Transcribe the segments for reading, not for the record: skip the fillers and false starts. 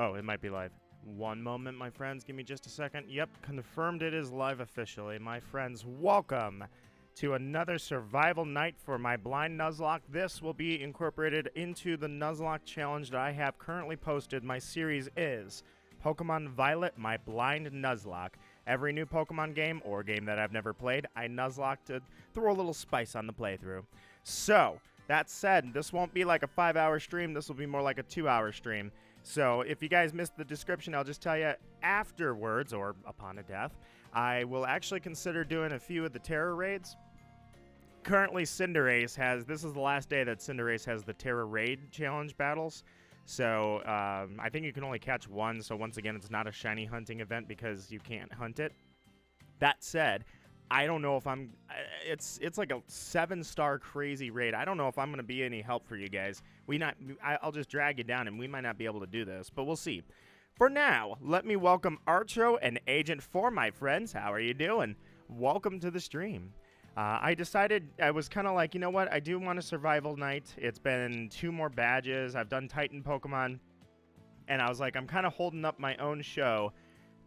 Oh, it might be live. One moment, my friends. Give me just a second. Yep, confirmed it is live officially. My friends, welcome to another survival night for my Blind Nuzlocke. This will be incorporated into the Nuzlocke challenge that I have currently posted. My series is Pokemon Violet, my Blind Nuzlocke. Every new Pokemon game, or game that I've never played, I Nuzlocke to throw a little spice on the playthrough. So, that said, this won't be like a 5-hour stream. This will be more like a 2-hour stream. So, if you guys missed the description, I'll just tell you afterwards, or upon a death, I will actually consider doing a few of the Tera Raids. Currently, Cinderace has, this is the last day that Cinderace has the Tera Raid challenge battles. So, I think you can only catch one, so once again, it's not a shiny hunting event because you can't hunt it. That said, I don't know if I'm, it's like a 7-star crazy raid. I don't know if I'm going to be any help for you guys. I'll just drag you down and we might not be able to do this, but we'll see. For now, let me welcome Archo and Agent 4, my friends. How are you doing? Welcome to the stream. I decided, I was kind of like, you know what, I do want a survival night. It's been 2 more badges. I've done Titan Pokemon. And I was like, I'm kind of holding up my own show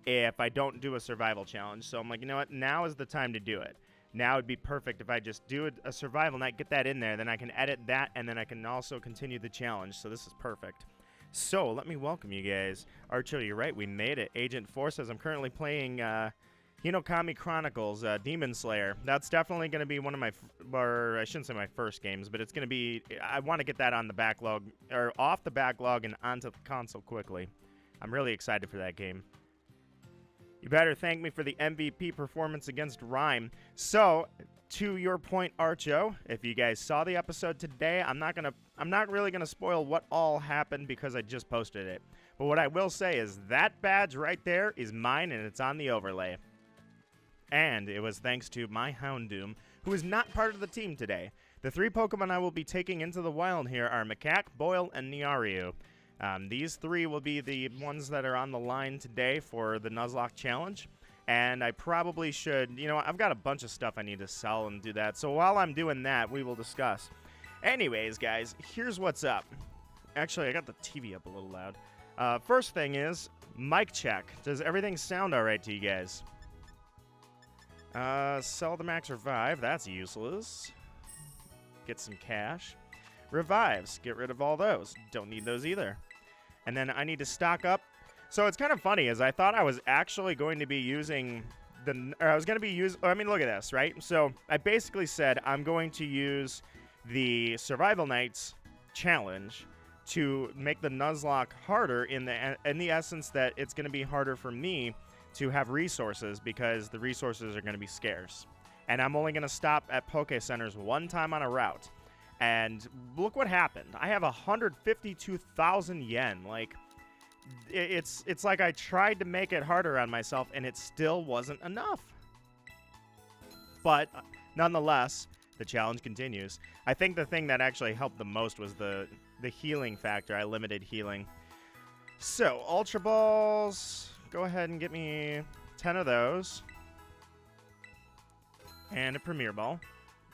if I don't do a survival challenge. So I'm like, you know what, now is the time to do it. Now would be perfect if I just do a survival night, get that in there, then I can edit that, and then I can also continue the challenge. So this is perfect. So let me welcome you guys. Archo, you're right, we made it. Agent 4 says I'm currently playing Hinokami Chronicles, Demon Slayer. That's definitely going to be one of my, or I shouldn't say my first games, but it's going to be, I want to get that on the backlog, or off the backlog and onto the console quickly. I'm really excited for that game. You better thank me for the MVP performance against Rhyme. So, to your point, Archo, if you guys saw the episode today, I'm not really gonna spoil what all happened because I just posted it. But what I will say is that badge right there is mine and it's on the overlay. And it was thanks to my Houndoom, who is not part of the team today. The 3 Pokemon I will be taking into the wild here are Macaque, Boyle, and Niaryu. These 3 will be the ones that are on the line today for the Nuzlocke challenge. And I probably should, you know, I've got a bunch of stuff I need to sell and do that. So while I'm doing that, we will discuss. Anyways, guys, here's what's up. Actually, I got the TV up a little loud. First thing is, mic check. Does everything sound alright to you guys? Sell the max revive. That's useless. Get some cash. Revives. Get rid of all those. Don't need those either. And then I need to stock up. So it's kind of funny, is I thought I was actually going to be using the, or I was going to be I mean, look at this, right? So I basically said I'm going to use the Survival Nights challenge to make the Nuzlocke harder in the essence that it's going to be harder for me to have resources because the resources are going to be scarce. And I'm only going to stop at Poke Centers one time on a route. And look what happened. I have 152,000 yen. Like, it's like I tried to make it harder on myself, and it still wasn't enough. But nonetheless, the challenge continues. I think the thing that actually helped the most was the healing factor. I limited healing. So, Ultra Balls. Go ahead and get me 10 of those. And a Premier Ball.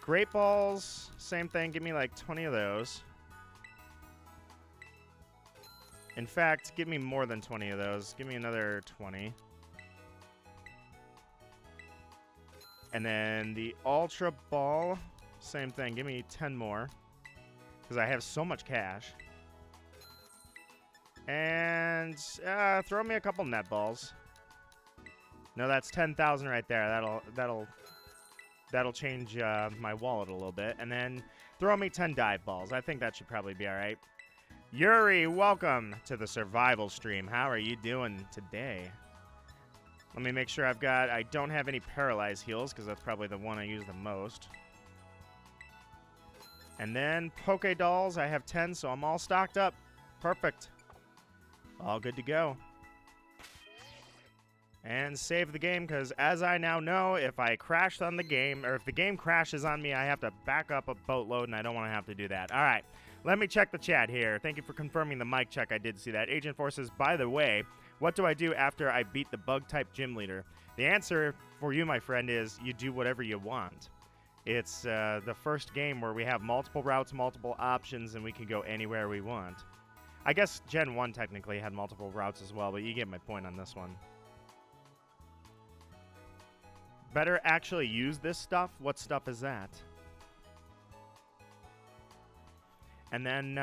Great Balls, same thing. Give me like 20 of those. In fact, give me more than 20 of those. Give me another 20. And then the Ultra Ball, same thing. Give me 10 more. Because I have so much cash. And throw me a couple net balls. No, that's 10,000 right there. That'll change my wallet a little bit. And then throw me 10 dive balls. I think that should probably be all right. Yuri, welcome to the survival stream. How are you doing today? Let me make sure I don't have any paralyzed heals because that's probably the one I use the most. And then Poke Dolls, I have 10, so I'm all stocked up. Perfect. All good to go. And save the game, because as I now know, if I crash on the game, or if the game crashes on me, I have to back up a boatload, and I don't want to have to do that. All right, let me check the chat here. Thank you for confirming the mic check. I did see that. Agent Forces, by the way, what do I do after I beat the bug-type gym leader? The answer for you, my friend, is you do whatever you want. It's the first game where we have multiple routes, multiple options, and we can go anywhere we want. I guess Gen 1 technically had multiple routes as well, but you get my point on this one. Better actually use this stuff? What stuff is that? And then,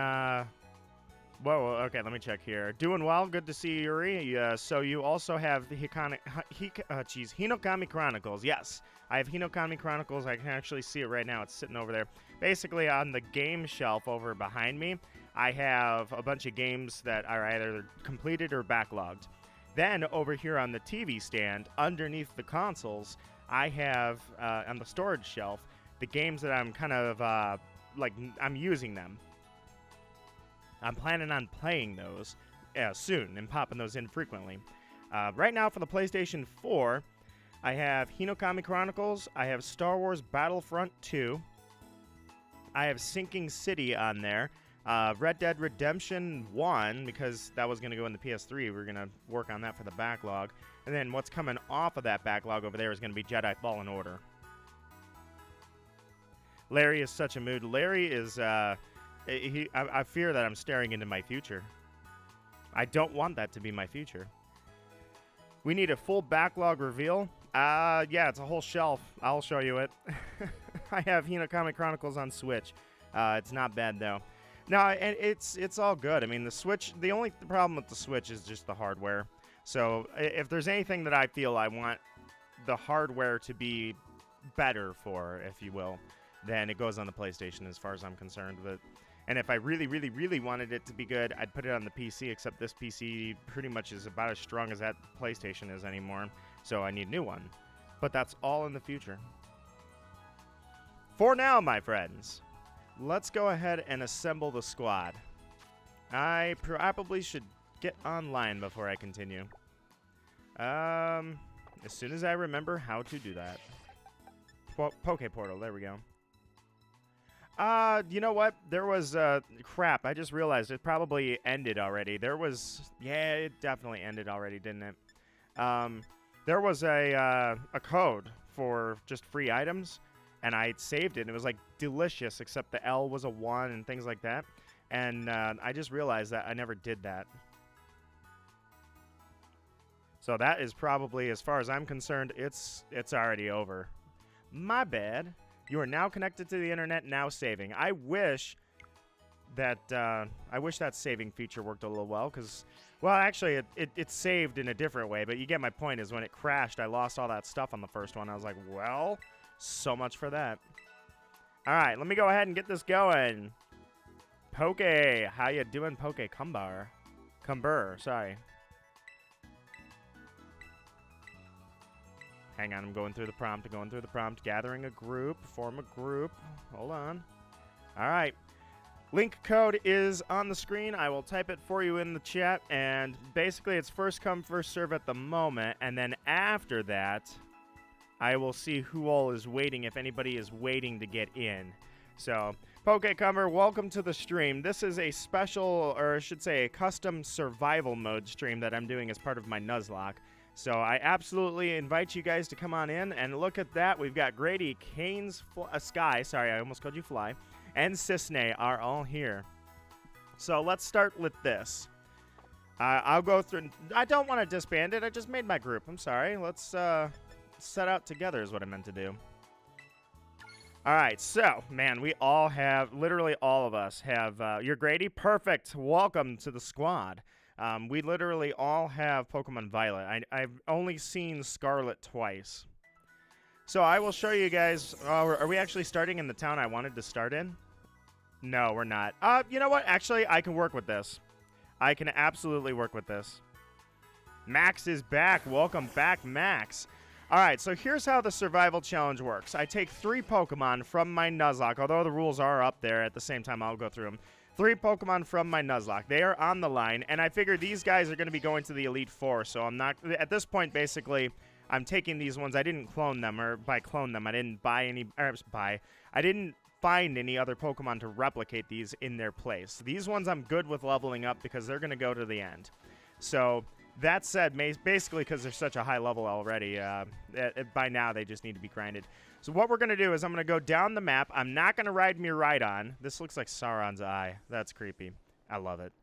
whoa, okay, let me check here. Doing well, good to see you, Yuri. So you also have the Hinokami Chronicles. Yes, I have Hinokami Chronicles. I can actually see it right now. It's sitting over there. Basically, on the game shelf over behind me, I have a bunch of games that are either completed or backlogged. Then over here on the TV stand, underneath the consoles, I have, on the storage shelf, the games that I'm kind of, I'm using them. I'm planning on playing those soon and popping those in frequently. Right now for the PlayStation 4, I have Hinokami Chronicles, I have Star Wars Battlefront 2, I have Sinking City on there, Red Dead Redemption 1, because that was going to go in the PS3. We're going to work on that for the backlog. And then what's coming off of that backlog over there is going to be Jedi Fallen Order. Larry is such a mood. Larry is... I fear that I'm staring into my future. I don't want that to be my future. We need a full backlog reveal. Yeah, it's a whole shelf. I'll show you it. I have Hinokami Chronicles on Switch. It's not bad, though. No, and it's all good. I mean, the Switch, the only problem with the Switch is just the hardware. So if there's anything that I feel I want the hardware to be better for, if you will, then it goes on the PlayStation as far as I'm concerned. And if I really, really, really wanted it to be good, I'd put it on the PC, except this PC pretty much is about as strong as that PlayStation is anymore, so I need a new one. But that's all in the future. For now, my friends, let's go ahead and assemble the squad. I probably should get online before I continue. As soon as I remember how to do that. Poke Portal, there we go. You know what? There was, crap, I just realized it probably ended already. Yeah, it definitely ended already, didn't it? There was a code for just free items, and I saved it, and it was, like, delicious, except the L was a 1 and things like that. And, I just realized that I never did that. So that is probably, as far as I'm concerned, it's already over. My bad. You are now connected to the internet, now saving. I wish that saving feature worked a little well, because, well, actually, it saved in a different way, but you get my point, is when it crashed, I lost all that stuff on the first one. I was like, well, so much for that. All right, let me go ahead and get this going. Poke, how you doing, Poke? Cumber, sorry. Hang on, I'm going through the prompt, gathering a group, form a group. Hold on. All right. Link code is on the screen. I will type it for you in the chat, and basically it's first come, first serve at the moment, and then after that, I will see who all is waiting, if anybody is waiting to get in. So, Pokecomer, welcome to the stream. This is a special, or I should say a custom survival mode stream that I'm doing as part of my Nuzlocke. So I absolutely invite you guys to come on in, and look at that. We've got Grady, Kane's Sky, sorry, I almost called you Fly, and Cisne are all here. So let's start with this. I'll go through. I don't want to disband it. I just made my group. I'm sorry. Let's set out together is what I meant to do. All right, so, man, we all have, literally all of us have, you're Grady? Perfect. Welcome to the squad. We literally all have Pokemon Violet. I've only seen Scarlet twice. So I will show you guys. Are we actually starting in the town I wanted to start in? No, we're not. You know what? Actually, I can work with this. I can absolutely work with this. Max is back. Welcome back, Max. All right, so here's how the survival challenge works. I take 3 Pokemon from my Nuzlocke, although the rules are up there. At the same time, I'll go through them. 3 Pokemon from my Nuzlocke. They are on the line, and I figure these guys are going to be going to the Elite Four, so I'm not... At this point, basically, I'm taking these ones. I didn't clone them, or by clone them, I didn't buy any... I didn't find any other Pokemon to replicate these in their place. These ones I'm good with leveling up because they're going to go to the end. So, that said, basically because they're such a high level already, by now they just need to be grinded. So what we're going to do is I'm going to go down the map. I'm not going to ride Miraidon. This looks like Sauron's eye. That's creepy. I love it.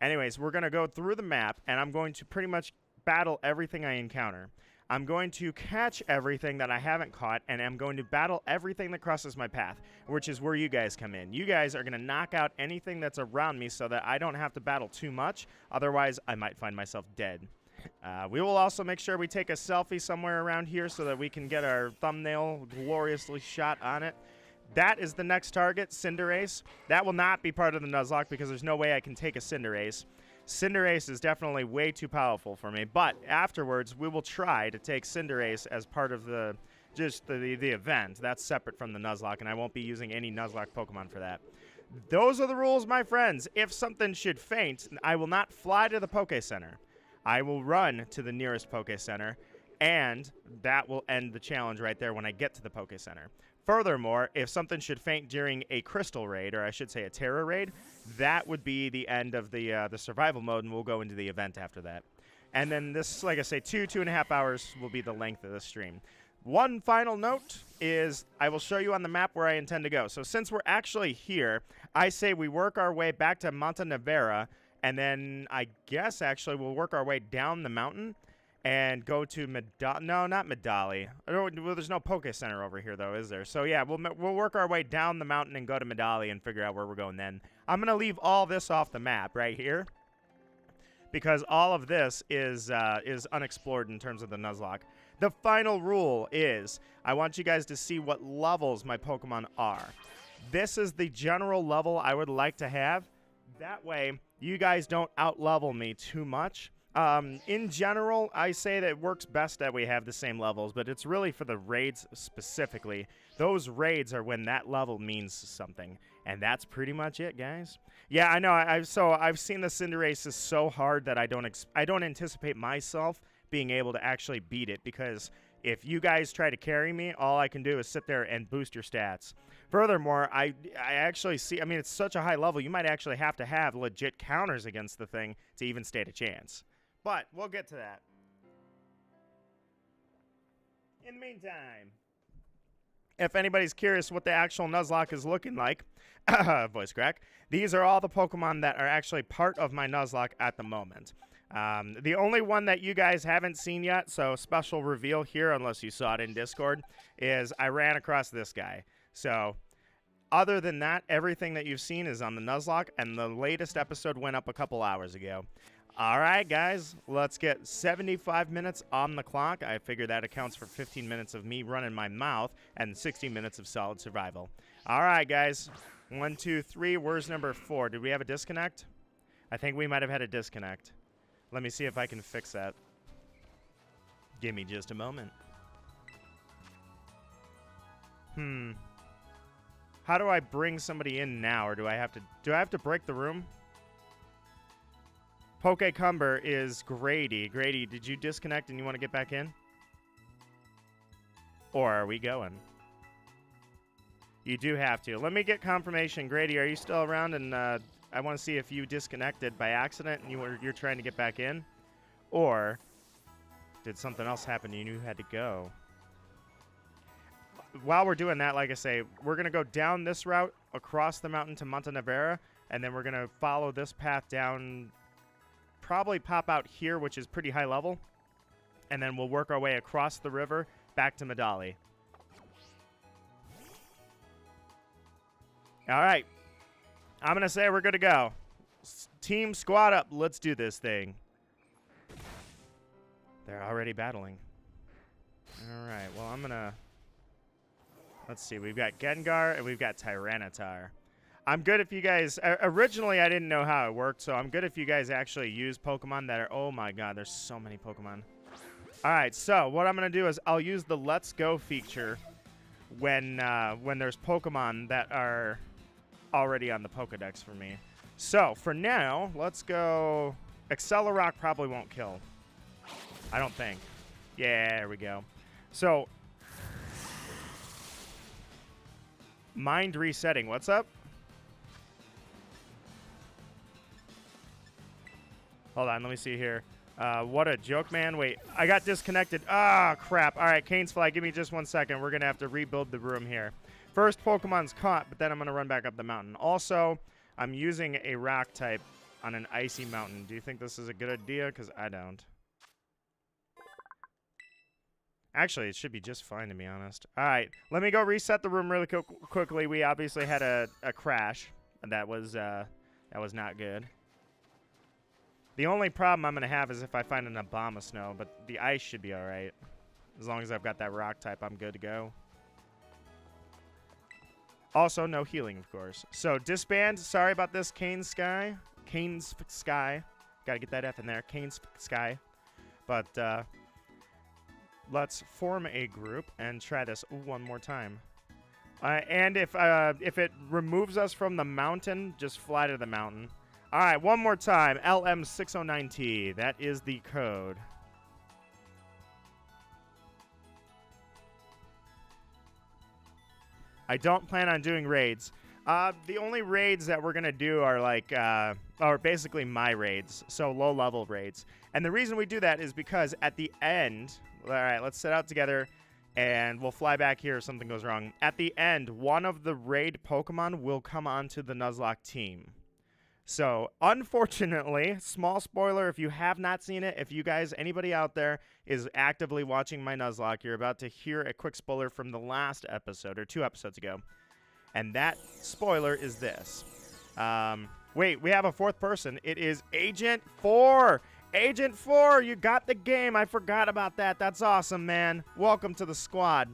Anyways, we're going to go through the map, and I'm going to pretty much battle everything I encounter. I'm going to catch everything that I haven't caught, and I'm going to battle everything that crosses my path, which is where you guys come in. You guys are going to knock out anything that's around me so that I don't have to battle too much. Otherwise, I might find myself dead. We will also make sure we take a selfie somewhere around here so that we can get our thumbnail gloriously shot on it. That is the next target, Cinderace. That will not be part of the Nuzlocke because there's no way I can take a Cinderace. Cinderace is definitely way too powerful for me, but afterwards we will try to take Cinderace as part of the event. That's separate from the Nuzlocke, and I won't be using any Nuzlocke Pokemon for that. Those are the rules, my friends. If something should faint, I will not fly to the Poke Center. I will run to the nearest Poke Center, and that will end the challenge right there when I get to the Poke Center. Furthermore, if something should faint during a Crystal Raid, or I should say a Tera Raid, that would be the end of the survival mode, and we'll go into the event after that. And then this, like I say, 2.5 hours will be the length of the stream. One final note is I will show you on the map where I intend to go. So since we're actually here, I say we work our way back to Montanevera, and then I guess actually we'll work our way down the mountain and go to no, not Medali. Well, there's no Poke Center over here, though, is there? So, yeah, we'll work our way down the mountain and go to Medali and figure out where we're going then. I'm going to leave all this off the map right here because all of this is unexplored in terms of the Nuzlocke. The final rule is I want you guys to see what levels my Pokemon are. This is the general level I would like to have. That way, you guys don't out-level me too much. In general, I say that it works best that we have the same levels, but it's really for the raids specifically. Those raids are when that level means something, and that's pretty much it, guys. Yeah, I know. I've seen the Cinderace is so hard that I don't anticipate myself being able to actually beat it, because if you guys try to carry me, all I can do is sit there and boost your stats. Furthermore, I actually see, I mean, it's such a high level, you might actually have to have legit counters against the thing to even stand a chance. But we'll get to that. In the meantime, if anybody's curious what the actual Nuzlocke is looking like, voice crack, these are all the Pokemon that are actually part of my Nuzlocke at the moment. The only one that you guys haven't seen yet, so special reveal here, unless you saw it in Discord, is I ran across this guy. So, other than that, everything that you've seen is on the Nuzlocke, and the latest episode went up a couple hours ago. All right, guys, let's get 75 minutes on the clock. I figure that accounts for 15 minutes of me running my mouth and 60 minutes of solid survival. All right, guys. 1, 2, 3. Where's number 4? Did we have a disconnect? I think we might have had a disconnect. Let me see if I can fix that. Give me just a moment. How do I bring somebody in now, or do I have to break the room? Pokecumber is Grady. Grady, did you disconnect and you want to get back in? Or are we going? You do have to. Let me get confirmation. Grady, are you still around? And I want to see if you disconnected by accident and you're trying to get back in. Or did something else happen and you had to go? While we're doing that, like I say, we're going to go down this route across the mountain to Montanevera. And then we're going to follow this path down, probably pop out here, which is pretty high level. And then we'll work our way across the river back to Medali. All right. I'm going to say we're good to go. Team squad up. Let's do this thing. They're already battling. All right. Well, I'm going to... Let's see. We've got Gengar and we've got Tyranitar. I'm good if you guys... Originally, I didn't know how it worked, so I'm good if you guys actually use Pokemon that are... Oh, my God. There's so many Pokemon. All right. So what I'm going to do is I'll use the Let's Go feature when there's Pokemon that are already on the Pokedex for me. So, for now, let's go... Accelerock probably won't kill. I don't think. Yeah, there we go. So... Mind resetting. What's up? Hold on, let me see here. What a joke, man. Wait, I got disconnected. Ah, crap. All right, Cane's Fly, give me just 1 second. We're going to have to rebuild the room here. First Pokemon's caught, but then I'm going to run back up the mountain. Also, I'm using a rock type on an icy mountain. Do you think this is a good idea? Because I don't. Actually, it should be just fine, to be honest. All right, let me go reset the room really quickly. We obviously had a crash. That was not good. The only problem I'm going to have is if I find an Obama snow, but the ice should be all right. As long as I've got that rock type, I'm good to go. Also, no healing, of course. So, disband. Sorry about this, Kane's Sky. Kane's Sky. Gotta get that F in there. Kane's Sky. But, let's form a group and try this one more time. And if it removes us from the mountain, just fly to the mountain. All right, one more time. LM609T. That is the code. I don't plan on doing raids. The only raids that we're going to do are like, are basically my raids. So low-level raids. And the reason we do that is because at the end, all right, let's set out together and we'll fly back here if something goes wrong. At the end, one of the raid Pokemon will come onto the Nuzlocke team. So, unfortunately, small spoiler, if you have not seen it, if you guys, anybody out there is actively watching my Nuzlocke, you're about to hear a quick spoiler from the last episode, or 2 episodes ago. And that spoiler is this. Wait, we have a 4th person. It is Agent 4! Agent 4, you got the game. I forgot about that. That's awesome, man. Welcome to the squad.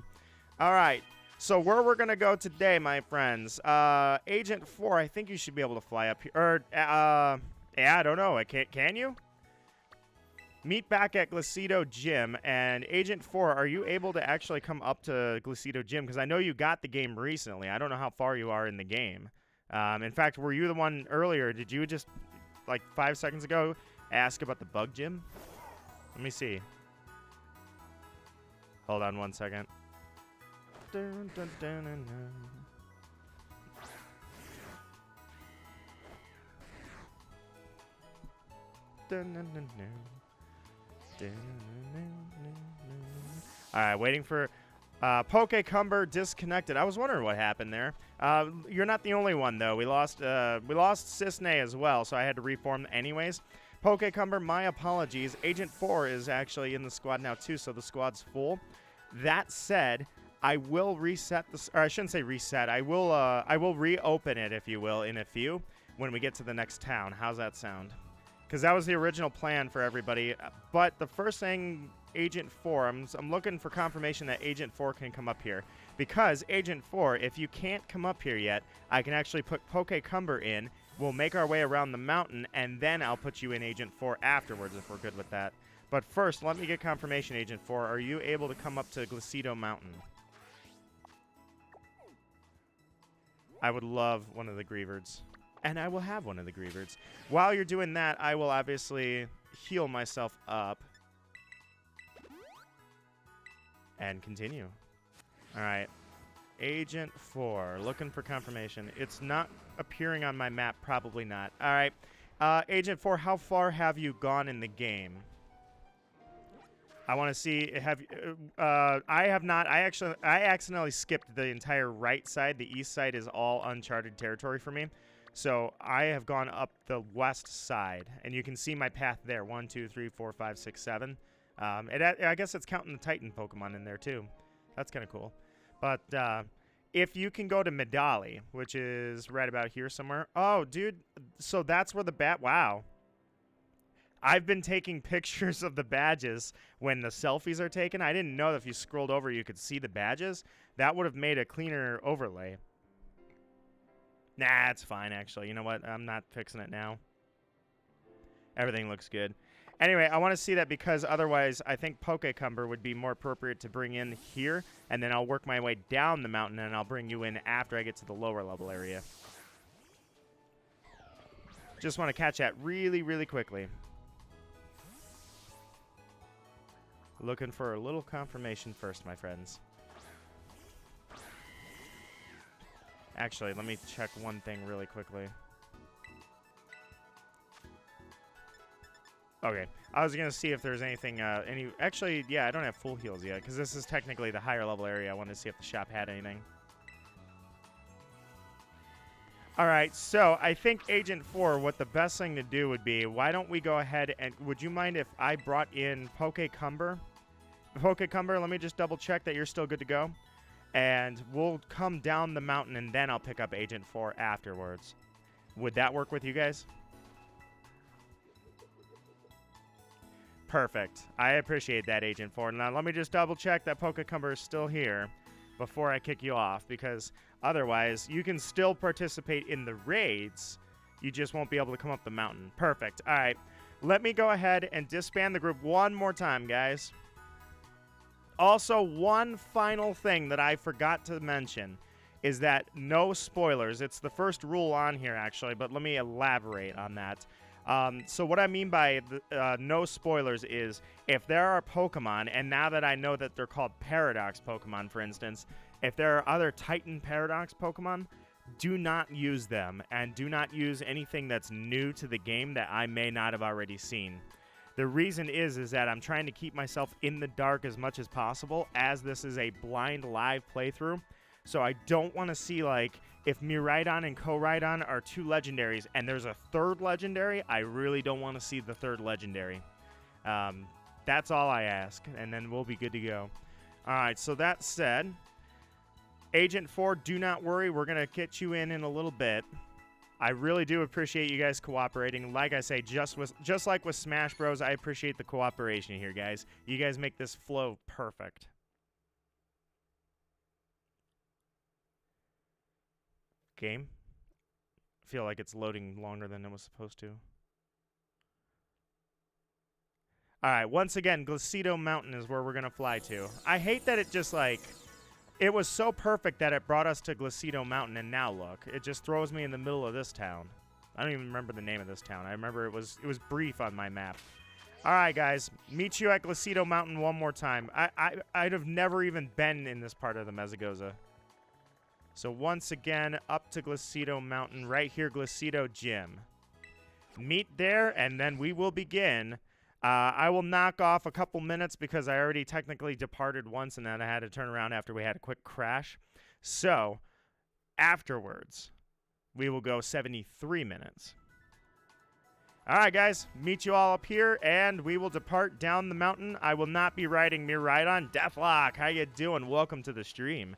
All right. So where we're going to go today, my friends, Agent 4, I think you should be able to fly up here. Or, yeah, I don't know. Can you? Meet back at Glacido Gym. And Agent 4, are you able to actually come up to Glacido Gym? Because I know you got the game recently. I don't know how far you are in the game. In fact, were you the one earlier? Did you just, like 5 seconds ago, ask about the bug gym? Let me see. Hold on 1 second. Dun, dun, dun, dun, dun. Dun, dun, dun, dun. All right, waiting for Pokecumber disconnected. I was wondering what happened there. You're not the only one though. We lost Cisne as well, so I had to reform anyways. Pokecumber, my apologies. Agent 4 is actually in the squad now too, so the squad's full. That said, I will reset this, or I shouldn't say reset. I will reopen it, if you will, in a few when we get to the next town. How's that sound? Because that was the original plan for everybody. But the first thing, Agent 4, I'm looking for confirmation that Agent 4 can come up here. Because Agent 4, if you can't come up here yet, I can actually put Pokecumber in. We'll make our way around the mountain, and then I'll put you in Agent 4 afterwards if we're good with that. But first, let me get confirmation, Agent 4. Are you able to come up to Glacido Mountain? I would love one of the Greavards. And I will have one of the Greavards. While you're doing that, I will obviously heal myself up. And continue. Alright. Agent 4. Looking for confirmation. It's not appearing on my map. Probably not. Alright. Agent 4, how far have you gone in the game? I want to see, I have not, I accidentally skipped the entire right side. The east side is all uncharted territory for me. So I have gone up the west side, and you can see my path there. 1, 2, 3, 4, 5, 6, 7. I guess it's counting the Titan Pokemon in there too. That's kind of cool. But if you can go to Medali, which is right about here somewhere. Oh, dude, so that's where the wow. I've been taking pictures of the badges when the selfies are taken. I didn't know that if you scrolled over you could see the badges. That would have made a cleaner overlay. Nah, it's fine, actually. You know what? I'm not fixing it now. Everything looks good. Anyway, I want to see that because otherwise I think Pokecumber would be more appropriate to bring in here, and then I'll work my way down the mountain, and I'll bring you in after I get to the lower level area. Just want to catch that really, really quickly. Looking for a little confirmation first, my friends. Actually, let me check one thing really quickly. Okay, I was gonna see if there's anything, actually, yeah, I don't have full heals yet, because this is technically the higher level area. I wanted to see if the shop had anything. All right, so I think Agent 4, what the best thing to do would be, why don't we go ahead and, would you mind if I brought in Pokecumber? Pokecumber, let me just double check that you're still good to go. And we'll come down the mountain and then I'll pick up Agent 4 afterwards. Would that work with you guys? Perfect. I appreciate that, Agent 4. Now, let me just double check that Pokecumber is still here before I kick you off, because otherwise, you can still participate in the raids. You just won't be able to come up the mountain. Perfect. All right. Let me go ahead and disband the group one more time, guys. Also, one final thing that I forgot to mention is that no spoilers. It's the first rule on here, actually, but let me elaborate on that. So what I mean by no spoilers is if there are Pokemon, and now that I know that they're called Paradox Pokemon, for instance, if there are other Titan Paradox Pokemon, do not use them, and do not use anything that's new to the game that I may not have already seen. The reason is that I'm trying to keep myself in the dark as much as possible, as this is a blind live playthrough. So I don't want to see, like, if Miraidon and Koraidon are two legendaries and there's a third legendary, I really don't want to see the third legendary. That's all I ask, and then we'll be good to go. All right, so that said, Agent 4, do not worry. We're going to get you in a little bit. I really do appreciate you guys cooperating. Like I say, just like with Smash Bros, I appreciate the cooperation here, guys. You guys make this flow perfect. Game. I feel like it's loading longer than it was supposed to. Alright, once again, Glacedo Mountain is where we're going to fly to. I hate that it just, like, it was so perfect that it brought us to Glacedo Mountain, and now look, it just throws me in the middle of this town. I don't even remember the name of this town. I remember it was brief on my map. Alright, guys, meet you at Glacedo Mountain one more time. I'd have never even been in this part of the Mesagoza. So once again, up to Glacedo Mountain, right here, Glacedo Gym. Meet there, and then we will begin. I will knock off a couple minutes because I already technically departed once, and then I had to turn around after we had a quick crash. So, afterwards, we will go 73 minutes. All right, guys, meet you all up here, and we will depart down the mountain. I will not be riding Miraidon. Deathlock, how you doing? Welcome to the stream.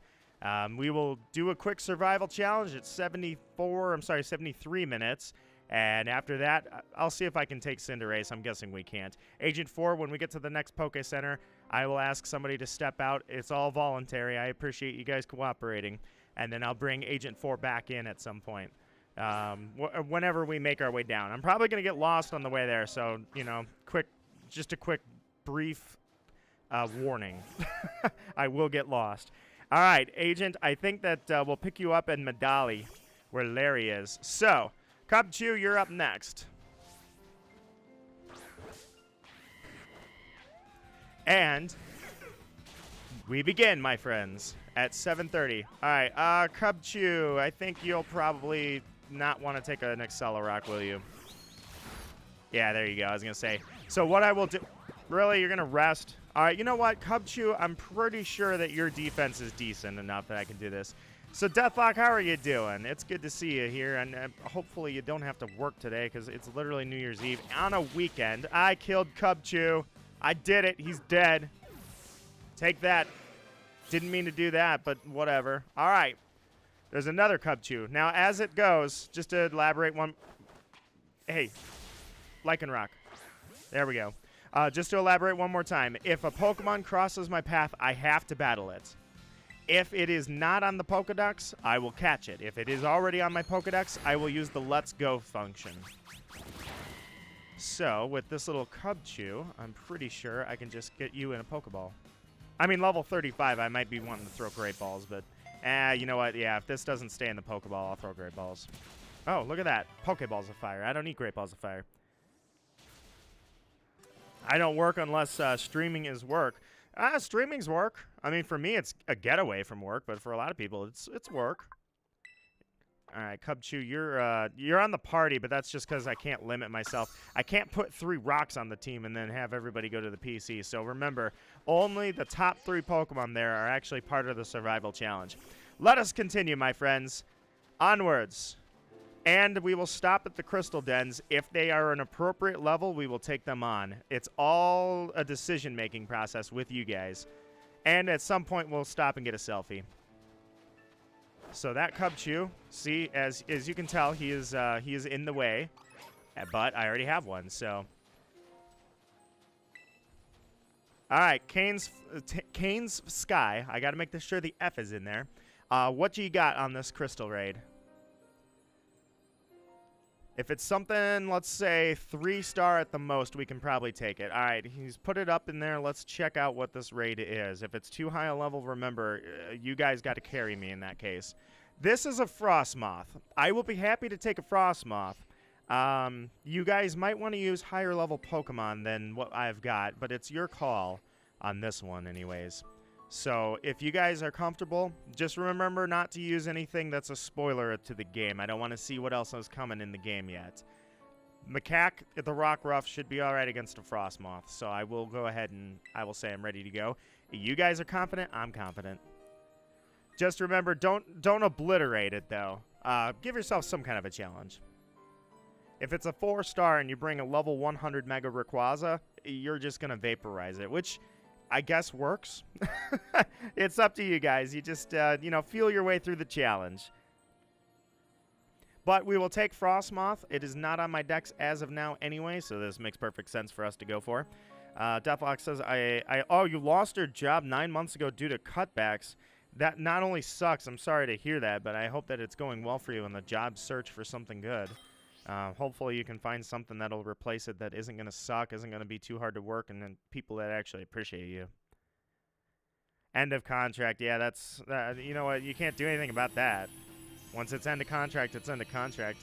We will do a quick survival challenge at 73 minutes. And after that, I'll see if I can take Cinderace. I'm guessing we can't. Agent 4, when we get to the next Poke Center, I will ask somebody to step out. It's all voluntary. I appreciate you guys cooperating. And then I'll bring Agent 4 back in at some point. Whenever we make our way down. I'm probably going to get lost on the way there. So, you know, just a quick, brief warning. I will get lost. All right, Agent, I think that we'll pick you up in Medali, where Larry is. So, Cubchoo, you're up next. And we begin, my friends, at 7:30. All right, Cubchoo, I think you'll probably not want to take an Accelerock, will you? Yeah, there you go. I was going to say. So what I will do... Really? You're going to rest? All right, you know what, Cubchoo, I'm pretty sure that your defense is decent enough that I can do this. So, Deathlock, how are you doing? It's good to see you here, and hopefully you don't have to work today because it's literally New Year's Eve on a weekend. I killed Cubchoo. I did it. He's dead. Take that. Didn't mean to do that, but whatever. All right. There's another Cubchoo. Now, as it goes, just to elaborate one... Hey, Lycanroc. There we go. Just to elaborate one more time, if a Pokemon crosses my path, I have to battle it. If it is not on the Pokedex, I will catch it. If it is already on my Pokedex, I will use the Let's Go function. So, with this little Cubchoo, I'm pretty sure I can just get you in a Pokeball. I mean, level 35, I might be wanting to throw Great Balls, but... you know what? Yeah, if this doesn't stay in the Pokeball, I'll throw Great Balls. Oh, look at that. Pokeballs of Fire. I don't need Great Balls of Fire. I don't work unless streaming is work. Streaming's work. I mean, for me, it's a getaway from work, but for a lot of people, it's work. All right, Cubchoo, you're on the party, but that's just because I can't limit myself. I can't put 3 rocks on the team and then have everybody go to the PC. So remember, only the top 3 Pokemon there are actually part of the survival challenge. Let us continue, my friends. Onwards. And we will stop at the crystal dens. If they are an appropriate level, we will take them on. It's all a decision-making process with you guys. And at some point, we'll stop and get a selfie. So that Cubchoo, see, as you can tell, he is in the way. But I already have one, so. All right, Kane's Sky. I got to make sure the F is in there. What do you got on this crystal raid? If it's something, let's say 3-star at the most, we can probably take it. All right, he's put it up in there. Let's check out what this raid is. If it's too high a level, remember, you guys got to carry me in that case. This is a Frostmoth. I will be happy to take a Frostmoth. You guys might want to use higher level Pokemon than what I've got, but it's your call on this one anyways. So if you guys are comfortable, just remember not to use anything that's a spoiler to the game. I don't want to see what else is coming in the game yet. Macaque at the Rockruff should be all right against a Frostmoth, so I will go ahead and I will say I'm ready to go. You guys are confident, I'm confident. Just remember, don't obliterate it, though. Give yourself some kind of a challenge. If it's a 4-star and you bring a level 100 Mega Rayquaza, you're just going to vaporize it, which I guess works. It's up to you guys. You just, you know, feel your way through the challenge. But we will take Frostmoth. It is not on my decks as of now anyway, so this makes perfect sense for us to go for. Deathlock says, oh, you lost your job 9 months ago due to cutbacks. That not only sucks, I'm sorry to hear that, but I hope that it's going well for you in the job search for something good. Hopefully you can find something that'll replace it that isn't going to suck, isn't going to be too hard to work, and then people that actually appreciate you. End of contract. Yeah, that's, you know what, you can't do anything about that. Once it's end of contract, it's end of contract.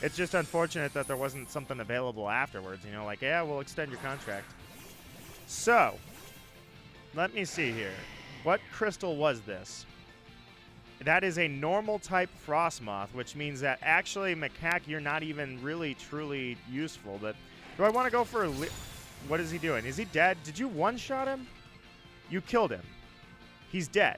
It's just unfortunate that there wasn't something available afterwards, you know, like, yeah, we'll extend your contract. So, let me see here. What crystal was this? That is a normal type Frostmoth, which means that actually, Macaque, you're not even really, truly useful. But do I want to go for a... What is he doing? Is he dead? Did you one-shot him? You killed him. He's dead.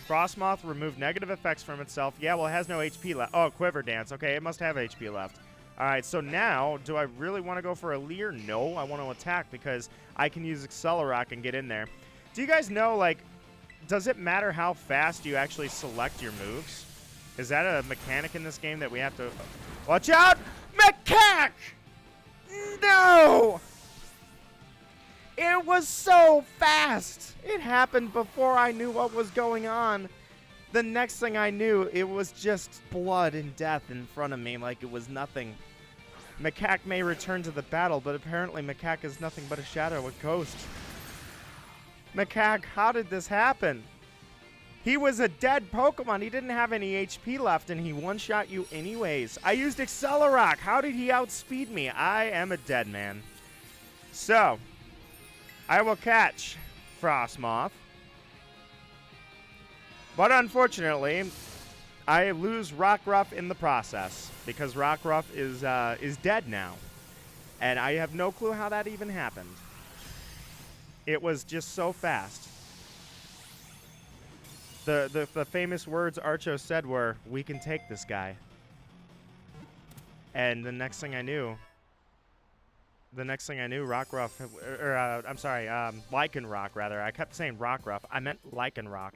Frostmoth removed negative effects from itself. Yeah, well, it has no HP left. Oh, Quiver Dance. Okay, it must have HP left. All right, so now, do I really want to go for a Leer? No, I want to attack because I can use Accelerock and get in there. Do you guys know, like, does it matter how fast you actually select your moves? Is that a mechanic in this game that we have to... Watch out! Macaque! No! It was so fast! It happened before I knew what was going on. The next thing I knew, it was just blood and death in front of me like it was nothing. Macaque may return to the battle, but apparently Macaque is nothing but a shadow, a ghost. Macaque, how did this happen? He was a dead Pokemon. He didn't have any HP left, and he one-shot you anyways. I used Accelerock. How did he outspeed me? I am a dead man. So, I will catch Frostmoth. But unfortunately, I lose Rockruff in the process because Rockruff is dead now. And I have no clue how that even happened. It was just so fast. The famous words Archo said were, "We can take this guy." And the next thing I knew, Rockruff, I'm sorry, Lycanroc rather. I kept saying Rockruff. I meant Lycanroc.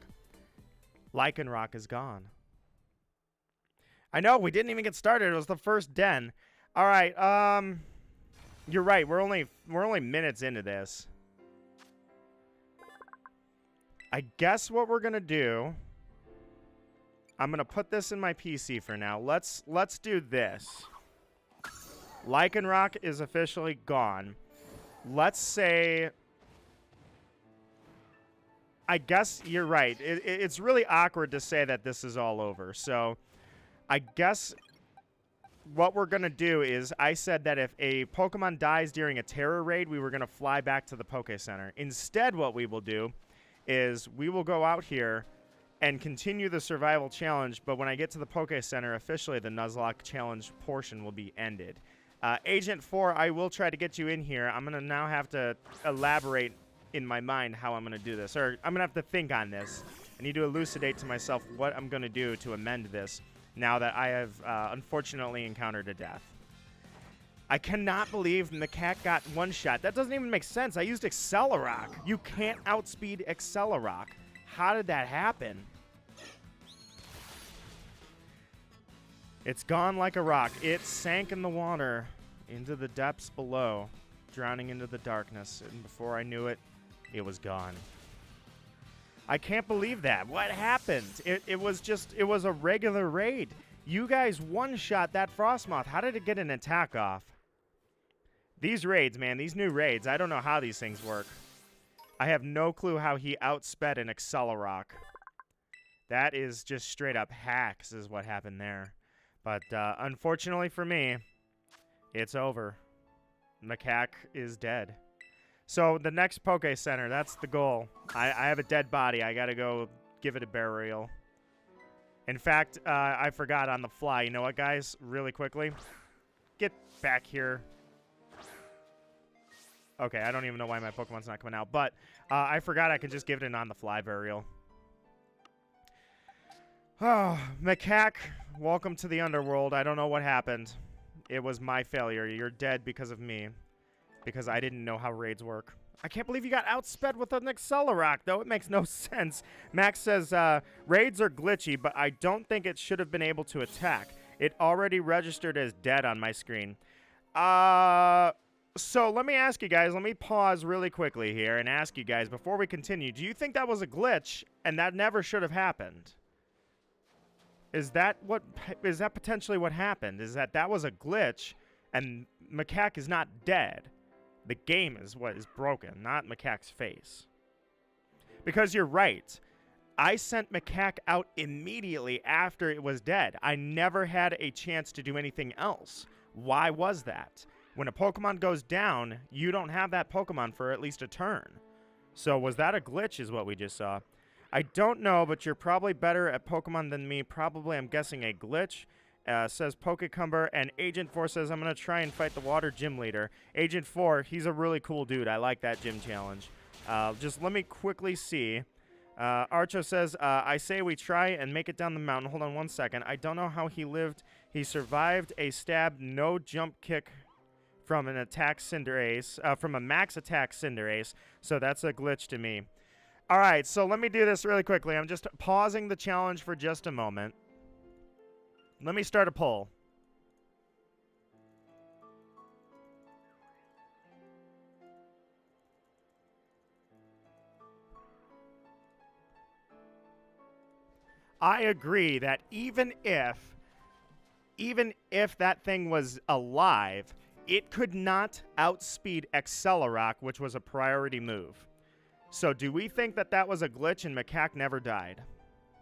Lycanroc is gone. I know, we didn't even get started. It was the first den. All right, you're right. We're only minutes into this. I guess what we're gonna do, I'm gonna put this in my PC for now. Let's do this. Lycanroc is officially gone. Let's say, I guess you're right. It's really awkward to say that this is all over. So I guess what we're going to do is I said that if a Pokemon dies during a Tera Raid, we were going to fly back to the Poke Center. Instead, what we will do is we will go out here and continue the survival challenge, but when I get to the Poke Center, officially the Nuzlocke challenge portion will be ended. Agent 4, I will try to get you in here. I'm going to now have to elaborate in my mind how I'm going to do this, or I'm going to have to think on this I need to elucidate to myself what I'm going to do to amend this now that I have unfortunately encountered a death. I cannot believe Macaque got one shot. That doesn't even make sense. I used Accelerock. You can't outspeed Accelerock. How did that happen? It's gone like a rock. It sank in the water into the depths below, drowning into the darkness. And before I knew it, it was gone. I can't believe that. What happened? It was a regular raid. You guys one-shot that Frostmoth. How did it get an attack off? These raids, man, these new raids, I don't know how these things work. I have no clue how he outsped an Accelerock. That is just straight up hacks is what happened there. But unfortunately for me, it's over. Macaque is dead. So the next Poke Center, that's the goal. I have a dead body. I got to go give it a burial. In fact, I forgot on the fly. You know what, guys? Really quickly. Get back here. Okay, I don't even know why my Pokemon's not coming out. But I forgot I could just give it an on-the-fly burial. Oh, Macaque, welcome to the underworld. I don't know what happened. It was my failure. You're dead because of me. Because I didn't know how raids work. I can't believe you got outsped with an Accelerock, though. It makes no sense. Max says, raids are glitchy, but I don't think it should have been able to attack. It already registered as dead on my screen. So let me ask you guys, let me pause really quickly here and ask you guys before we continue. Do you think that was a glitch and that never should have happened? Is that potentially what happened? Is that was a glitch and Macaque is not dead? The game is what is broken, not Macaque's face. Because you're right. I sent Macaque out immediately after it was dead. I never had a chance to do anything else. Why was that? When a Pokemon goes down, you don't have that Pokemon for at least a turn. So was that a glitch is what we just saw. I don't know, but you're probably better at Pokemon than me. Probably, I'm guessing, a glitch. Says Pokecumber, and Agent 4 says, I'm going to try and fight the water gym leader. Agent 4, he's a really cool dude. I like that gym challenge. Just let me quickly see. Archo says, I say we try and make it down the mountain. Hold on one second. I don't know how he lived. He survived a stab, no jump kick from an attack Cinderace, from a max attack Cinderace. So that's a glitch to me. All right, so let me do this really quickly. I'm just pausing the challenge for just a moment. Let me start a poll. I agree that even if that thing was alive, it could not outspeed Accelerock, which was a priority move. So do we think that was a glitch and Macaque never died?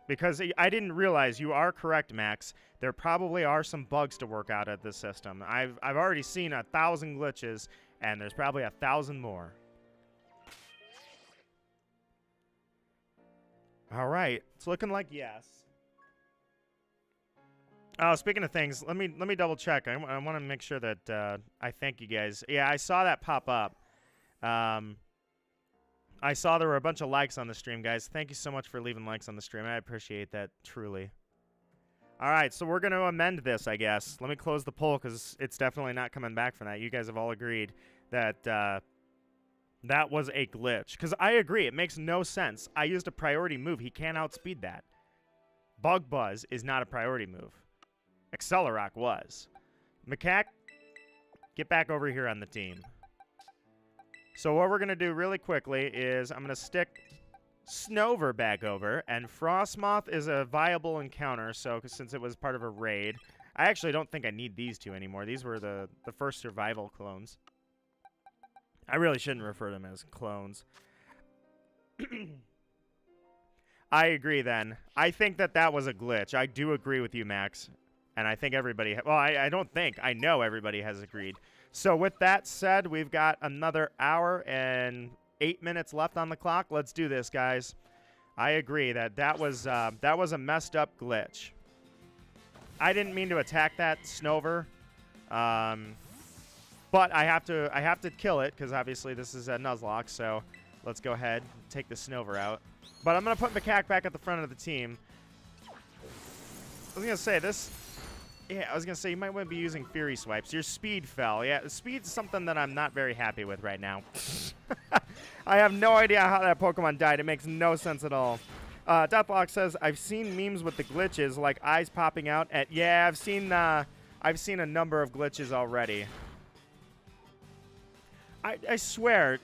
Because I didn't realize, you are correct, Max. There probably are some bugs to work out of this system. I've already seen 1,000 glitches, and there's probably 1,000 more. All right, it's looking like yes. Oh, speaking of things, let me double check. I want to make sure that I thank you guys. Yeah, I saw that pop up. I saw there were a bunch of likes on the stream, guys. Thank you so much for leaving likes on the stream. I appreciate that, truly. All right, so we're going to amend this, I guess. Let me close the poll because it's definitely not coming back from that. You guys have all agreed that that was a glitch. Because I agree, it makes no sense. I used a priority move. He can't outspeed that. Bug Buzz is not a priority move. Accelerock was. Macaque, get back over here on the team. So what we're going to do really quickly is I'm going to stick Snover back over, and Frostmoth is a viable encounter, so since it was part of a raid. I actually don't think I need these two anymore. These were the first survival clones. I really shouldn't refer to them as clones. I agree then. I think that was a glitch. I do agree with you, Max. And I think everybody... well, I don't think. I know everybody has agreed. So with that said, we've got another hour and 8 minutes left on the clock. Let's do this, guys. I agree that was a messed up glitch. I didn't mean to attack that Snover, but I have to kill it because obviously this is a Nuzlocke. So let's go ahead and take the Snover out. But I'm going to put Macaque back at the front of the team. I was going to say this. Yeah, I was going to say you might want to be using Fury Swipes. Your speed fell. Yeah, speed's something that I'm not very happy with right now. I have no idea how that Pokemon died. It makes no sense at all. Deathlock says, I've seen memes with the glitches, like eyes popping out at... Yeah, I've seen a number of glitches already. I swear,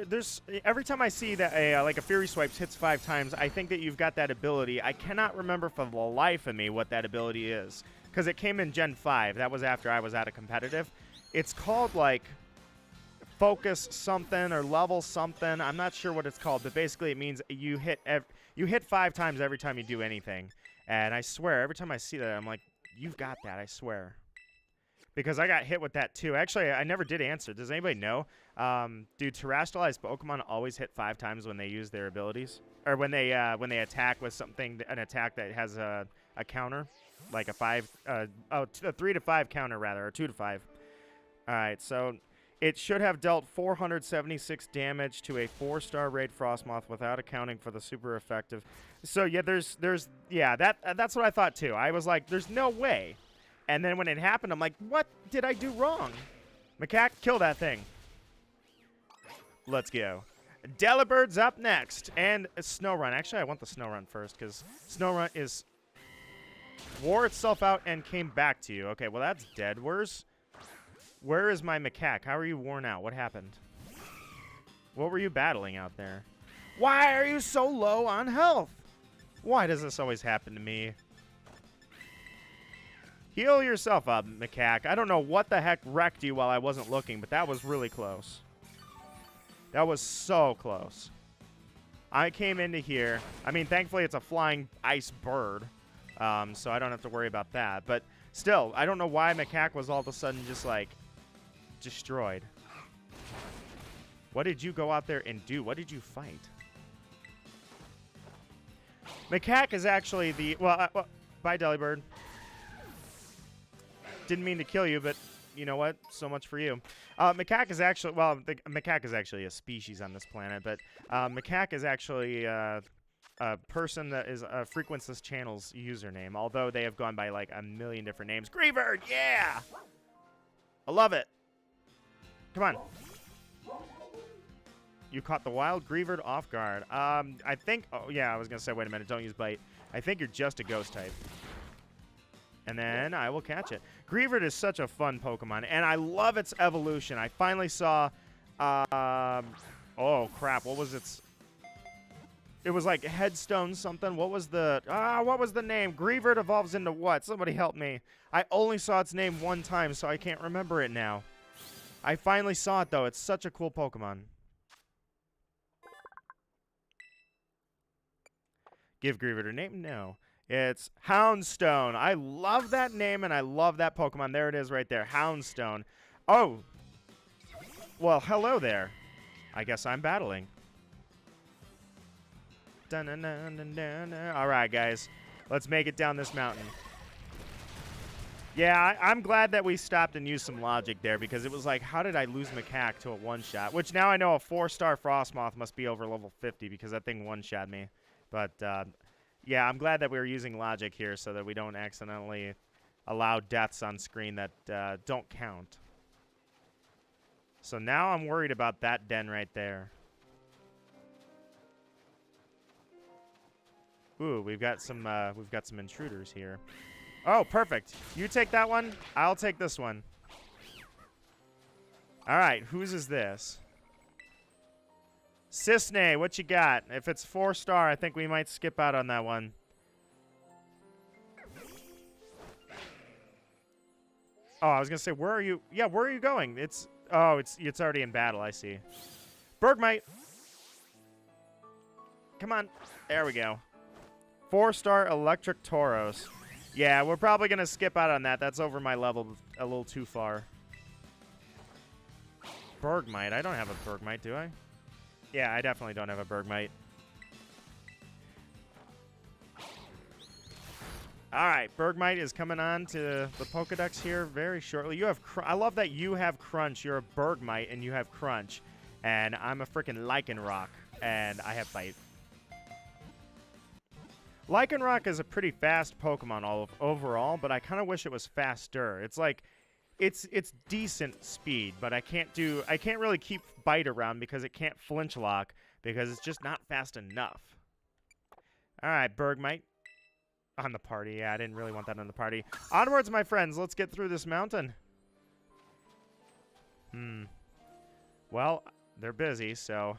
there's every time I see that like a Fury Swipes hits 5 times, I think that you've got that ability. I cannot remember for the life of me what that ability is, because it came in Gen 5. That was after I was at a competitive. It's called, like, focus something or level something. I'm not sure what it's called, but basically it means you hit 5 times every time you do anything. And I swear, every time I see that, I'm like, you've got that, I swear. Because I got hit with that too. Actually, I never did answer. Does anybody know? Do terrestrialized Pokemon always hit 5 times when they use their abilities? Or when they attack with something, an attack that has a counter? Like a 3 to 5 counter rather, or 2 to 5. Alright, so it should have dealt 476 damage to a 4-star raid Frostmoth without accounting for the super effective. So yeah, that's what I thought too. I was like, there's no way. And then when it happened, I'm like, what did I do wrong? Macaque, kill that thing. Let's go. Delibird's up next. And Snorunt. Actually, I want the Snorunt first, because Snorunt wore itself out and came back to you. Okay, well, that's dead. Where is my Macaque? How are you worn out? What happened? What were you battling out there? Why are you so low on health? Why does this always happen to me? Heal yourself up, Macaque. I don't know what the heck wrecked you while I wasn't looking, but that was really close. That was so close. I came into here. I mean, thankfully it's a flying ice bird, so I don't have to worry about that. But still, I don't know why Macaque was all of a sudden just, like, destroyed. What did you go out there and do? What did you fight? Macaque is actually the... Well, bye, Delibird. Didn't mean to kill you, but you know what? So much for you. Macaque is actually... Well, Macaque is actually a species on this planet, but Macaque is actually a person that frequents this channel's username, although they have gone by, like, a million different names. Greavard! Yeah! I love it. Come on. You caught the wild Greavard off guard. I think... Oh, yeah, I was going to say, wait a minute, don't use Bite. I think you're just a ghost type. And then I will catch it. Greavard is such a fun Pokemon, and I love its evolution. I finally saw... oh, crap. What was its... It was like Headstone something. What was the... what was the name? Greavard evolves into what? Somebody help me. I only saw its name one time, so I can't remember it now. I finally saw it, though. It's such a cool Pokemon. Give Greavard a name? No. It's Houndstone. I love that name, and I love that Pokemon. There it is right there. Houndstone. Oh. Well, hello there. I guess I'm battling. All right, guys. Let's make it down this mountain. Yeah, I'm glad that we stopped and used some logic there, because it was like, how did I lose Macaque to a one-shot? Which now I know a 4-star Frostmoth must be over level 50, because that thing one-shot me. But, yeah, I'm glad that we were using logic here so that we don't accidentally allow deaths on screen that don't count. So now I'm worried about that den right there. Ooh, we've got some intruders here. Oh, perfect. You take that one. I'll take this one. All right, whose is this? Cisne, what you got? If it's 4-star, I think we might skip out on that one. Oh, I was gonna say, where are you? Yeah, where are you going? It's already in battle. I see. Bergmite. Come on. There we go. 4-star Electric Tauros. Yeah, we're probably gonna skip out on that. That's over my level a little too far. Bergmite. I don't have a Bergmite, do I? Yeah, I definitely don't have a Bergmite. All right, Bergmite is coming on to the Pokedex here very shortly. You have I love that you have Crunch. You're a Bergmite, and you have Crunch. And I'm a freaking Lycanroc, and I have Bite. Lycanroc is a pretty fast Pokemon overall, but I kind of wish it was faster. It's like, it's decent speed, but I can't really keep Bite around because it can't flinch lock because it's just not fast enough. All right, Bergmite on the party. Yeah, I didn't really want that on the party. Onwards, my friends. Let's get through this mountain. Well, they're busy, so.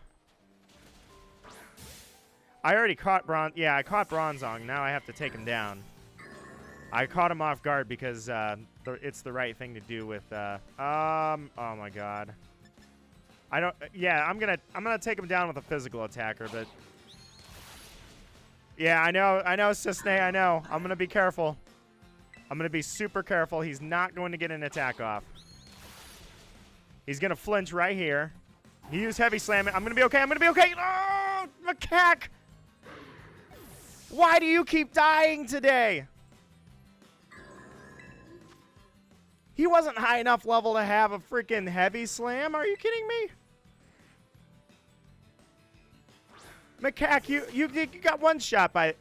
I already caught Yeah, I caught Bronzong. Now I have to take him down. I caught him off guard because it's the right thing to do with. Oh my God. I don't. Yeah, I'm gonna take him down with a physical attacker, but. Yeah, I know, Cisne, I know. I'm gonna be careful. I'm gonna be super careful. He's not going to get an attack off. He's gonna flinch right here. He used Heavy Slam. I'm gonna be okay. I'm gonna be okay. Oh, macaque! Why do you keep dying today? He wasn't high enough level to have a freaking Heavy Slam. Are you kidding me? Macaque, you got one shot by...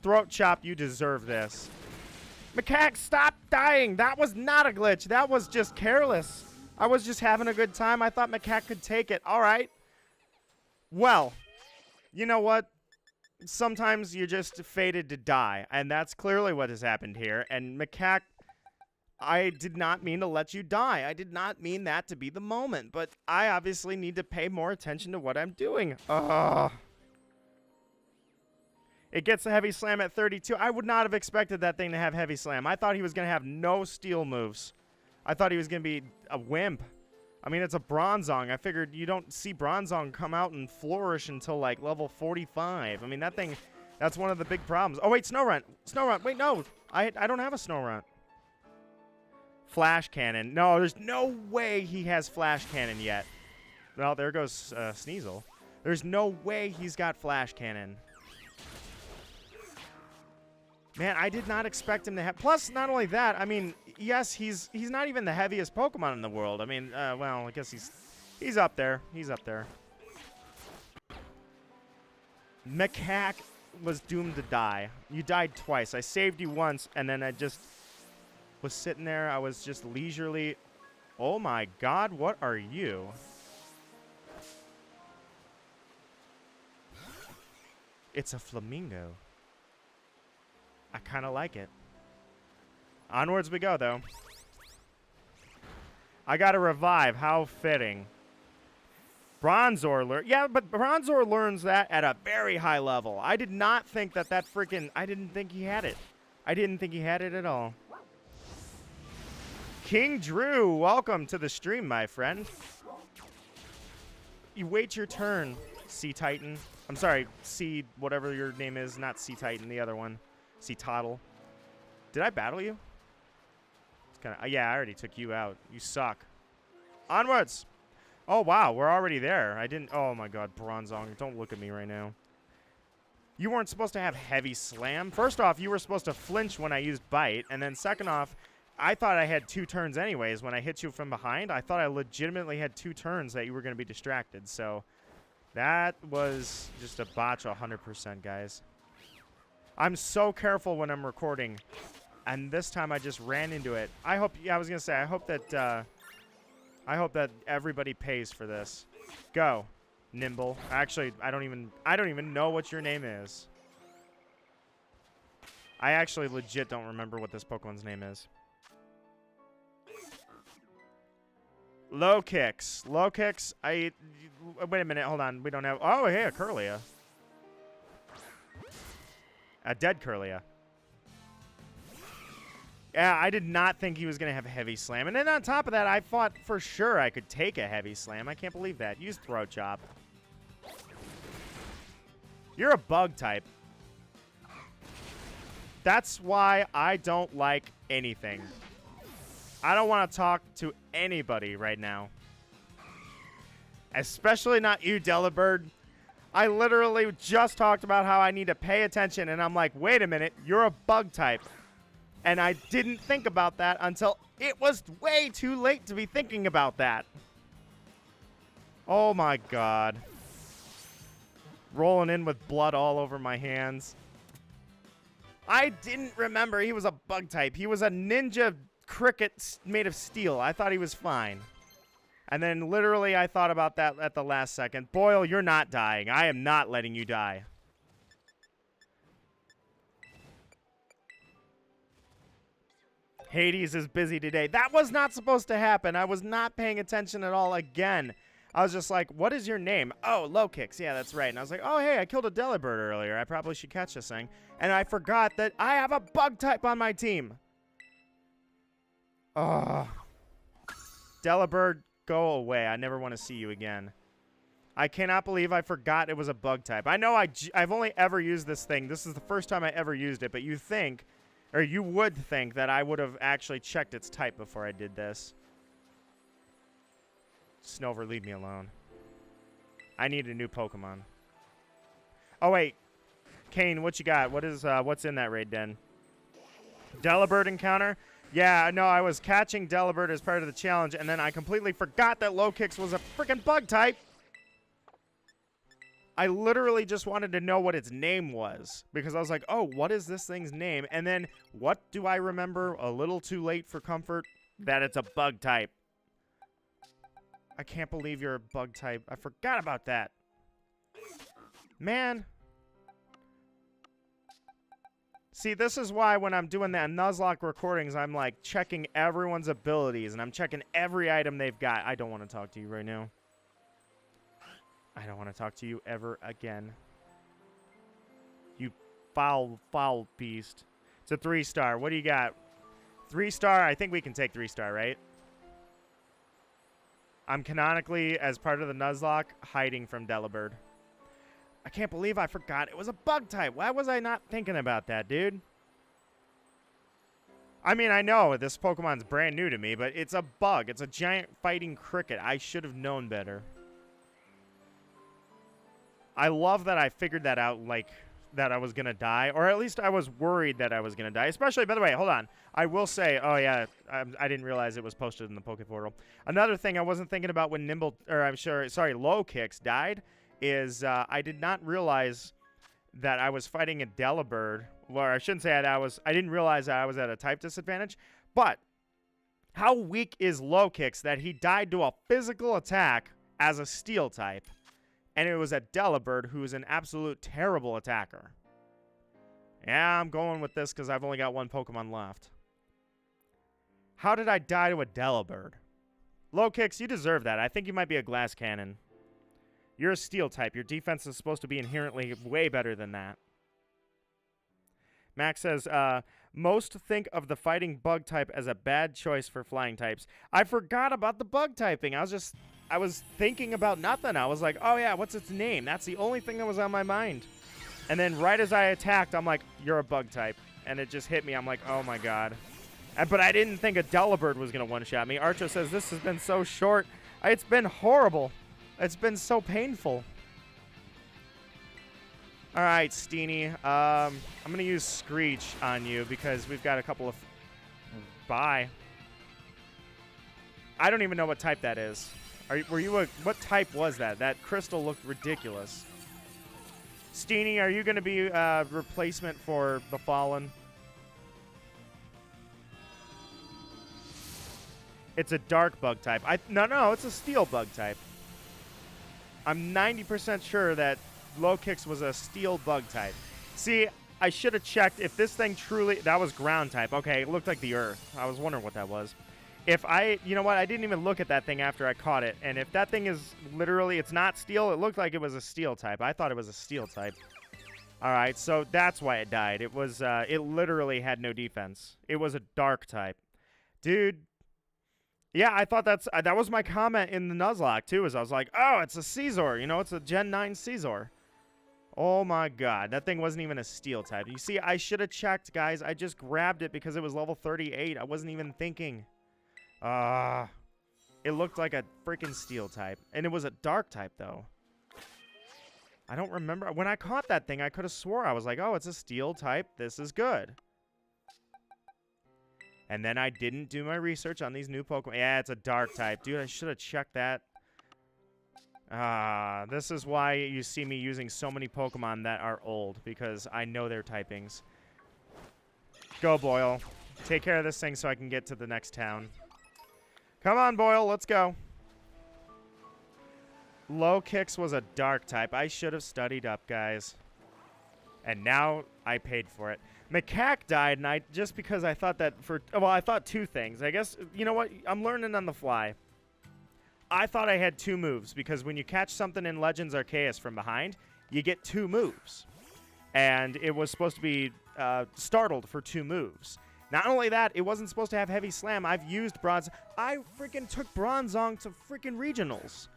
Throat Chop, you deserve this. Macaque, stop dying. That was not a glitch. That was just careless. I was just having a good time. I thought Macaque could take it. All right. Well, you know what? Sometimes you're just fated to die, and that's clearly what has happened here. And Macaque, I did not mean to let you die. I did not mean that to be the moment, but I obviously need to pay more attention to what I'm doing. It gets a Heavy Slam at 32. I would not have expected that thing to have Heavy Slam. I thought he was going to have no steel moves. I thought he was going to be a wimp. I mean, it's a Bronzong. I figured you don't see Bronzong come out and flourish until, like, level 45. I mean, that thing, that's one of the big problems. Oh, wait, Snorunt. Snorunt. Wait, no. I don't have a Snorunt. Flash Cannon. No, there's no way he has Flash Cannon yet. Well, there goes Sneasel. There's no way he's got Flash Cannon. Man, I did not expect him to have... Plus, not only that, I mean, yes, he's not even the heaviest Pokemon in the world. I mean, well, I guess he's up there. He's up there. Macaque was doomed to die. You died twice. I saved you once, and then I just was sitting there. I was just leisurely... Oh, my God, what are you? It's a flamingo. I kind of like it. Onwards we go, though. I got to revive. How fitting. Bronzor learn. Yeah, but Bronzor learns that at a very high level. I did not think that freaking... I didn't think he had it. I didn't think he had it at all. King Drew, welcome to the stream, my friend. You wait your turn, Sea Titan. I'm sorry, Sea... whatever your name is. Not Sea Titan, the other one. See Toddle. Did I battle you? It's kind of... yeah, I already took you out. You suck. Onwards! Oh, wow. We're already there. I didn't... Oh, my God. Bronzong. Don't look at me right now. You weren't supposed to have Heavy Slam. First off, you were supposed to flinch when I used Bite. And then second off, I thought I had 2 turns anyways. When I hit you from behind, I thought I legitimately had 2 turns that you were going to be distracted. So that was just a botch 100%, guys. I'm so careful when I'm recording, and this time I just ran into it. I hope... yeah, I was gonna say, I hope that everybody pays for this. Go, Nimble. Actually, I don't even know what your name is. I actually legit don't remember what this Pokemon's name is. Low kicks. Low kicks. Wait a minute. Hold on. We don't have... oh, hey, a Curlia. A dead Curlia. Yeah, I did not think he was going to have a Heavy Slam. And then on top of that, I thought for sure I could take a Heavy Slam. I can't believe that. Use Throat Chop. You're a bug type. That's why I don't like anything. I don't want to talk to anybody right now. Especially not you, Delibird. I literally just talked about how I need to pay attention, and I'm like, wait a minute, you're a bug type. And I didn't think about that until it was way too late to be thinking about that. Oh my God. Rolling in with blood all over my hands. I didn't remember he was a bug type. He was a ninja cricket made of steel. I thought he was fine. And then literally I thought about that at the last second. Boyle, you're not dying. I am not letting you die. Hades is busy today. That was not supposed to happen. I was not paying attention at all again. I was just like, what is your name? Oh, low kicks. Yeah, that's right. And I was like, oh, hey, I killed a Delibird earlier. I probably should catch this thing. And I forgot that I have a bug type on my team. Ugh. Delibird, go away. I never want to see you again. I cannot believe I forgot it was a bug type. I know I've only ever used this thing. This is the first time I ever used it. But you think, or you would think that I would have actually checked its type before I did this. Snover, leave me alone. I need a new Pokemon. Oh, wait. Kane, what you got? What's in that raid den? Delibird encounter? Yeah, no, I was catching Delibird as part of the challenge, and then I completely forgot that low kicks was a freaking bug type. I literally just wanted to know what its name was, because I was like, oh, what is this thing's name? And then, what do I remember a little too late for comfort? That it's a bug type. I can't believe you're a bug type. I forgot about that. Man. See, this is why when I'm doing that Nuzlocke recordings, I'm like checking everyone's abilities and I'm checking every item they've got. I don't want to talk to you right now. I don't want to talk to you ever again. You foul, foul beast. It's a 3-star. What do you got? 3-star? I think we can take 3-star, right? I'm canonically, as part of the Nuzlocke, hiding from Delibird. I can't believe I forgot it was a bug type. Why was I not thinking about that, dude? I mean, I know this Pokemon's brand new to me, but it's a bug. It's a giant fighting cricket. I should have known better. I love that I figured that out, like, that I was going to die. Or at least I was worried that I was going to die. Especially, by the way, hold on. I will say, oh, yeah, I didn't realize it was posted in the Poke Portal. Another thing I wasn't thinking about when Low Kicks died is I did not realize that I was fighting a Delibird. Or I shouldn't say that I didn't realize that I was at a type disadvantage. But how weak is Low Kicks that he died to a physical attack as a Steel type? And it was a Delibird who is an absolute terrible attacker. Yeah, I'm going with this because I've only got one Pokemon left. How did I die to a Delibird? Low Kicks, you deserve that. I think you might be a Glass Cannon. You're a Steel type. Your defense is supposed to be inherently way better than that. Max says, most think of the fighting bug type as a bad choice for flying types. I forgot about the bug typing. I was thinking about nothing. I was like, oh yeah, what's its name? That's the only thing that was on my mind. And then right as I attacked, I'm like, you're a bug type. And it just hit me. I'm like, oh my god. But I didn't think a Delibird was going to one-shot me. Archo says, this has been so short. It's been horrible. It's been so painful. All right, Steenie. I'm going to use Screech on you because we've got a couple of... Bye. I don't even know what type that is. What type was that? That crystal looked ridiculous. Steenie, are you going to be a replacement for the Fallen? It's a dark bug type. No, it's a steel bug type. I'm 90% sure that Low Kicks was a steel bug type. See, I should have checked if this thing truly... That was ground type. Okay, it looked like the earth. I was wondering what that was. You know what? I didn't even look at that thing after I caught it. And if that thing is literally... It's not steel. It looked like it was a steel type. I thought it was a steel type. All right, so that's why it died. It was... it literally had no defense. It was a dark type. Dude... Yeah, I thought that was my comment in the Nuzlocke, too, is I was like, oh, it's a Caesar. You know, it's a Gen 9 Caesar. Oh, my God. That thing wasn't even a steel type. You see, I should have checked, guys. I just grabbed it because it was level 38. I wasn't even thinking. It looked like a freaking steel type. And it was a dark type, though. I don't remember. When I caught that thing, I could have swore I was like, oh, it's a steel type. This is good. And then I didn't do my research on these new Pokemon. Yeah, it's a dark type. Dude, I should have checked that. This is why you see me using so many Pokemon that are old, because I know their typings. Go, Boyle. Take care of this thing so I can get to the next town. Come on, Boyle. Let's go. Low Kicks was a dark type. I should have studied up, guys. And now I paid for it. Macaque died, and just because I thought that well, I thought two things. I guess, you know what? I'm learning on the fly. I thought I had two moves, because when you catch something in Legends Arceus from behind, you get two moves. And it was supposed to be startled for two moves. Not only that, it wasn't supposed to have Heavy Slam. I've used Bronze. I freaking took Bronzong to freaking regionals.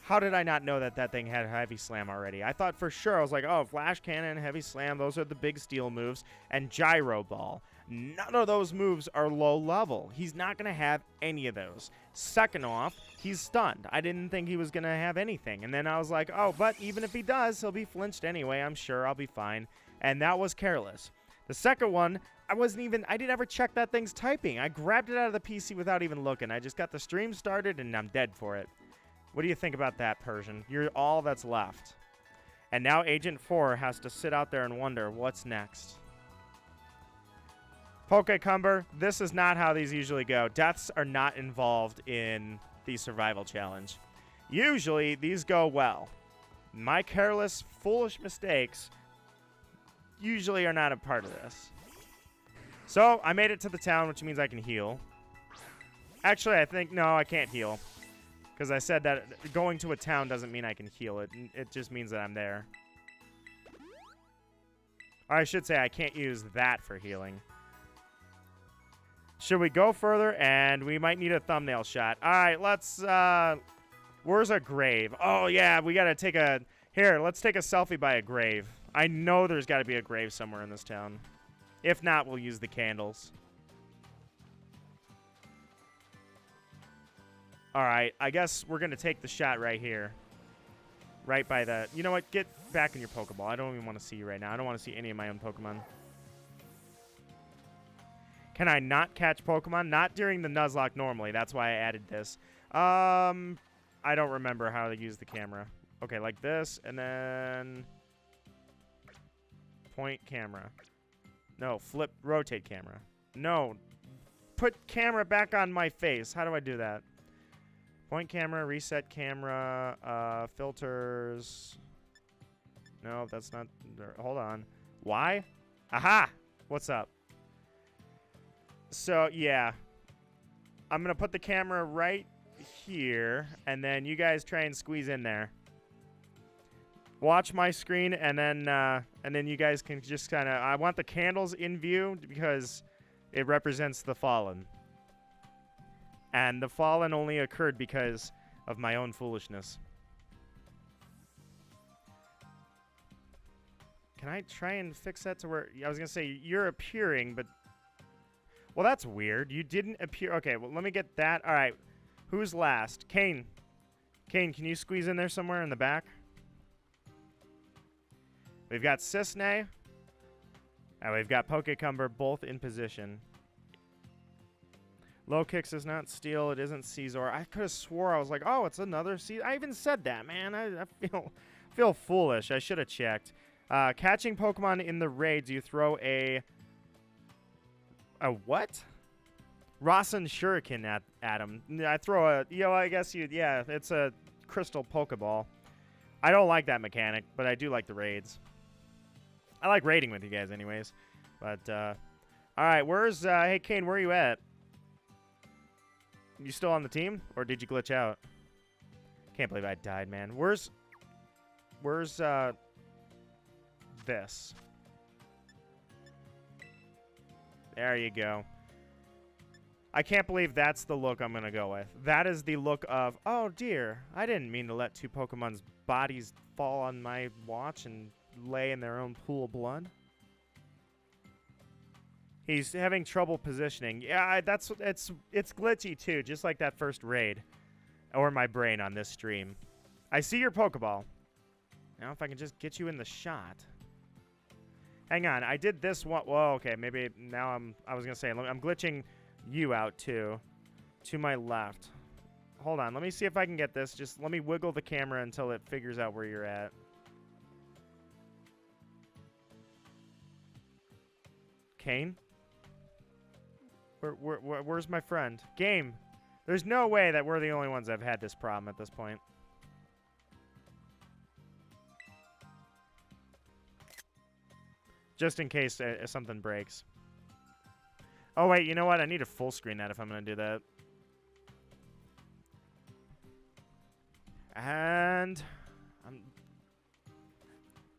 How did I not know that that thing had Heavy Slam already? I thought for sure. I was like, oh, Flash Cannon, Heavy Slam, those are the big steel moves. And Gyro Ball. None of those moves are low level. He's not going to have any of those. Second off, he's stunned. I didn't think he was going to have anything. And then I was like, oh, but even if he does, he'll be flinched anyway. I'm sure I'll be fine. And that was careless. The second one, I didn't ever check that thing's typing. I grabbed it out of the PC without even looking. I just got the stream started, and I'm dead for it. What do you think about that, Persian? You're all that's left. And now Agent 4 has to sit out there and wonder what's next. Pokecumber, this is not how these usually go. Deaths are not involved in the survival challenge. Usually, these go well. My careless, foolish mistakes usually are not a part of this. So, I made it to the town, which means I can heal. Actually, I think, no, I can't heal. Because I said that going to a town doesn't mean I can heal it. It just means that I'm there. Or I should say I can't use that for healing. Should we go further? And we might need a thumbnail shot. All right, let's... where's a grave? Oh, yeah, we got to take a... Here, let's take a selfie by a grave. I know there's got to be a grave somewhere in this town. If not, we'll use the candles. All right, I guess we're going to take the shot right here. Right by the... You know what? Get back in your Pokeball. I don't even want to see you right now. I don't want to see any of my own Pokemon. Can I not catch Pokemon? Not during the Nuzlocke normally. That's why I added this. I don't remember how to use the camera. Okay, like this, and then... Point camera. No, rotate camera. No. Put camera back on my face. How do I do that? Point camera, reset camera, filters. No, that's not... Hold on. Why? Aha! What's up? So, yeah. I'm going to put the camera right here, and then you guys try and squeeze in there. Watch my screen, and then you guys can just kind of... I want the candles in view because it represents the Fallen. And the Fallen only occurred because of my own foolishness. Can I try and fix that to where... I was going to say, you're appearing, but... Well, that's weird. You didn't appear... Okay, well, let me get that. All right. Who's last? Kane. Kane, can you squeeze in there somewhere in the back? We've got Cisne. And we've got Pokecumber both in position. Low Kicks is not Steel. It isn't Caesar. I could have swore I was like, oh, it's another Caesar. I even said that, man. I feel foolish. I should have checked. Catching Pokemon in the raids, you throw a what? Rasen Shuriken at him. I throw a, I guess yeah, it's a crystal Pokeball. I don't like that mechanic, but I do like the raids. I like raiding with you guys anyways. But, all right, where's, hey, Kane, where are you at? You still on the team, or did you glitch out? Can't believe I died, man. Where's, this? There you go. I can't believe that's the look I'm going to go with. That is the look of, oh, dear. I didn't mean to let two Pokemon's bodies fall on my watch and lay in their own pool of blood. He's having trouble positioning. Yeah, it's glitchy, too, just like that first raid. Or my brain on this stream. I see your Pokeball. Now, if I can just get you in the shot. Hang on, I did this one. Whoa, okay, maybe now I was going to say, I'm glitching you out, too. To my left. Hold on. Let me see if I can get this. Just let me wiggle the camera until it figures out where you're at. Kane? Where's my friend? Game. There's no way that we're the only ones that have had this problem at this point. Just in case something breaks. Oh, wait. You know what? I need to full screen that if I'm going to do that. And...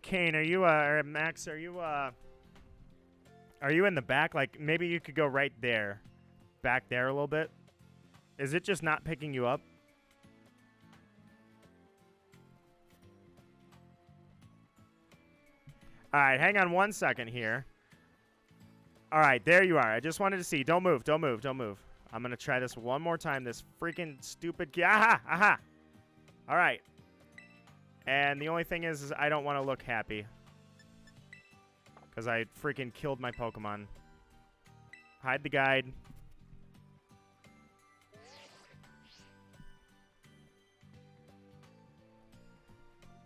Kane, are you, or Max, are you in the back? Like, maybe you could go right there. Back there a little bit. Is it just not picking you up? Alright, hang on 1 second here. Alright, there you are. I just wanted to see. Don't move, don't move, don't move. I'm going to try this one more time. This freaking stupid... Aha! Aha! Alright. And the only thing is I don't want to look happy. Because I freaking killed my Pokemon. Hide the guide.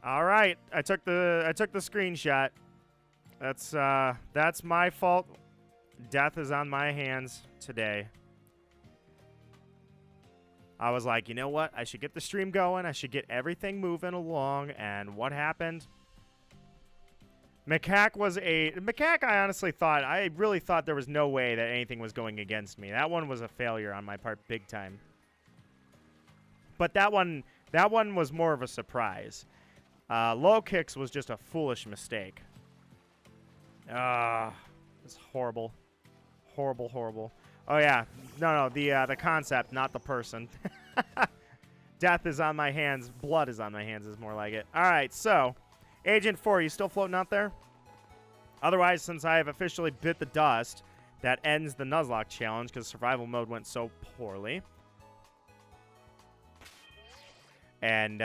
All right, I took the screenshot. That's my fault. Death is on my hands today. I was like, you know what? I should get the stream going. I should get everything moving along. And what happened? Macaque, I really thought there was no way that anything was going against me. That one was a failure on my part, big time. But that one was more of a surprise. Low kicks was just a foolish mistake. It's horrible. Horrible, horrible. Oh, yeah. No, the concept, not the person. Death is on my hands. Blood is on my hands is more like it. All right, so... Agent 4, you still floating out there? Otherwise, since I have officially bit the dust, that ends the Nuzlocke challenge because survival mode went so poorly. And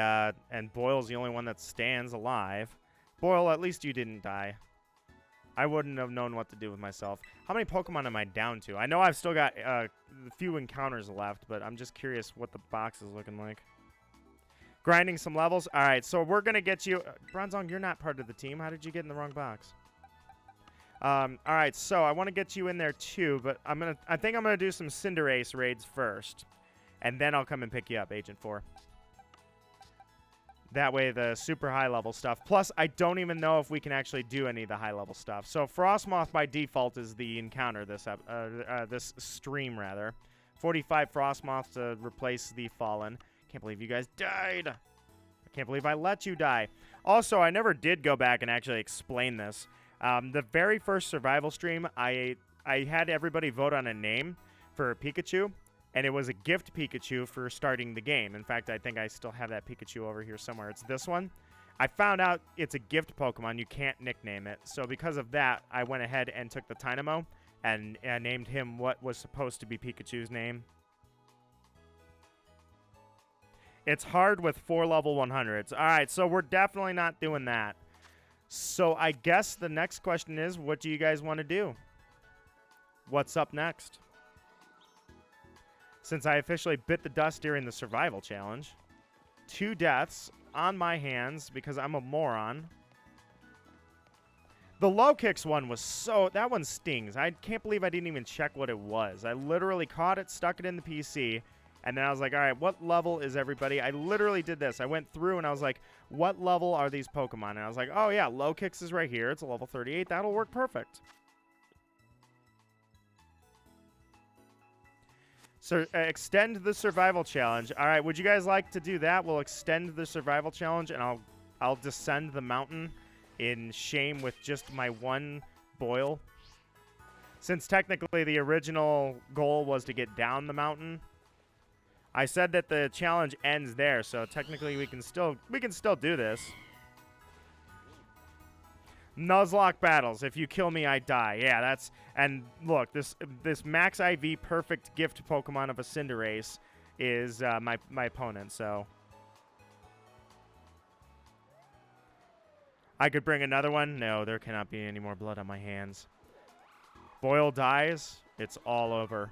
Boyle's the only one that stands alive. Boyle, at least you didn't die. I wouldn't have known what to do with myself. How many Pokemon am I down to? I know I've still got a few encounters left, but I'm just curious what the box is looking like. Grinding some levels. All right, so we're going to get you... Bronzong, you're not part of the team. How did you get in the wrong box? All right, so I want to get you in there too, but I think I'm going to do some Cinderace raids first. And then I'll come and pick you up, Agent 4. That way, the super high-level stuff. Plus, I don't even know if we can actually do any of the high-level stuff. So, Frostmoth by default is the encounter this stream, rather. 45 Frostmoths to replace the Fallen. Can't believe you guys died. I can't believe I let you die. Also, I never did go back and actually explain this. The very first survival stream, I had everybody vote on a name for Pikachu. And it was a gift Pikachu for starting the game. In fact, I think I still have that Pikachu over here somewhere. It's this one. I found out it's a gift Pokemon. You can't nickname it. So because of that, I went ahead and took the Tynamo and named him what was supposed to be Pikachu's name. It's hard with 4 level 100s. All right, so we're definitely not doing that. So I guess the next question is, what do you guys want to do? What's up next? Since I officially bit the dust during the survival challenge. 2 deaths on my hands because I'm a moron. The low kicks one was so... That one stings. I can't believe I didn't even check what it was. I literally caught it, stuck it in the PC, and then I was like, all right, what level is everybody? I literally did this. I went through and I was like, what level are these Pokemon? And I was like, oh yeah, low kicks is right here. It's a level 38. That'll work perfect. So extend the survival challenge. All right, would you guys like to do that? We'll extend the survival challenge, and I'll descend the mountain in shame with just my 1 Boyle. Since technically the original goal was to get down the mountain, I said that the challenge ends there. So technically we can still do this. Nuzlocke battles. If you kill me, I die. Yeah, that's... And look, this Max IV perfect gift Pokemon of a Cinderace is my opponent, so... I could bring another one? No, there cannot be any more blood on my hands. Boyle dies, it's all over.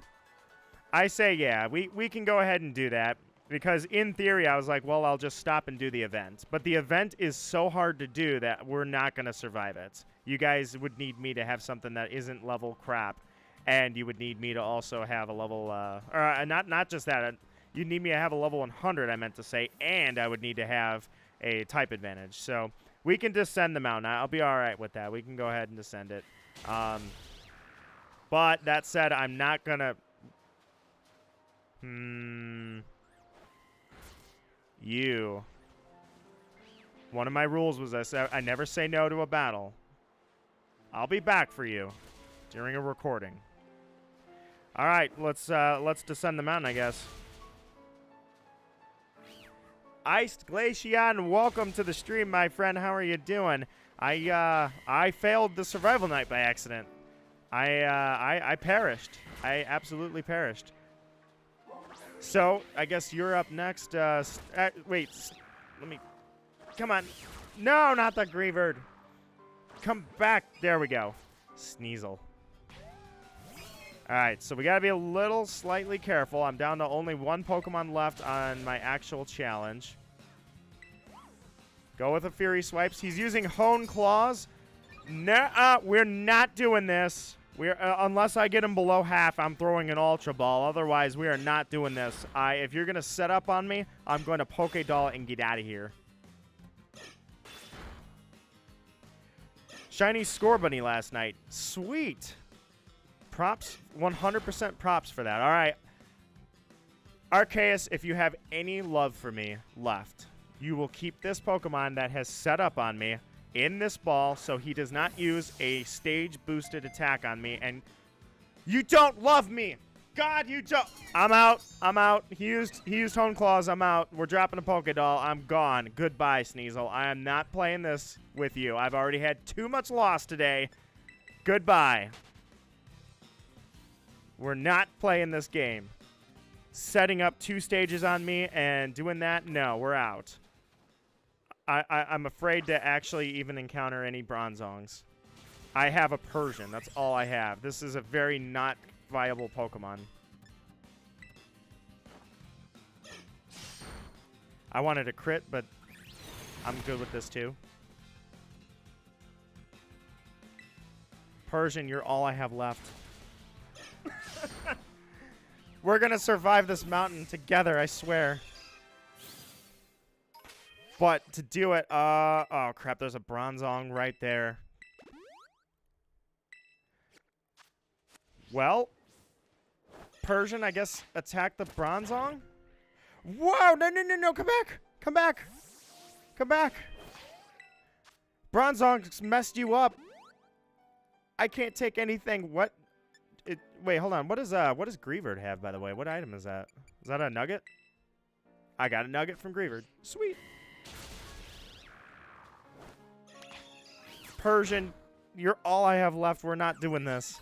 I say, yeah, we can go ahead and do that. Because in theory, I was like, well, I'll just stop and do the event. But the event is so hard to do that we're not going to survive it. You guys would need me to have something that isn't level crap. And you would need me to also have a level, or not just that. You'd need me to have a level 100, I meant to say. And I would need to have a type advantage. So we can descend the mountain. I'll be all right with that. We can go ahead and descend it. But that said, I'm not going to... You. One of my rules was I never say no to a battle. I'll be back for you during a recording. All right, let's descend the mountain, I guess. Iced Glacian, welcome to the stream, my friend. How are you doing? I failed the survival night by accident. I perished. I absolutely perished. So, I guess you're up next. Wait, let me... Come on. No, not the Greavard. Come back. There we go. Sneasel. Alright, so we gotta be a little slightly careful. I'm down to only one Pokemon left on my actual challenge. Go with the Fury Swipes. He's using Hone Claws. Nuh-uh, we're not doing this. We're unless I get him below half, I'm throwing an Ultra Ball. Otherwise, we are not doing this. If you're going to set up on me, I'm going to Pokédoll and get out of here. Shiny Scorbunny last night. Sweet. Props. 100% props for that. All right. Arceus, if you have any love for me left, you will keep this Pokemon that has set up on me in this ball so he does not use a stage-boosted attack on me. And you don't love me. God, you don't. I'm out. I'm out. He used Hone Claws. I'm out. We're dropping a Pokédoll. I'm gone. Goodbye, Sneasel. I am not playing this with you. I've already had too much loss today. Goodbye. We're not playing this game. Setting up 2 stages on me and doing that, no, we're out. I'm afraid to actually even encounter any Bronzongs. I have a Persian. That's all I have. This is a very not viable Pokemon. I wanted a crit, but I'm good with this too. Persian, you're all I have left. We're going to survive this mountain together, I swear. But to do it, oh crap, there's a Bronzong right there. Well, Persian, I guess, attack the Bronzong? Whoa, no, come back. Come back. Come back. Bronzong messed you up. I can't take anything. What? Wait, hold on. What does Greavard have, by the way? What item is that? Is that a nugget? I got a nugget from Greavard. Sweet. Persian, you're all I have left. We're not doing this.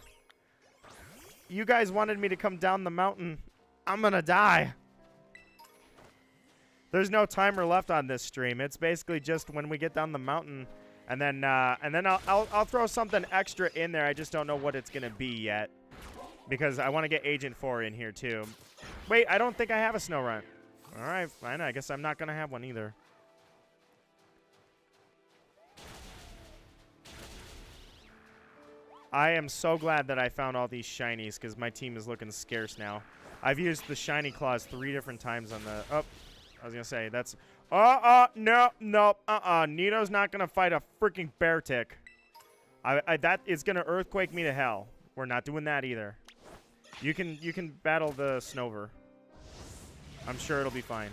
You guys wanted me to come down the mountain. I'm gonna die. There's no timer left on this stream. It's basically just when we get down the mountain, and then I'll throw something extra in there. I just don't know what it's gonna be yet, because I want to get Agent 4 in here too. Wait, I don't think I have a Snorunt. All right, fine. I guess I'm not gonna have one either. I am so glad that I found all these shinies because my team is looking scarce now. I've used the shiny claws 3 different times on the... Oh, I was going to say, that's... No. Nito's not going to fight a freaking Beartic. That is going to earthquake me to hell. We're not doing that either. You can battle the Snover. I'm sure it'll be fine.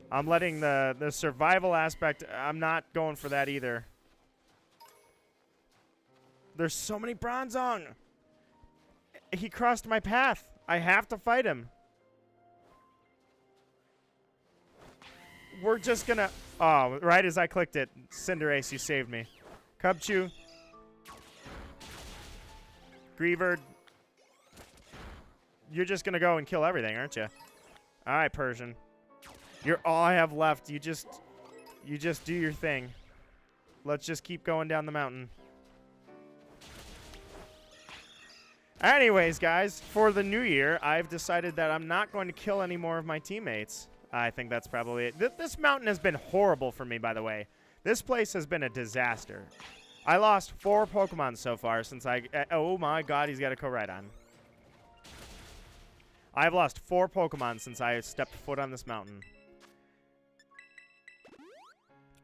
I'm letting the survival aspect... I'm not going for that either. There's so many Bronzong. He crossed my path. I have to fight him. We're just gonna... Oh, right as I clicked it. Cinderace, you saved me. Cubchoo. Greavard. You're just gonna go and kill everything, aren't you? Alright, Persian. You're all I have left. You just do your thing. Let's just keep going down the mountain. Anyways, guys, for the new year, I've decided that I'm not going to kill any more of my teammates. I think that's probably it. This mountain has been horrible for me, by the way. This place has been a disaster. I lost 4 Pokemon so far since oh my god, he's got a Koraidon. I've lost 4 Pokemon since I stepped foot on this mountain.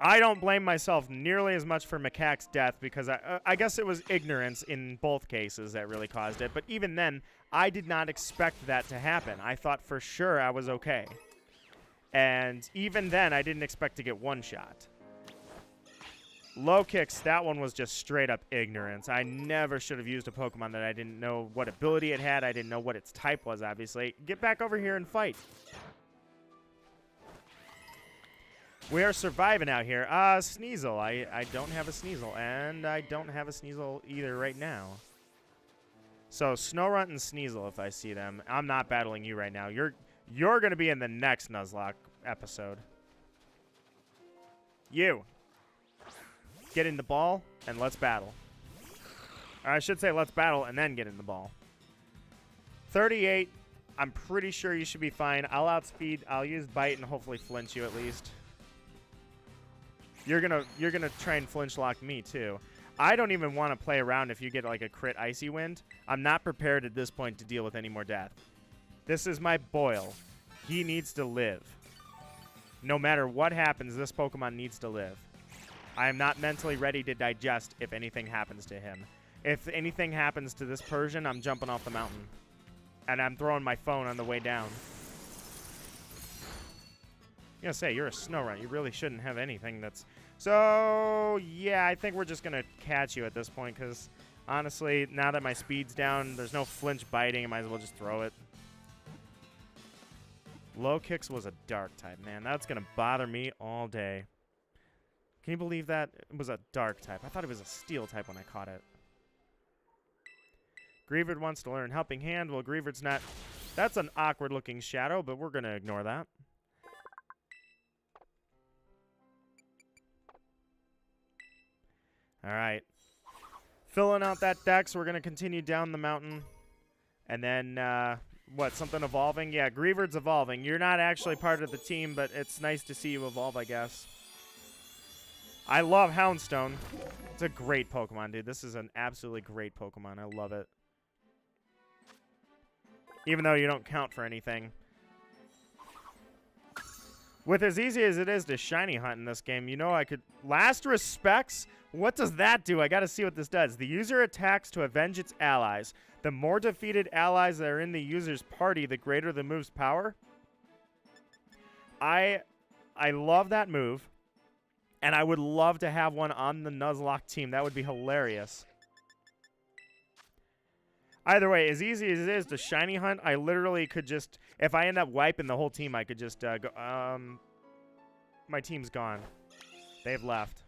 I don't blame myself nearly as much for Macaque's death because I guess it was ignorance in both cases that really caused it. But even then, I did not expect that to happen. I thought for sure I was okay. And even then, I didn't expect to get one shot. Low kicks, that one was just straight up ignorance. I never should have used a Pokemon that I didn't know what ability it had. I didn't know what its type was, obviously. Get back over here and fight. We are surviving out here. Sneasel. I don't have a Sneasel, and I don't have a Sneasel either right now. So, Snorunt and Sneasel, if I see them. I'm not battling you right now. You're going to be in the next Nuzlocke episode. You. Get in the ball, and let's battle. Or I should say let's battle and then get in the ball. 38. I'm pretty sure you should be fine. I'll outspeed. I'll use Bite and hopefully flinch you at least. You're gonna try and flinch lock me too. I don't even want to play around if you get like a crit Icy Wind. I'm not prepared at this point to deal with any more death. This is my Boyle. He needs to live. No matter what happens, this Pokemon needs to live. I am not mentally ready to digest if anything happens to him. If anything happens to this Persian, I'm jumping off the mountain. And I'm throwing my phone on the way down. I'm gonna say, you're a Snorunt. You really shouldn't have anything that's... So, yeah, I think we're just gonna catch you at this point, because, honestly, now that my speed's down, there's no flinch biting, I might as well just throw it. Low kicks was a dark type, man. That's gonna bother me all day. Can you believe that? It was a dark type. I thought it was a steel type when I caught it. Greavard wants to learn Helping Hand. Well, Greavard's not... That's an awkward-looking shadow, but we're gonna ignore that. All right. Filling out that dex. We're going to continue down the mountain. And then, what, something evolving? Yeah, Greavard's evolving. You're not actually part of the team, but it's nice to see you evolve, I guess. I love Houndstone. It's a great Pokemon, dude. This is an absolutely great Pokemon. I love it. Even though you don't count for anything. With as easy as it is to shiny hunt in this game, you know I could... Last Respects? What does that do? I gotta see what this does. The user attacks to avenge its allies. The more defeated allies that are in the user's party, the greater the move's power. I love that move. And I would love to have one on the Nuzlocke team. That would be hilarious. Either way, as easy as it is to shiny hunt, I literally could just... If I end up wiping the whole team, I could just go... my team's gone. They've left.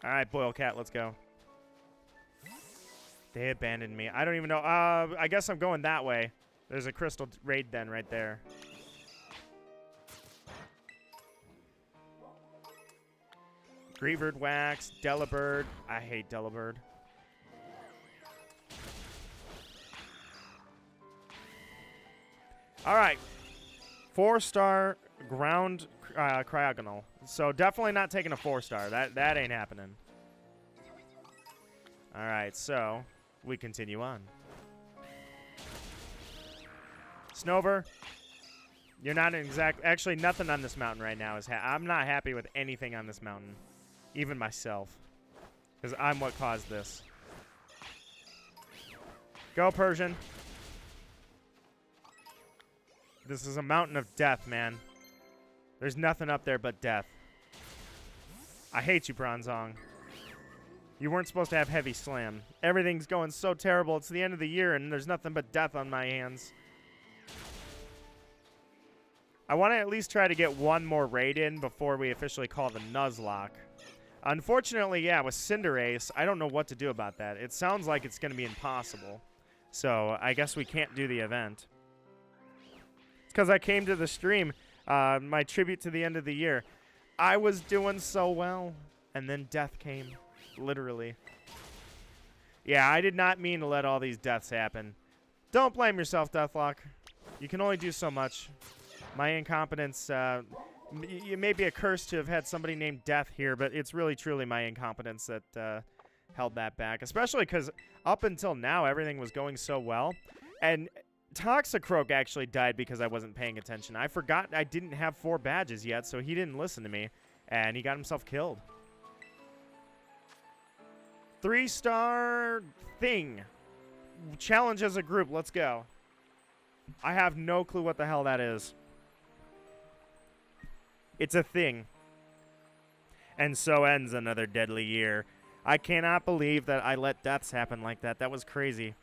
Alright, Boyle Cat, let's go. They abandoned me. I don't even know. I guess I'm going that way. There's a Crystal Raid Den right there. Greavard Wax, Delibird. I hate Delibird. Alright. 4-star ground Cryogonal. So definitely not taking a 4-star. That ain't happening. Alright, so we continue on. Snover. You're not an exact... Actually, nothing on this mountain right now is... I'm not happy with anything on this mountain. Even myself. Because I'm what caused this. Go, Persian. This is a mountain of death, man. There's nothing up there but death. I hate you, Bronzong. You weren't supposed to have Heavy Slam. Everything's going so terrible. It's the end of the year, and there's nothing but death on my hands. I want to at least try to get one more raid in before we officially call the Nuzlocke. Unfortunately, yeah, with Cinderace, I don't know what to do about that. It sounds like it's going to be impossible. So I guess we can't do the event. It's because I came to the stream, my tribute to the end of the year. I was doing so well, and then death came, literally. Yeah, I did not mean to let all these deaths happen. Don't blame yourself, Deathlock. You can only do so much. My incompetence, it may be a curse to have had somebody named Death here, but it's really, truly my incompetence that held that back. Especially because up until now, everything was going so well. And Toxicroak actually died because I wasn't paying attention. I forgot I didn't have 4 badges yet, so he didn't listen to me. And he got himself killed. 3-star thing. Challenge as a group. Let's go. I have no clue what the hell that is. It's a thing. And so ends another deadly year. I cannot believe that I let deaths happen like that. That was crazy.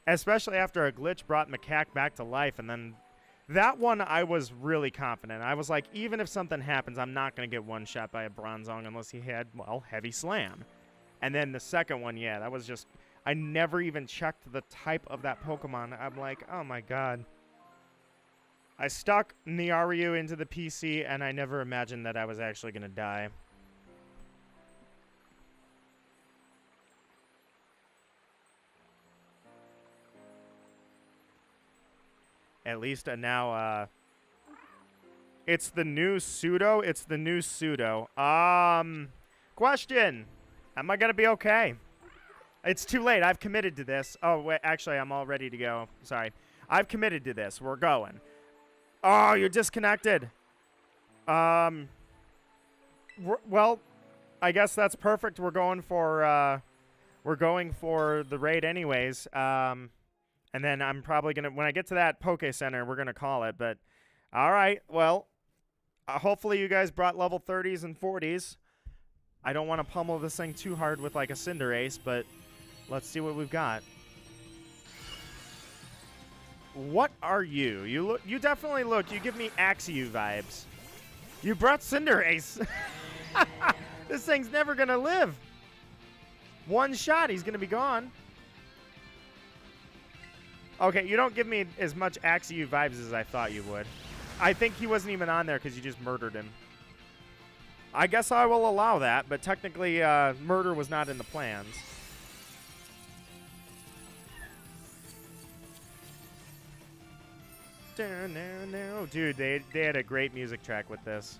Especially after a glitch brought Macaque back to life. And then that one, I was really confident. I was like, even if something happens, I'm not going to get one-shot by a Bronzong unless he had, well, Heavy Slam. And then the second one, yeah, that was just... I never even checked the type of that Pokemon. I'm like, oh my god. I stuck Niaryu into the PC, and I never imagined that I was actually going to die. At least now, it's the new pseudo. It's the new pseudo. Question. Am I going to be okay? It's too late. I've committed to this. Oh, wait. Actually, I'm all ready to go. Sorry. I've committed to this. We're going. Oh, you're disconnected. Well, I guess that's perfect. We're going for the raid anyways. And then I'm probably going to, when I get to that Poke Center, we're going to call it. But, all right. Well, hopefully you guys brought level 30s and 40s. I don't want to pummel this thing too hard with like a Cinderace, but let's see what we've got. What are you? You definitely look. You give me Axew vibes. You brought Cinderace. This thing's never gonna live. One shot, he's gonna be gone. Okay, you don't give me as much Axew vibes as I thought you would. I think he wasn't even on there because you just murdered him. I guess I will allow that, but technically, murder was not in the plans. Dude, they had a great music track with this.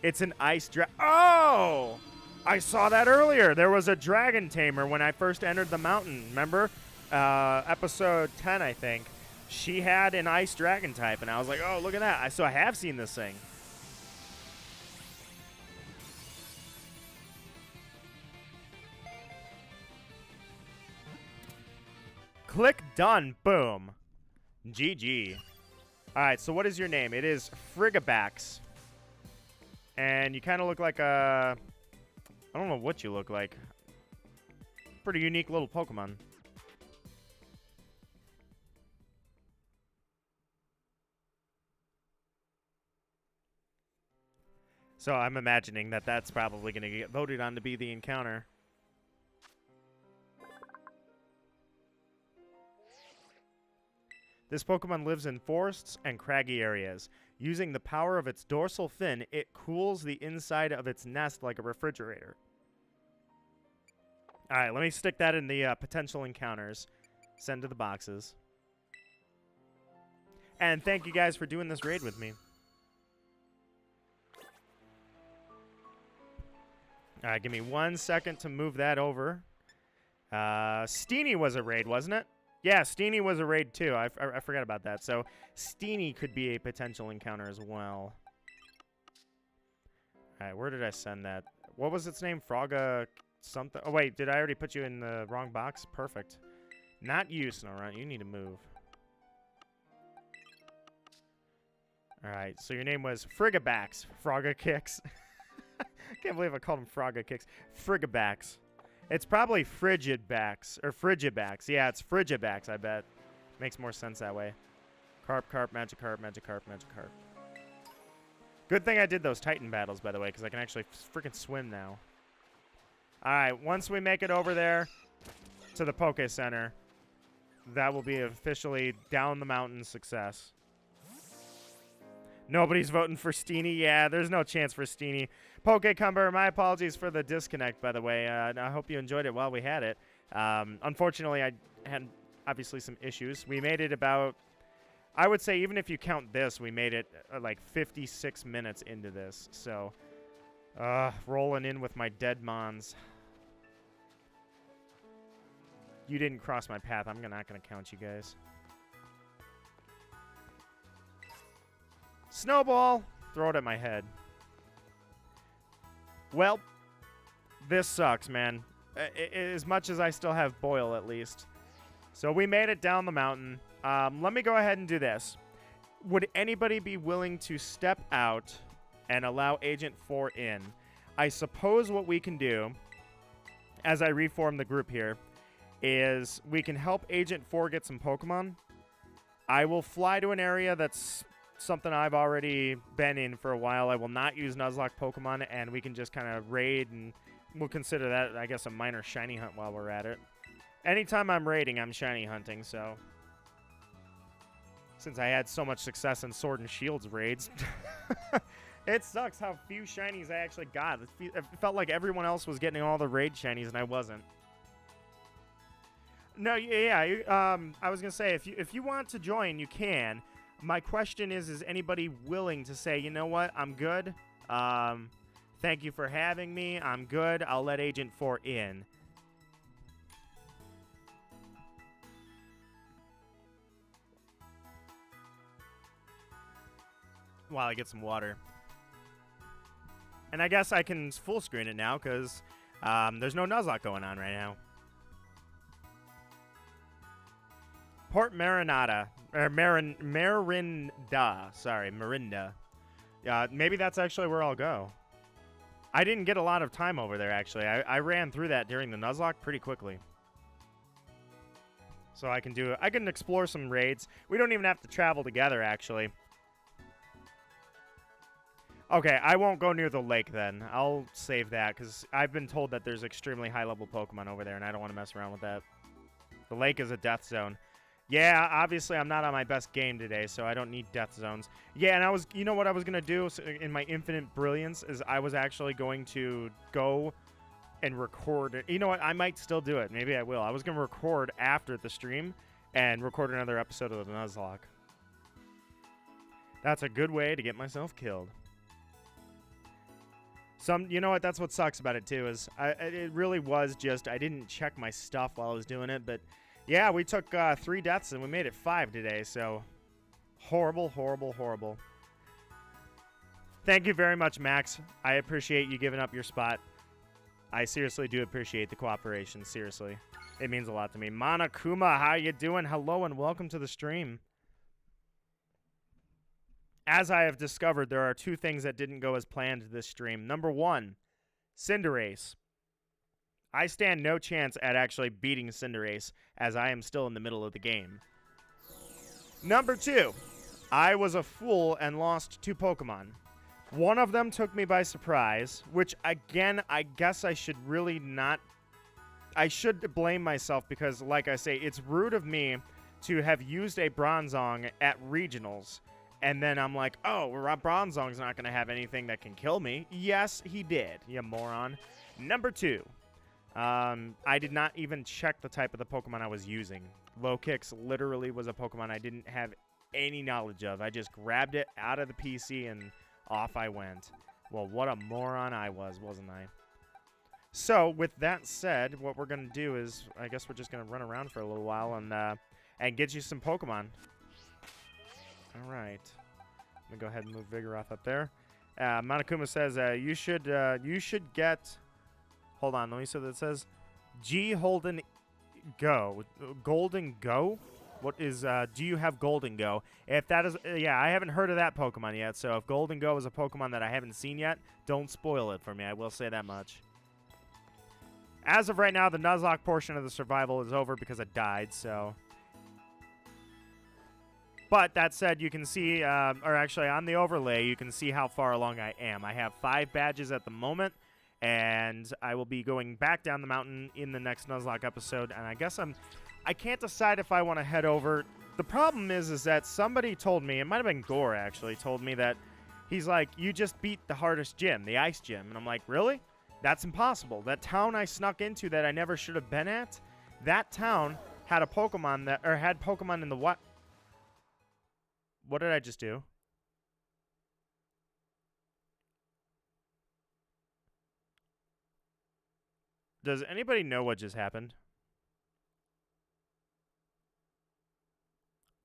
It's an ice dragon. Oh! I saw that earlier. There was a dragon tamer when I first entered the mountain. Remember? Episode 10, I think. She had an ice dragon type, and I was like, oh, look at that. So I have seen this thing. Click done. Boom. GG. All right, so what is your name? It is Frigibax. And you kind of look like a... I don't know what you look like. Pretty unique little Pokemon. So I'm imagining that that's probably going to get voted on to be the encounter. This Pokemon lives in forests and craggy areas. Using the power of its dorsal fin, it cools the inside of its nest like a refrigerator. All right, let me stick that in the potential encounters. Send to the boxes. And thank you guys for doing this raid with me. All right, give me 1 second to move that over. Steenie was a raid, wasn't it? Yeah, Steenie was a raid too. I forgot about that. So Steenie could be a potential encounter as well. All right, where did I send that? What was its name? Frogga something. Oh, wait, did I already put you in the wrong box? Perfect. Not you, Snorunt. You need to move. All right, so your name was Frigibax. Frogga Kicks. I can't believe I called him Frogga Kicks. Frigibax. It's probably Frigibax, or Frigibax. Yeah, it's Frigibax, I bet. Makes more sense that way. Carp, Magikarp, Magikarp, Magikarp. Good thing I did those Titan battles, by the way, because I can actually freaking swim now. All right, once we make it over there to the Poke Center, that will be officially down the mountain success. Nobody's voting for Steenie. Yeah, there's no chance for Steenie. Pokecumber, my apologies for the disconnect, by the way. I hope you enjoyed it while we had it. Unfortunately, I had obviously some issues. We made it about, I would say, even if you count this, we made it like 56 minutes into this. So, rolling in with my dead mons. You didn't cross my path. I'm not going to count you guys. Snowball! Throw it at my head. Well, this sucks, man. As much as I still have Boil, at least. So we made it down the mountain. Let me go ahead and do this. Would anybody be willing to step out and allow Agent 4 in? I suppose what we can do, as I reform the group here, is we can help Agent 4 get some Pokemon. I will fly to an area that's something I've already been in for a while. I will not use Nuzlocke Pokemon, and we can just kind of raid, and we'll consider that, I guess, a minor shiny hunt while we're at it. Anytime I'm raiding, I'm shiny hunting, so... Since I had so much success in Sword and Shield's raids. It sucks how few shinies I actually got. It felt like everyone else was getting all the raid shinies, and I wasn't. No, yeah, I was going to say, if you want to join, you can. My question is anybody willing to say, you know what, I'm good. Thank you for having me. I'm good. I'll let Agent 4 in. While I get some water. And I guess I can full screen it now, because there's no Nuzlocke going on right now. Port Marinada. Or Marinda. Sorry, Marinda. Maybe that's actually where I'll go. I didn't get a lot of time over there, actually. I ran through that during the Nuzlocke pretty quickly. So I can explore some raids. We don't even have to travel together, actually. Okay, I won't go near the lake then. I'll save that, because I've been told that there's extremely high-level Pokemon over there, and I don't want to mess around with that. The lake is a death zone. Yeah, obviously I'm not on my best game today, so I don't need death zones. Yeah, and you know what I was going to do in my infinite brilliance is I was actually going to go and record it. You know what? I might still do it. Maybe I will. I was going to record after the stream and record another episode of the Nuzlocke. That's a good way to get myself killed. You know what? That's what sucks about it, too, is it really was just I didn't check my stuff while I was doing it, but... Yeah, we took 3 deaths and we made it 5 today, so horrible, horrible, horrible. Thank you very much, Max. I appreciate you giving up your spot. I seriously do appreciate the cooperation, seriously. It means a lot to me. Monokuma, how you doing? Hello and welcome to the stream. As I have discovered, there are 2 things that didn't go as planned this stream. Number 1, Cinderace. I stand no chance at actually beating Cinderace, as I am still in the middle of the game. Number 2, I was a fool and lost 2 Pokemon. One of them took me by surprise, which, again, I guess I should really not... I should blame myself because, like I say, it's rude of me to have used a Bronzong at Regionals, and then I'm like, oh, Bronzong's not going to have anything that can kill me. Yes, he did, you moron. Number 2. I did not even check the type of the Pokemon I was using. Low-Kicks literally was a Pokemon I didn't have any knowledge of. I just grabbed it out of the PC and off I went. Well, what a moron I was, wasn't I? So, with that said, what we're going to do is, I guess we're just going to run around for a little while and get you some Pokemon. Alright. I'm going to go ahead and move Vigoroth up there. Monokuma says, you should get... Hold on, let me see what it says. G Holden Go. Golden Go? What is, do you have Golden Go? If that is, yeah, I haven't heard of that Pokemon yet, so if Golden Go is a Pokemon that I haven't seen yet, don't spoil it for me, I will say that much. As of right now, the Nuzlocke portion of the survival is over because I died, so... But that said, you can see, or actually on the overlay, you can see how far along I am. I have 5 badges at the moment. And I will be going back down the mountain in the next Nuzlocke episode. And I guess I can't decide if I want to head over. The problem is that somebody told me, it might have been Gore actually, told me that He's like, you just beat the hardest gym, the ice gym. And I'm like, really? That's impossible. That town I snuck into that I never should have been at, that town had a Pokemon that, or had Pokemon in the what? What did I just do? Does anybody know what just happened?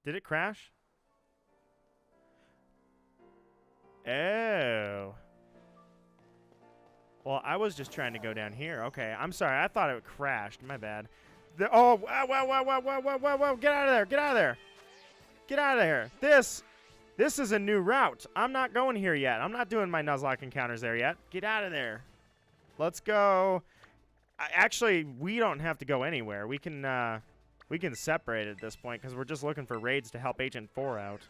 Did it crash? Oh. Well, I was just trying to go down here. Okay, I'm sorry. I thought it crashed. My bad. Oh, whoa. Get out of there. Get out of there. Get out of there. This is a new route. I'm not going here yet. I'm not doing my Nuzlocke encounters there yet. Get out of there. Let's go. Actually, we don't have to go anywhere. We can separate at this point because we're just looking for raids to help Agent 4 out.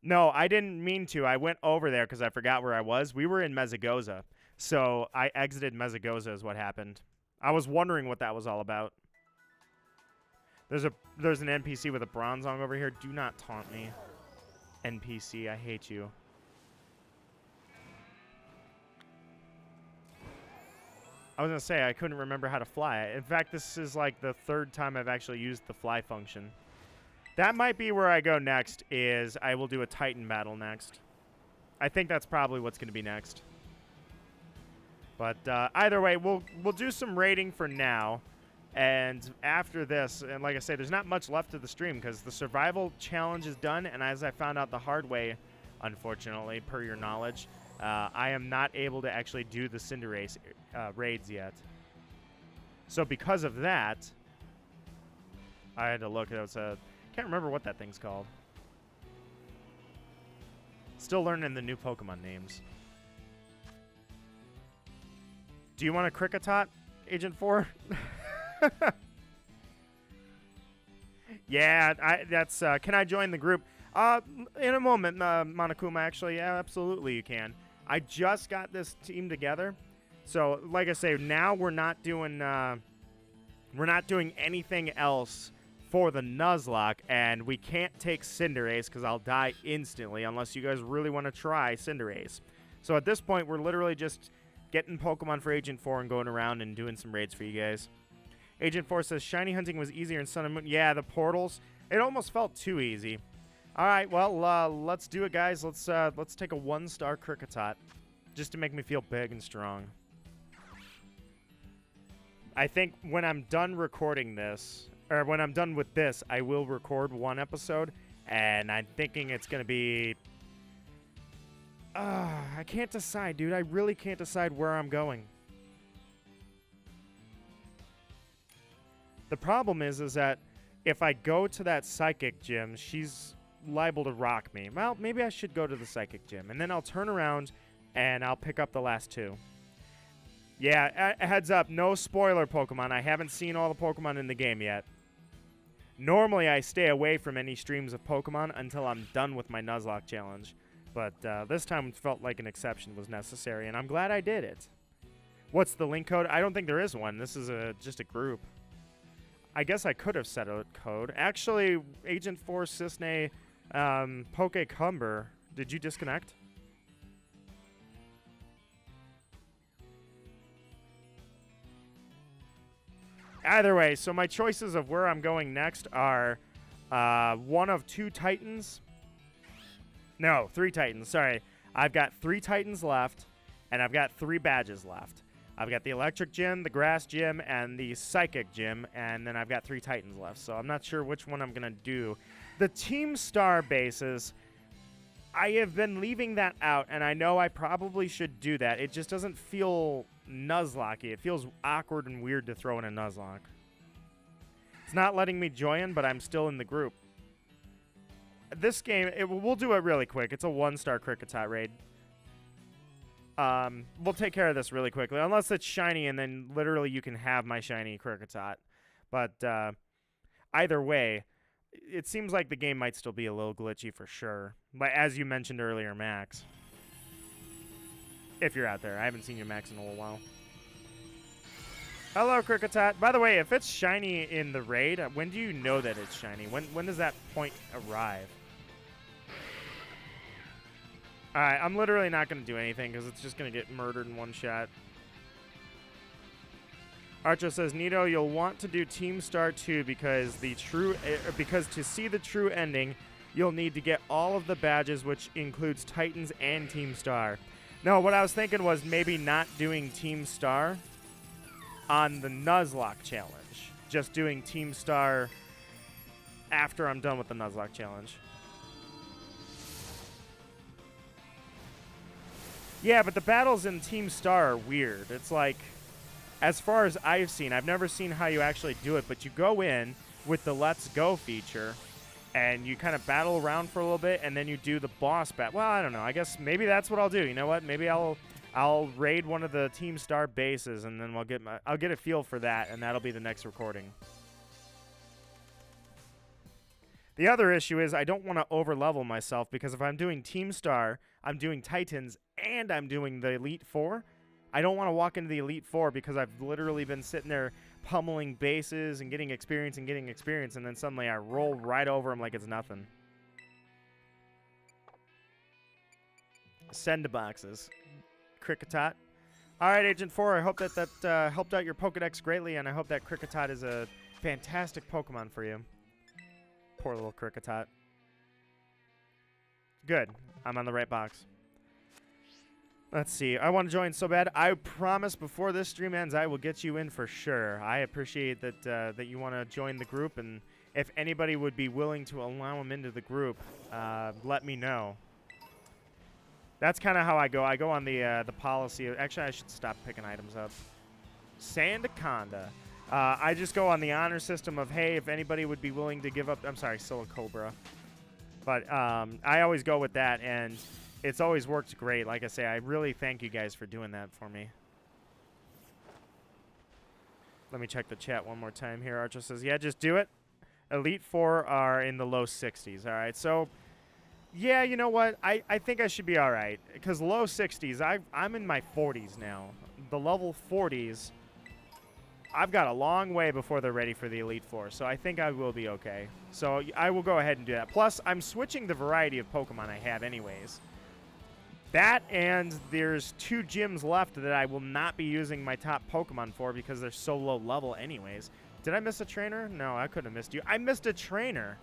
No, I didn't mean to. I went over there because I forgot where I was. We were in Mesagoza, so I exited Mesagoza is what happened. I was wondering what that was all about. There's an NPC with a Bronzong over here. Do not taunt me. NPC, I hate you. I was going to say, I couldn't remember how to fly. In fact, this is like the third time I've actually used the fly function. That might be where I go next, is I will do a Titan battle next. I think that's probably what's going to be next. But either way, we'll do some raiding for now. And after this, and like I say, there's not much left of the stream because the survival challenge is done. And as I found out the hard way, unfortunately, per your knowledge, I am not able to actually do the Cinderace raids yet. So because of that, I had to look. It was a... Can't remember what that thing's called. Still learning the new Pokemon names. Do you want a Kricketot, Agent 4? Yeah, that's. Can I join the group? In a moment, Monokuma. Actually, yeah, absolutely, you can. I just got this team together, so like I say, now we're not doing anything else for the Nuzlocke, and we can't take Cinderace because I'll die instantly unless you guys really want to try Cinderace. So at this point, we're literally just getting Pokemon for Agent 4 and going around and doing some raids for you guys. Agent 4 says, shiny hunting was easier in Sun and Moon. Yeah, the portals. It almost felt too easy. All right, well, let's do it, guys. Let's take a 1-star Kricketot just to make me feel big and strong. I think when I'm done recording this, or when I'm done with this, I will record one episode, and I'm thinking it's going to be... I can't decide, dude. I really can't decide where I'm going. The problem is that if I go to that psychic gym, she's liable to rock me. Well, maybe I should go to the psychic gym, and then I'll turn around, and I'll pick up the last 2. Yeah, heads up, no spoiler Pokemon. I haven't seen all the Pokemon in the game yet. Normally, I stay away from any streams of Pokemon until I'm done with my Nuzlocke challenge. But this time it felt like an exception was necessary, and I'm glad I did it. What's the link code? I don't think there is one. This is just a group. I guess I could have set a code. Actually, Agent 4 Cisne Pokecumber, did you disconnect? Either way, so my choices of where I'm going next are one of 2 Titans. No, 3 Titans. Sorry. I've got 3 Titans left, and I've got 3 badges left. I've got the Electric Gym, the Grass Gym, and the Psychic Gym, and then I've got 3 Titans left. So I'm not sure which one I'm going to do. The Team Star bases, I have been leaving that out, and I know I probably should do that. It just doesn't feel Nuzlocke-y. It feels awkward and weird to throw in a Nuzlocke. It's not letting me join, but I'm still in the group. This game, we'll do it really quick. It's a 1-star Kricketot raid. We'll take care of this really quickly, unless it's shiny, and then literally you can have my shiny Kricketot. But either way, it seems like the game might still be a little glitchy for sure. But as you mentioned earlier, Max. If you're out there. I haven't seen you, Max, in a little while. Hello, Kricketot. By the way, if it's shiny in the raid, when do you know that it's shiny? When does that point arrive? Alright, I'm literally not going to do anything because it's just going to get murdered in one shot. Archer says, Nito, you'll want to do Team Star 2 because to see the true ending, you'll need to get all of the badges, which includes Titans and Team Star. No, what I was thinking was maybe not doing Team Star on the Nuzlocke challenge. Just doing Team Star after I'm done with the Nuzlocke challenge. Yeah, but the battles in Team Star are weird. It's like, as far as I've seen, I've never seen how you actually do it, but you go in with the Let's Go feature, and you kind of battle around for a little bit, and then you do the boss battle. Well, I don't know. I guess maybe that's what I'll do. You know what? Maybe I'll raid one of the Team Star bases, and then I'll get a feel for that, and that'll be the next recording. The other issue is I don't want to over-level myself, because if I'm doing Team Star, I'm doing Titans, and I'm doing the Elite Four. I don't want to walk into the Elite Four because I've literally been sitting there pummeling bases and getting experience, and then suddenly I roll right over them like it's nothing. Send to boxes. Cricketot. All right, Agent 4, I hope that helped out your Pokedex greatly, and I hope that Cricketot is a fantastic Pokemon for you. Poor little Cricketot. Good. I'm on the right box. Let's see. I want to join so bad. I promise before this stream ends, I will get you in for sure. I appreciate that that you want to join the group, and if anybody would be willing to allow him into the group, let me know. That's kind of how I go. I go on the policy. Actually, I should stop picking items up. Sandaconda. I just go on the honor system of, hey, if anybody would be willing to give up. I'm sorry, Silicobra. But I always go with that, and it's always worked great. Like I say, I really thank you guys for doing that for me. Let me check the chat one more time here. Archer says, yeah, just do it. Elite Four are in the low 60s. All right, so, yeah, you know what? I think I should be all right. Because low 60s, I'm in my 40s now. The level 40s, I've got a long way before they're ready for the Elite Four. So I think I will be okay. So I will go ahead and do that. Plus, I'm switching the variety of Pokemon I have anyways. That, and there's 2 gyms left that I will not be using my top Pokemon for because they're so low level anyways. Did I miss a trainer? No, I couldn't have missed you. I missed a trainer.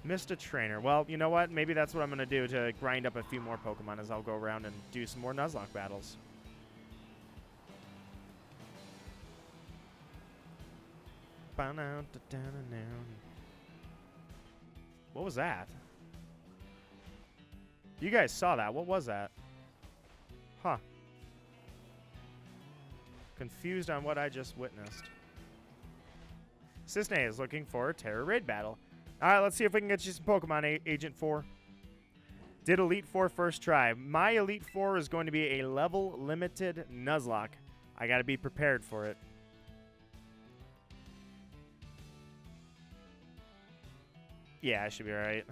Missed a trainer. Well, you know what? Maybe that's what I'm going to do to grind up a few more Pokemon as I'll go around and do some more Nuzlocke battles. What was that? You guys saw that. What was that? Huh. Confused on what I just witnessed. Cisne is looking for a Tera Raid battle. All right, let's see if we can get you some Pokemon, Agent 4. Did Elite Four first try. My Elite Four is going to be a level-limited Nuzlocke. I got to be prepared for it. Yeah, I should be all right.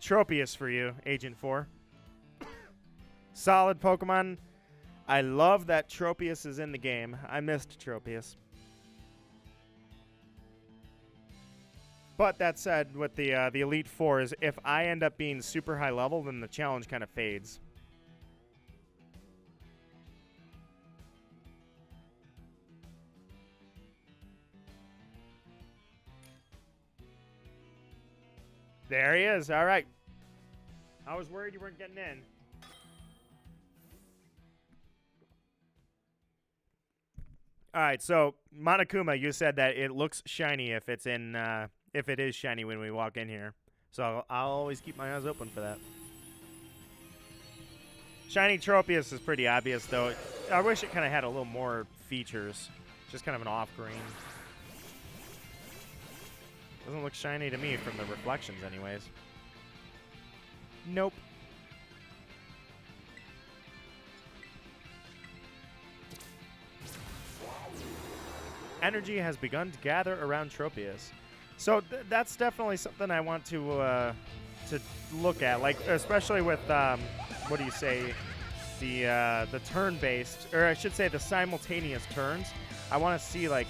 Tropius for you, Agent 4. Solid Pokemon. I love that Tropius is in the game. I missed Tropius. But that said, with the Elite Four, is if I end up being super high level, then the challenge kind of fades. There he is. All right. I was worried you weren't getting in. All right, so Monokuma, you said that it looks shiny if it's in, if it is shiny when we walk in here. So I'll always keep my eyes open for that. Shiny Tropius is pretty obvious, though. I wish it kind of had a little more features. Just kind of an off-green. Doesn't look shiny to me from the reflections anyways. Nope. Energy has begun to gather around Tropius. So that's definitely something I want to look at, like especially with what do you say, the turn-based, or I should say the simultaneous turns. I want to see, like,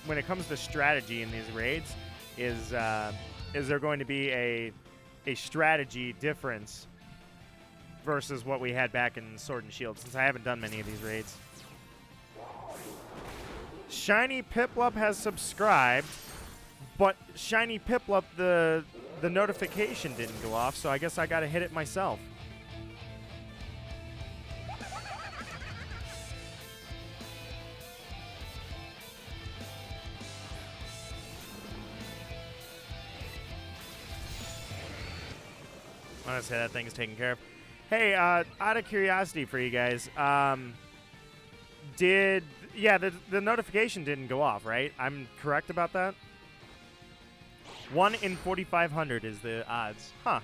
when it comes to strategy in these raids, is there going to be a a strategy difference versus what we had back in Sword and Shield, since I haven't done many of these raids. Shiny Piplup has subscribed, but Shiny Piplup, the notification didn't go off, so I guess I gotta hit it myself. I want to say that thing is taken care of. Hey, out of curiosity for you guys, the notification didn't go off, right? I'm correct about that? 1 in 4,500 is the odds. Huh.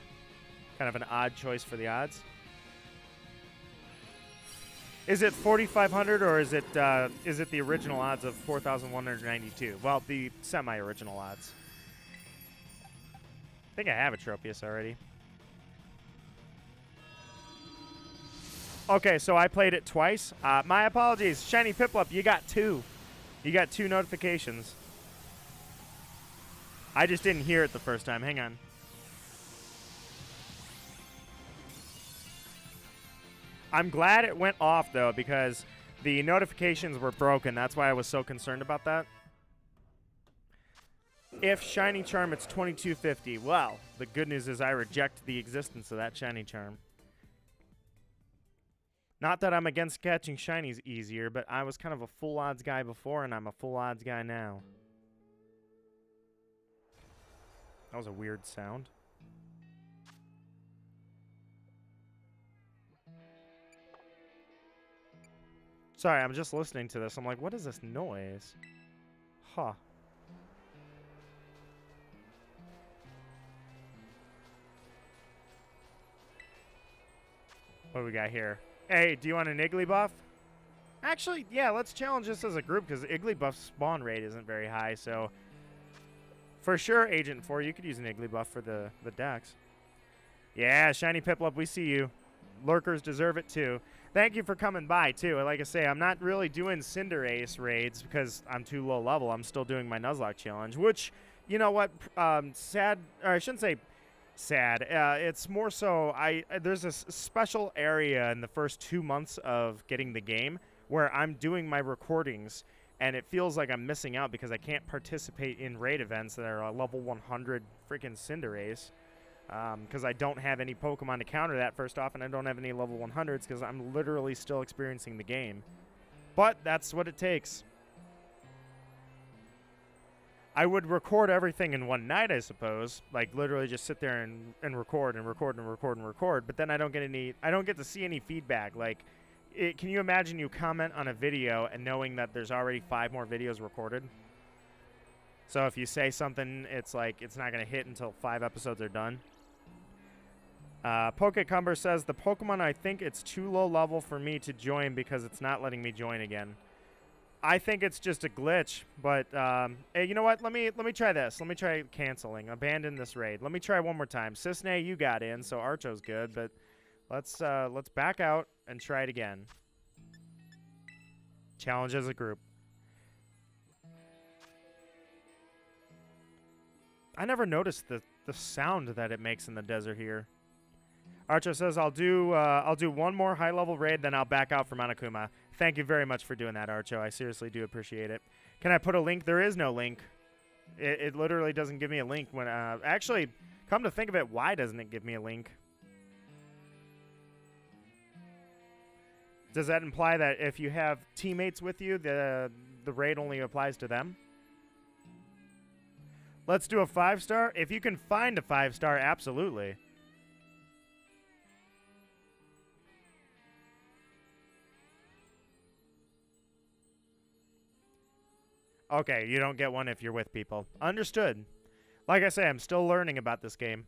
Kind of an odd choice for the odds. Is it 4,500 or is it the original odds of 4,192? Well, the semi-original odds. I think I have a Tropius already. Okay, so I played it twice. My apologies. Shiny Piplup, you got 2. You got 2 notifications. I just didn't hear it the first time. Hang on. I'm glad it went off, though, because the notifications were broken. That's why I was so concerned about that. If Shiny Charm, it's 2250. Well, the good news is I reject the existence of that Shiny Charm. Not that I'm against catching shinies easier, but I was kind of a full odds guy before, and I'm a full odds guy now. That was a weird sound. Sorry, I'm just listening to this. I'm like, what is this noise? Huh. What do we got here? Hey, do you want an Igglybuff? Actually, yeah, let's challenge this as a group because Igglybuff's spawn rate isn't very high, so for sure, Agent 4, you could use an Igglybuff for the dex. Yeah, Shiny Piplup, we see you. Lurkers deserve it too. Thank you for coming by too. Like I say, I'm not really doing Cinderace raids because I'm too low level. I'm still doing my Nuzlocke challenge, which, you know what, sad, or I shouldn't say sad. It's more so there's this special area in the first 2 months of getting the game where I'm doing my recordings, and it feels like I'm missing out because I can't participate in raid events that are a level 100 freaking Cinderace because I don't have any Pokemon to counter that first off, and I don't have any level 100s because I'm literally still experiencing the game. But that's what it takes. I would record everything in one night, I suppose. Like, literally just sit there and record and record and record and record. But then I don't get to see any feedback. Like, can you imagine you comment on a video and knowing that there's already 5 more videos recorded? So if you say something, it's like, it's not going to hit until 5 episodes are done. Pokecumber says, the Pokemon, I think it's too low level for me to join because it's not letting me join again. I think it's just a glitch, but hey, you know what? Let me try this. Let me try canceling. Abandon this raid. Let me try one more time. Cisne, you got in, so Archo's good, but let's back out and try it again. Challenge as a group. I never noticed the sound that it makes in the desert here. Archer says, I'll do one more high-level raid, then I'll back out for Monokuma. Thank you very much for doing that, Archo. I seriously do appreciate it. Can I put a link? There is no link. It literally doesn't give me a link. When actually, come to think of it, why doesn't it give me a link? Does that imply that if you have teammates with you, the raid only applies to them? Let's do a 5-star. If you can find a 5-star, absolutely. Okay, you don't get one if you're with people. Understood. Like I say, I'm still learning about this game.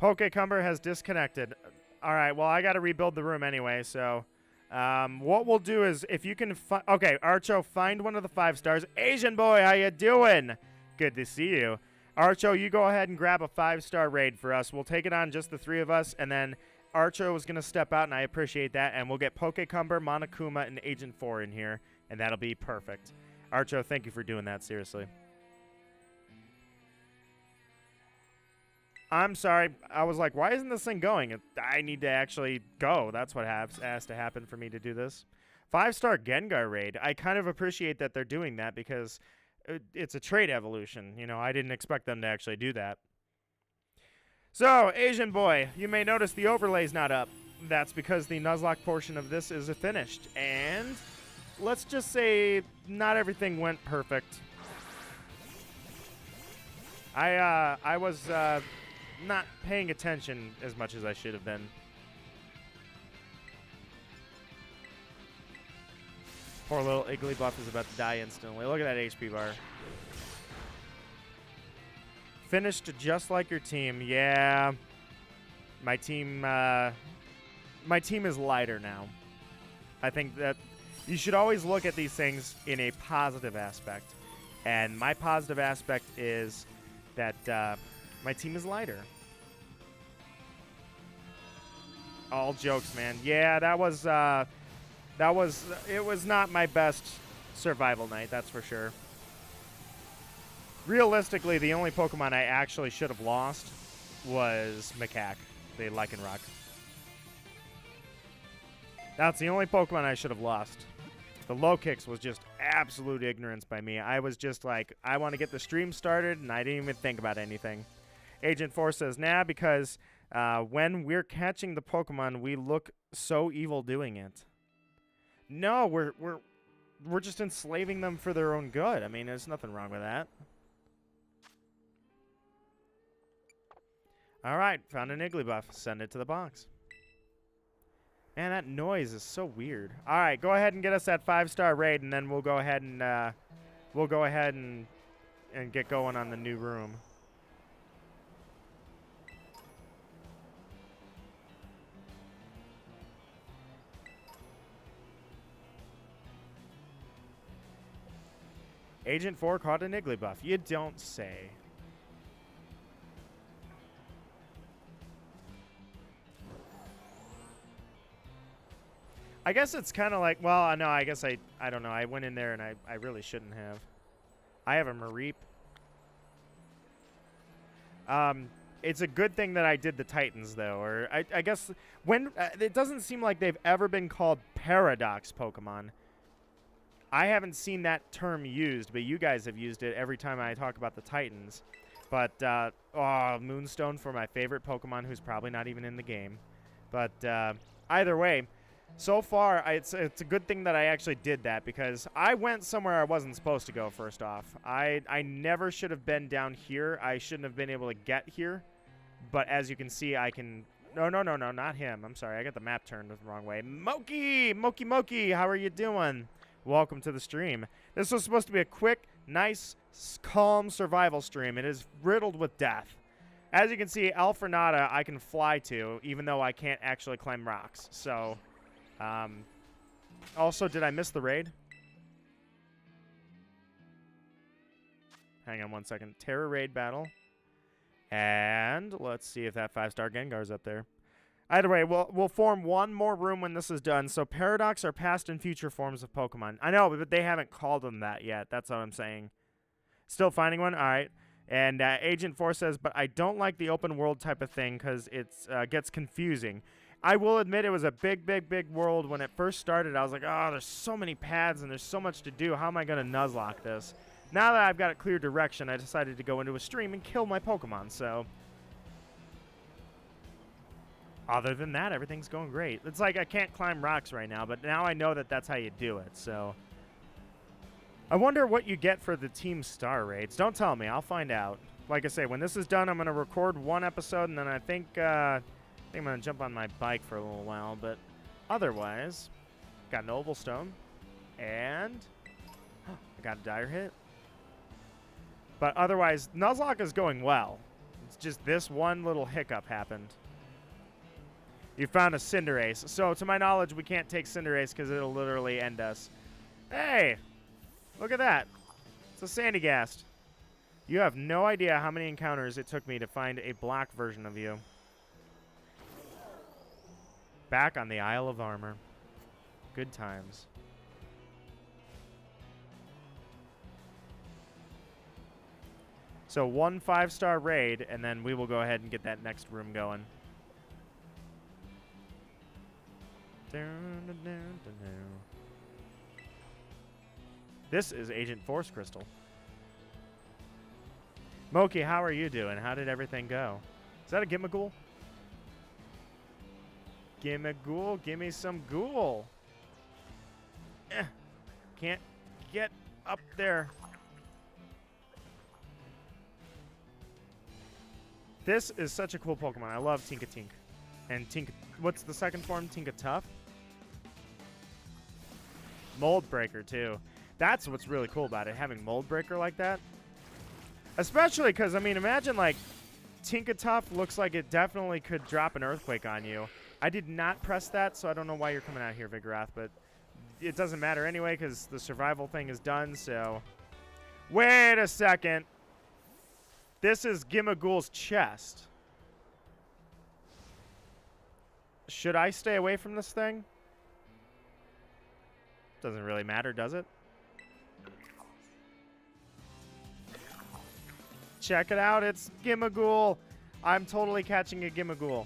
Pokecumber has disconnected. All right, well, I got to rebuild the room anyway, so what we'll do is if you can find... Okay, Archo, find one of the 5-stars. Asian boy, how you doing? Good to see you. Archo, you go ahead and grab a 5-star raid for us. We'll take it on just the 3 of us, and then Archo is going to step out, and I appreciate that, and we'll get Pokecumber, Monokuma, and Agent 4 in here, and that'll be perfect. Archo, thank you for doing that, seriously. I'm sorry. I was like, why isn't this thing going? I need to actually go. That's what has to happen for me to do this. 5-star Gengar raid. I kind of appreciate that they're doing that because it's a trait evolution. You know, I didn't expect them to actually do that. So, Asian boy, you may notice the overlay's not up. That's because the Nuzlocke portion of this is finished. And let's just say not everything went perfect. I was not paying attention as much as I should have been. Poor little Igglybuff is about to die instantly. Look at that HP bar. Finished just like your team. Yeah. My team is lighter now. I think that you should always look at these things in a positive aspect. And my positive aspect is that my team is lighter. All jokes, man. Yeah, it was not my best survival night, that's for sure. Realistically, the only Pokemon I actually should have lost was Macaque, the Lycanroc. That's the only Pokemon I should have lost. The low kicks was just absolute ignorance by me. I was just like, I want to get the stream started, and I didn't even think about anything. Agent 4 says, nah, because when we're catching the Pokemon, we look so evil doing it. No, we're just enslaving them for their own good. I mean, there's nothing wrong with that. All right, found an Igglybuff. Send it to the box. Man, that noise is so weird. All right, go ahead and get us that 5-star raid, and then we'll go ahead and get going on the new room. Agent 4 caught an Igglybuff. You don't say. I guess it's kind of like, well, no, I guess I don't know. I went in there and I really shouldn't have. I have a Mareep. It's a good thing that I did the Titans, though. Or I guess when it doesn't seem like they've ever been called Paradox Pokemon. I haven't seen that term used, but you guys have used it every time I talk about the Titans. But, Moonstone for my favorite Pokemon, who's probably not even in the game. But either way, so far, it's a good thing that I actually did that, because I went somewhere I wasn't supposed to go, first off. I never should have been down here. I shouldn't have been able to get here. But as you can see, I can... No, not him. I'm sorry. I got the map turned the wrong way. Moki, how are you doing? Welcome to the stream. This was supposed to be a quick, nice, calm survival stream. It is riddled with death. As you can see, Alfrenata I can fly to, even though I can't actually climb rocks. So, also, did I miss the raid? Hang on one second. Tera Raid battle. And let's see if that 5-star Gengar's up there. Either way, we'll form one more room when this is done. So Paradox are past and future forms of Pokemon. I know, but they haven't called them that yet. That's what I'm saying. Still finding one? All right. And Agent 4 says, but I don't like the open world type of thing because it gets confusing. I will admit it was a big world when it first started. I was like, oh, there's so many paths and there's so much to do. How am I going to Nuzlocke this? Now that I've got a clear direction, I decided to go into a stream and kill my Pokemon, so... Other than that, everything's going great. It's like I can't climb rocks right now, but now I know that that's how you do it, so... I wonder what you get for the Team Star raids. Don't tell me. I'll find out. Like I say, when this is done, I'm going to record one episode, and then I think I'm going to jump on my bike for a little while, but otherwise, got an Oval Stone, and I got a Dire Hit. But otherwise, Nuzlocke is going well. It's just this one little hiccup happened. You found a Cinderace. So, to my knowledge, we can't take Cinderace because it'll literally end us. Hey! Look at that. It's a Sandygast. You have no idea how many encounters it took me to find a black version of you. Back on the Isle of Armor. Good times. So 1 5-star raid, and then we will go ahead and get that next room going. This is Agent Force Crystal. Moki, how are you doing? How did everything go? Is that a Gimmighoul? Gimmighoul, give me some ghoul. Can't get up there. This is such a cool Pokemon. I love Tinkatink. And what's the second form? Tinkatuff? Mold Breaker, too. That's what's really cool about it, having Mold Breaker like that. Especially because, I mean, imagine, like, Tinkatuff looks like it definitely could drop an Earthquake on you. I did not press that, so I don't know why you're coming out here, Vigoroth, but it doesn't matter anyway because the survival thing is done, so... Wait a second. This is Gimmighoul's chest. Should I stay away from this thing? Doesn't really matter, does it? Check it out, it's Gimmighoul. I'm totally catching a Gimmighoul.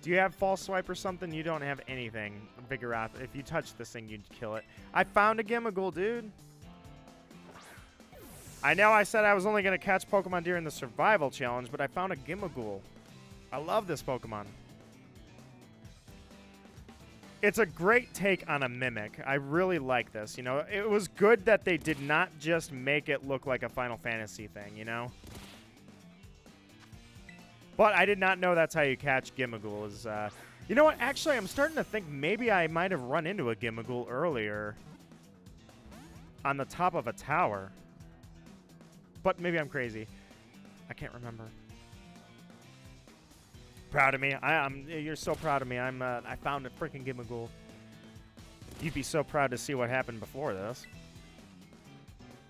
Do you have False Swipe or something? You don't have anything, Vigoroth. If you touch this thing, you'd kill it. I found a Gimmighoul, dude. I know I said I was only going to catch Pokemon during the survival challenge, but I found a Gimmighoul. I love this Pokemon. It's a great take on a Mimic. I really like this, you know. It was good that they did not just make it look like a Final Fantasy thing, you know. But I did not know that's how you catch Gimmighoul. You know what? Actually, I'm starting to think maybe I might have run into a Gimmighoul earlier on the top of a tower. But maybe I'm crazy. I can't remember. Proud of me. You're so proud of me. I found a freaking Gimmighoul. You'd be so proud to see what happened before this.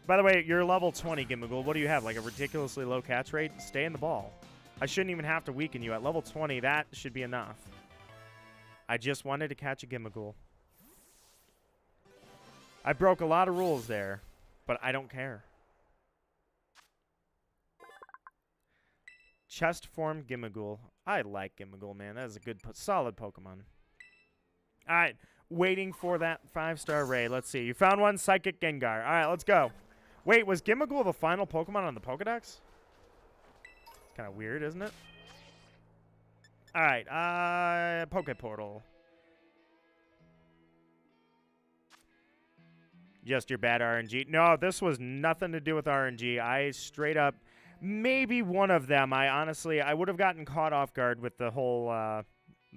By the way, you're level 20, Gimmighoul. What do you have? Like a ridiculously low catch rate? Stay in the ball. I shouldn't even have to weaken you. At level 20, that should be enough. I just wanted to catch a Gimmighoul. I broke a lot of rules there, but I don't care. Chest form Gimmighoul. I like Gimmighoul, man. That is a good, solid Pokemon. All right, waiting for that 5-star raid. Let's see. You found one, Psychic Gengar. All right, let's go. Wait, was Gimmighoul the final Pokemon on the Pokedex? It's kind of weird, isn't it? All right, Poke Portal. Just your bad RNG. No, this was nothing to do with RNG. I straight up... Maybe one of them. I would have gotten caught off guard with the whole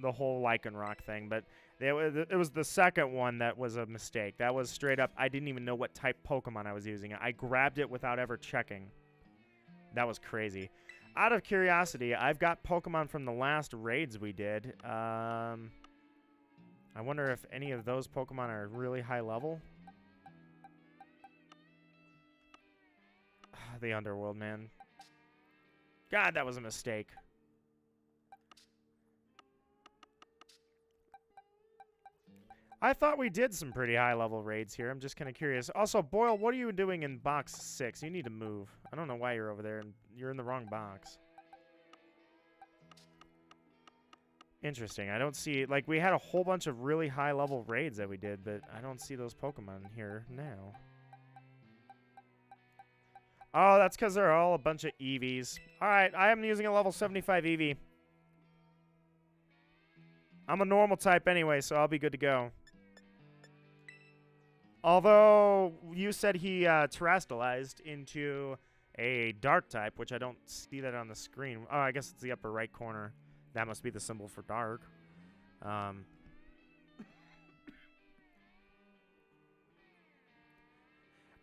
Lycanroc thing, but it was the second one that was a mistake. That was straight up, I didn't even know what type Pokemon I was using. I grabbed it without ever checking. That was crazy. Out of curiosity, I've got Pokemon from the last raids we did. I wonder if any of those Pokemon are really high level. The Underworld, man. God, that was a mistake. I thought we did some pretty high-level raids here. I'm just kind of curious. Also, Boyle, what are you doing in box 6? You need to move. I don't know why you're over there. You're in the wrong box. Interesting. I don't see... Like, we had a whole bunch of really high-level raids that we did, but I don't see those Pokemon here now. Oh, that's because they're all a bunch of EVs. All right, I am using a level 75 EV. I'm a normal type anyway, so I'll be good to go. Although, you said he terrestrialized into a dark type, which I don't see that on the screen. Oh, I guess it's the upper right corner. That must be the symbol for dark.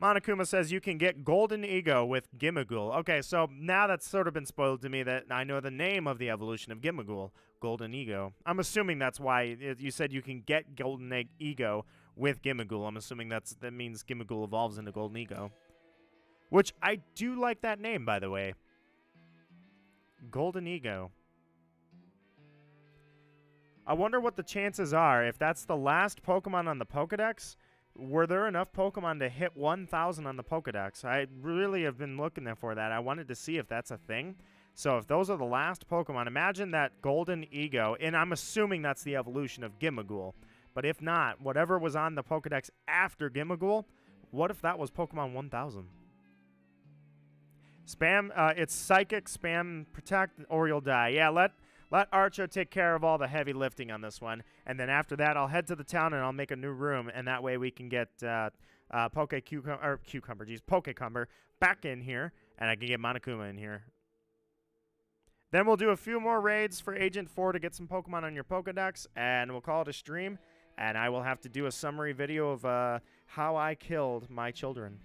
Monokuma says you can get Golden Ego with Gimmighoul. Okay, so now that's sort of been spoiled to me that I know the name of the evolution of Gimmighoul, Golden Ego. I'm assuming that's why you said you can get Golden Ego with Gimmighoul. I'm assuming that means Gimmighoul evolves into Golden Ego. Which I do like that name, by the way. Golden Ego. I wonder what the chances are. If that's the last Pokemon on the Pokedex, Were there enough Pokemon to hit 1,000 on the Pokedex? I really have been looking there for that. I wanted to see if that's a thing. So if those are the last Pokemon, imagine that Golden Ego, and I'm assuming that's the evolution of Gimmighoul. But if not, whatever was on the Pokedex after Gimmighoul, what if that was Pokemon 1000? Spam, it's Psychic, Spam, Protect, or you'll die. Yeah, let Archo take care of all the heavy lifting on this one. And then after that, I'll head to the town and I'll make a new room. And that way we can get Pokecumber back in here. And I can get Monokuma in here. Then we'll do a few more raids for Agent 4 to get some Pokemon on your Pokedex. And we'll call it a stream. And I will have to do a summary video of how I killed my children.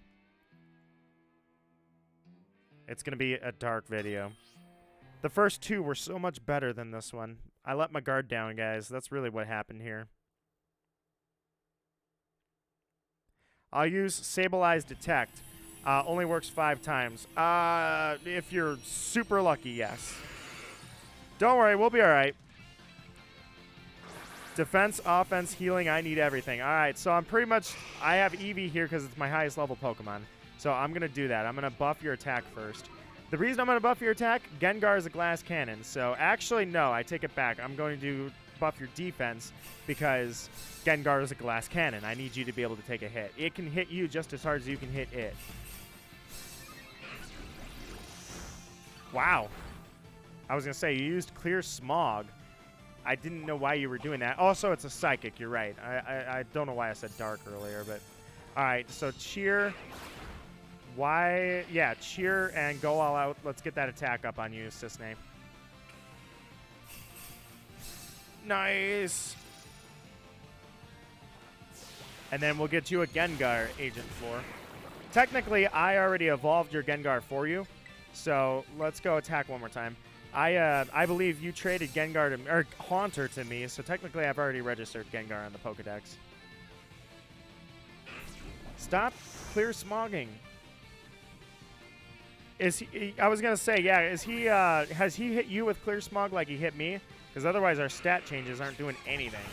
It's going to be a dark video. The first two were so much better than this one. I let my guard down, guys. That's really what happened here. I'll use Sableye Detect. Only works 5 times. If you're super lucky, yes. Don't worry, we'll be alright. Defense, offense, healing, I need everything. Alright, so I'm pretty much... I have Eevee here because it's my highest level Pokemon. So I'm going to do that. I'm going to buff your attack first. The reason I'm going to buff your attack, Gengar is a glass cannon. So actually, no, I take it back. I'm going to buff your defense because Gengar is a glass cannon. I need you to be able to take a hit. It can hit you just as hard as you can hit it. Wow. I was going to say, you used Clear Smog. I didn't know why you were doing that. Also, it's a Psychic. You're right. I don't know why I said Dark earlier, but... All right, so Cheer... Why? Yeah, cheer and go all out. Let's get that attack up on you, Cisne. Nice. And then we'll get you a Gengar, Agent 4. Technically, I already evolved your Gengar for you. So let's go attack one more time. I believe you traded Gengar to, or Haunter to me, so technically I've already registered Gengar on the Pokedex. Stop clear smogging. Is he? I was gonna say, yeah. Is he? Has he hit you with Clear Smog like he hit me? Because otherwise, our stat changes aren't doing anything.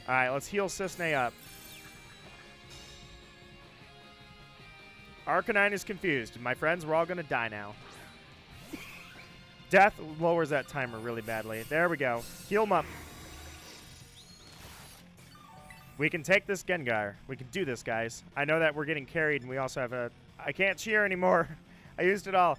All right, let's heal Cisne up. Arcanine is confused. My friends, we're all gonna die now. Death lowers that timer really badly. There we go. Heal him up. We can take this Gengar. We can do this, guys. I know that we're getting carried, and we also have a... I can't cheer anymore. I used it all.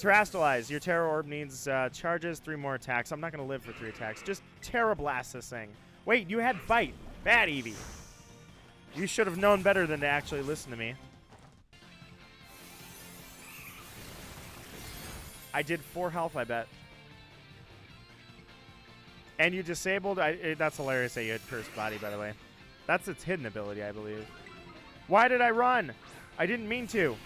Terrastalize. Your Terra Orb needs charges, 3 more attacks. I'm not going to live for 3 attacks. Just Terra Blast this thing. Wait, you had Bite. Bad, Eevee. You should have known better than to actually listen to me. I did 4 health, I bet. And you disabled... that's hilarious that you had Cursed Body, by the way. That's its hidden ability, I believe. Why did I run? I didn't mean to.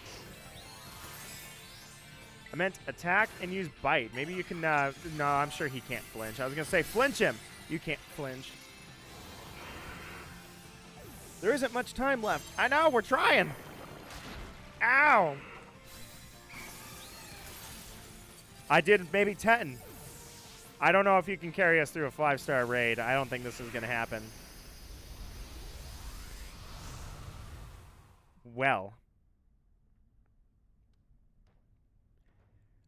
I meant attack and use Bite. Maybe you can... no, I'm sure he can't flinch. I was going to say flinch him. You can't flinch. There isn't much time left. I know, we're trying. Ow. I did maybe 10. I don't know if you can carry us through a 5-star raid. I don't think this is going to happen. Well.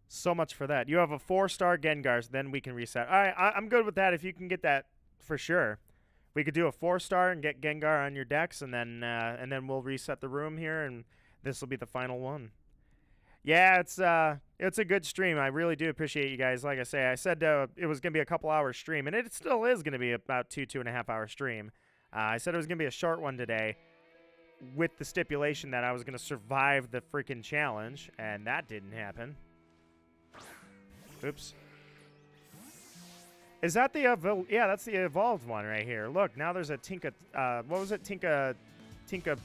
So much for that. You have a 4-star Gengar, so then we can reset. All right, I'm good with that if you can get that for sure. We could do a 4-star and get Gengar on your decks, and then we'll reset the room here, and this will be the final one. Yeah, it's a good stream. I really do appreciate you guys. Like I say, I said it was going to be a couple-hour stream, and it still is going to be about 2.5-hour stream. I said it was going to be a short one today with the stipulation that I was going to survive the freaking challenge, and that didn't happen. Oops. Is that the yeah, that's the evolved one right here. Look, now there's a Tinka what was it? Tinka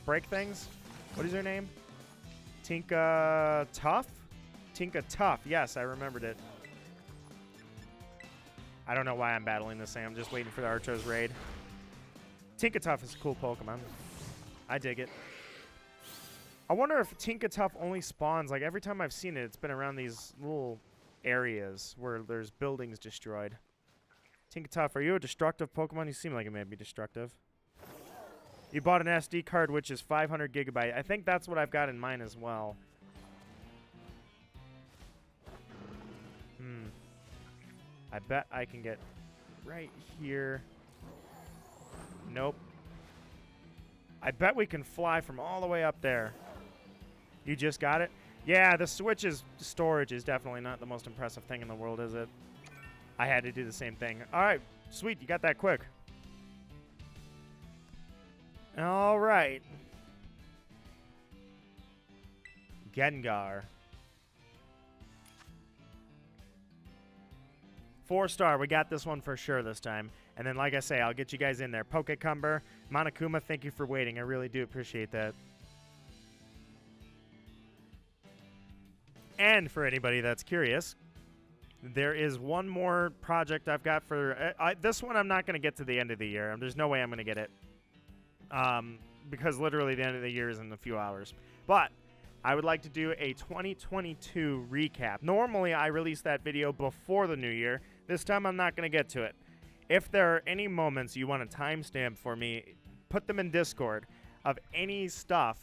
break things? What is her name? Tinka Tough? Tinka Tough. Yes, I remembered it. I don't know why I'm battling this thing. I'm just waiting for the Archo's raid. Tinka Tough is a cool Pokemon. I dig it. I wonder if Tinka Tough only spawns, like every time I've seen it, it's been around these little areas where there's buildings destroyed. Tinka Tough, are you a destructive Pokemon? You seem like it may be destructive. You bought an SD card, which is 500 gigabyte. I think that's what I've got in mine as well. I bet I can get right here. Nope. I bet we can fly from all the way up there. You just got it? Yeah, the Switch's storage is definitely not the most impressive thing in the world, is it? I had to do the same thing. All right, sweet, you got that quick. All right. Gengar. 4-star, we got this one for sure this time. And then, like I say, I'll get you guys in there. Pokecumber, Monokuma, thank you for waiting. I really do appreciate that. And for anybody that's curious, there is one more project I've got for... this one I'm not going to get to the end of the year. There's no way I'm going to get it. Because literally the end of the year is in a few hours. But I would like to do a 2022 recap. Normally, I release that video before the new year. This time, I'm not going to get to it. If there are any moments you want to timestamp for me, put them in Discord of any stuff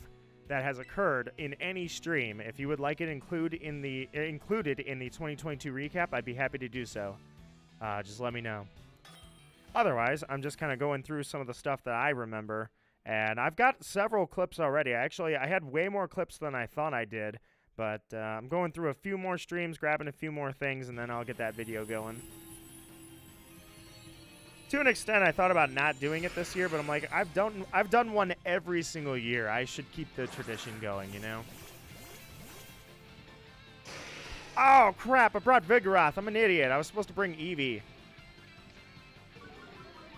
that has occurred in any stream. If you would like it included in the 2022 recap, I'd be happy to do so. Just let me know. Otherwise, I'm just kind of going through some of the stuff that I remember. And I've got several clips already. I had way more clips than I thought I did. But I'm going through a few more streams, grabbing a few more things, and then I'll get that video going. To an extent, I thought about not doing it this year, but I'm like, I've done one every single year. I should keep the tradition going, you know? Oh, crap. I brought Vigoroth. I'm an idiot. I was supposed to bring Eevee.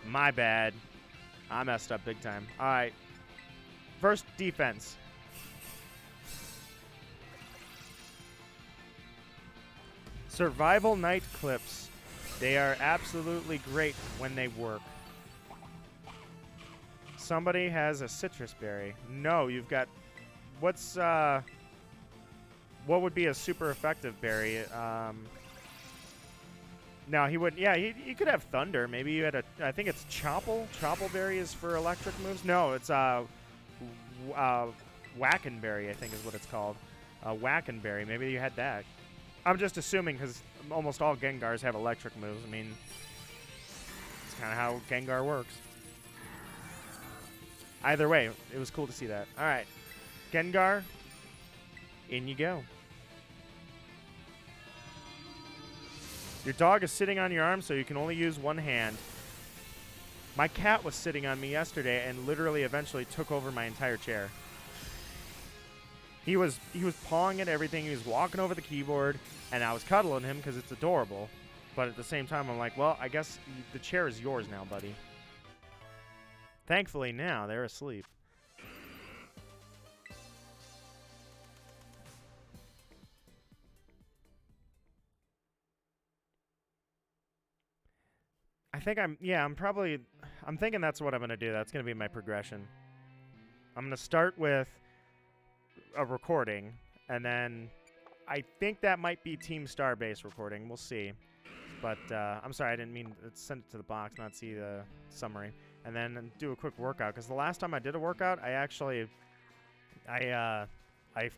My bad. I messed up big time. All right. First, defense. Survival night clips. They are absolutely great when they work. Somebody has a citrus berry. No, you've got... What's... What would be a super effective berry? No, he wouldn't. Yeah, he could have thunder. Maybe you had a... I think it's Chople. Chople berry is for electric moves. No, it's Wackenberry, I think is what it's called. Wackenberry. Maybe you had that. I'm just assuming because almost all Gengars have electric moves. I mean, it's kind of how Gengar works. Either way, it was cool to see that. All right. Gengar, in you go. Your dog is sitting on your arm, so you can only use one hand. My cat was sitting on me yesterday and literally eventually took over my entire chair. He was pawing at everything. He was walking over the keyboard, and I was cuddling him because it's adorable. But at the same time, I'm like, well, I guess the chair is yours now, buddy. Thankfully, now they're asleep. I think I'm thinking that's what I'm going to do. That's going to be my progression. I'm going to start with a recording, and then I think that might be Team Starbase recording. We'll see. But I'm sorry, I didn't mean to send it to the box, not see the summary. And then do a quick workout, because the last time I did a workout, I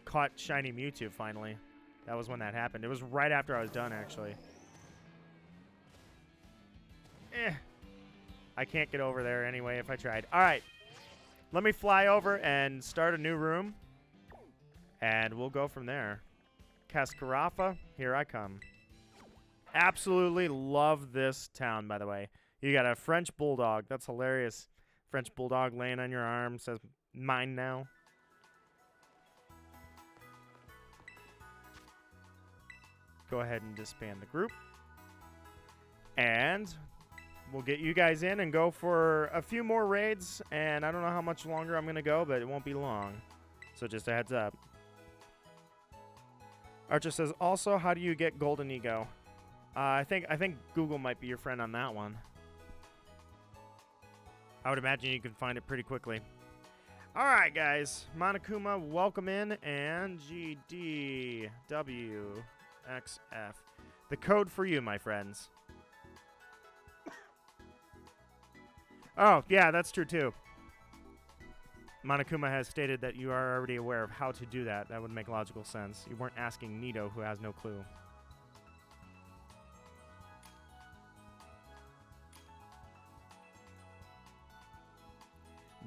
caught Shiny Mewtwo finally. That was when that happened. It was right after I was done, actually. I can't get over there anyway if I tried. All right. Let me fly over and start a new room. And we'll go from there. Cascarafa, here I come. Absolutely love this town, by the way. You got a French Bulldog. That's hilarious. French Bulldog laying on your arm. Says, mine now. Go ahead and disband the group. And we'll get you guys in and go for a few more raids. And I don't know how much longer I'm going to go, but it won't be long. So just a heads up. Archer says, also, how do you get Golden Ego? I think Google might be your friend on that one. I would imagine you can find it pretty quickly. All right, guys. Monokuma, welcome in. And GDWXF. The code for you, my friends. Oh, yeah, that's true, too. Monokuma has stated that you are already aware of how to do that. That would make logical sense. You weren't asking Nito, who has no clue.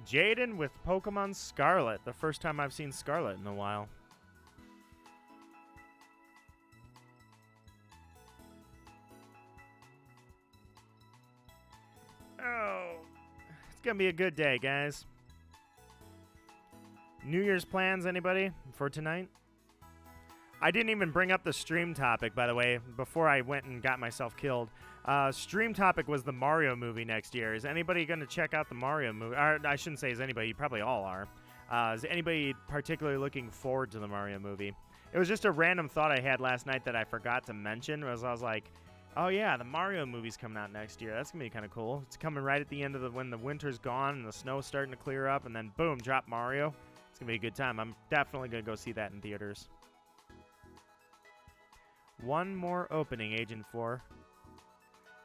Jaden with Pokemon Scarlet. The first time I've seen Scarlet in a while. Oh, it's gonna be a good day, guys. New Year's plans, anybody, for tonight? I didn't even bring up the stream topic, by the way, before I went and got myself killed. Stream topic was the Mario movie next year. Is anybody going to check out the Mario movie? Or, I shouldn't say is anybody. You probably all are. Is anybody particularly looking forward to the Mario movie? It was just a random thought I had last night that I forgot to mention. I was like, oh yeah, the Mario movie's coming out next year. That's going to be kind of cool. It's coming right at the end of when the winter's gone and the snow's starting to clear up. And then, boom, drop Mario. It's going to be a good time. I'm definitely going to go see that in theaters. One more opening, Agent 4.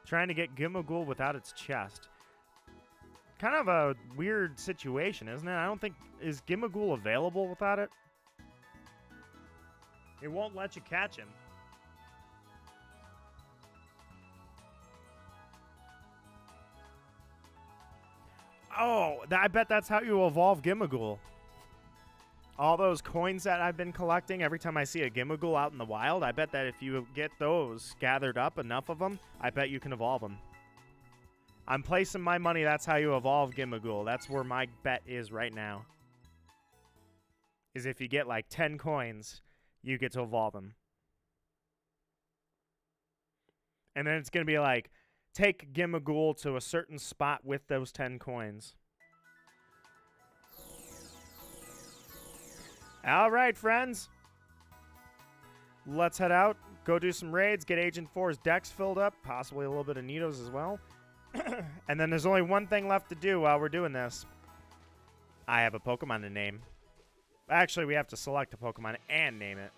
Trying to get Gimmighoul without its chest. Kind of a weird situation, isn't it? I don't think... Is Gimmighoul available without it? It won't let you catch him. Oh, I bet that's how you evolve Gimmighoul. All those coins that I've been collecting, every time I see a Gimmighoul out in the wild, I bet that if you get those gathered up, enough of them, I bet you can evolve them. I'm placing my money, that's how you evolve Gimmighoul. That's where my bet is right now. Is if you get like 10 coins, you get to evolve them. And then it's going to be like, take Gimmighoul to a certain spot with those 10 coins. All right, friends. Let's head out, go do some raids, get Agent 4's decks filled up, possibly a little bit of Nito's as well. And then there's only one thing left to do while we're doing this. I have a Pokemon to name. Actually, we have to select a Pokemon and name it.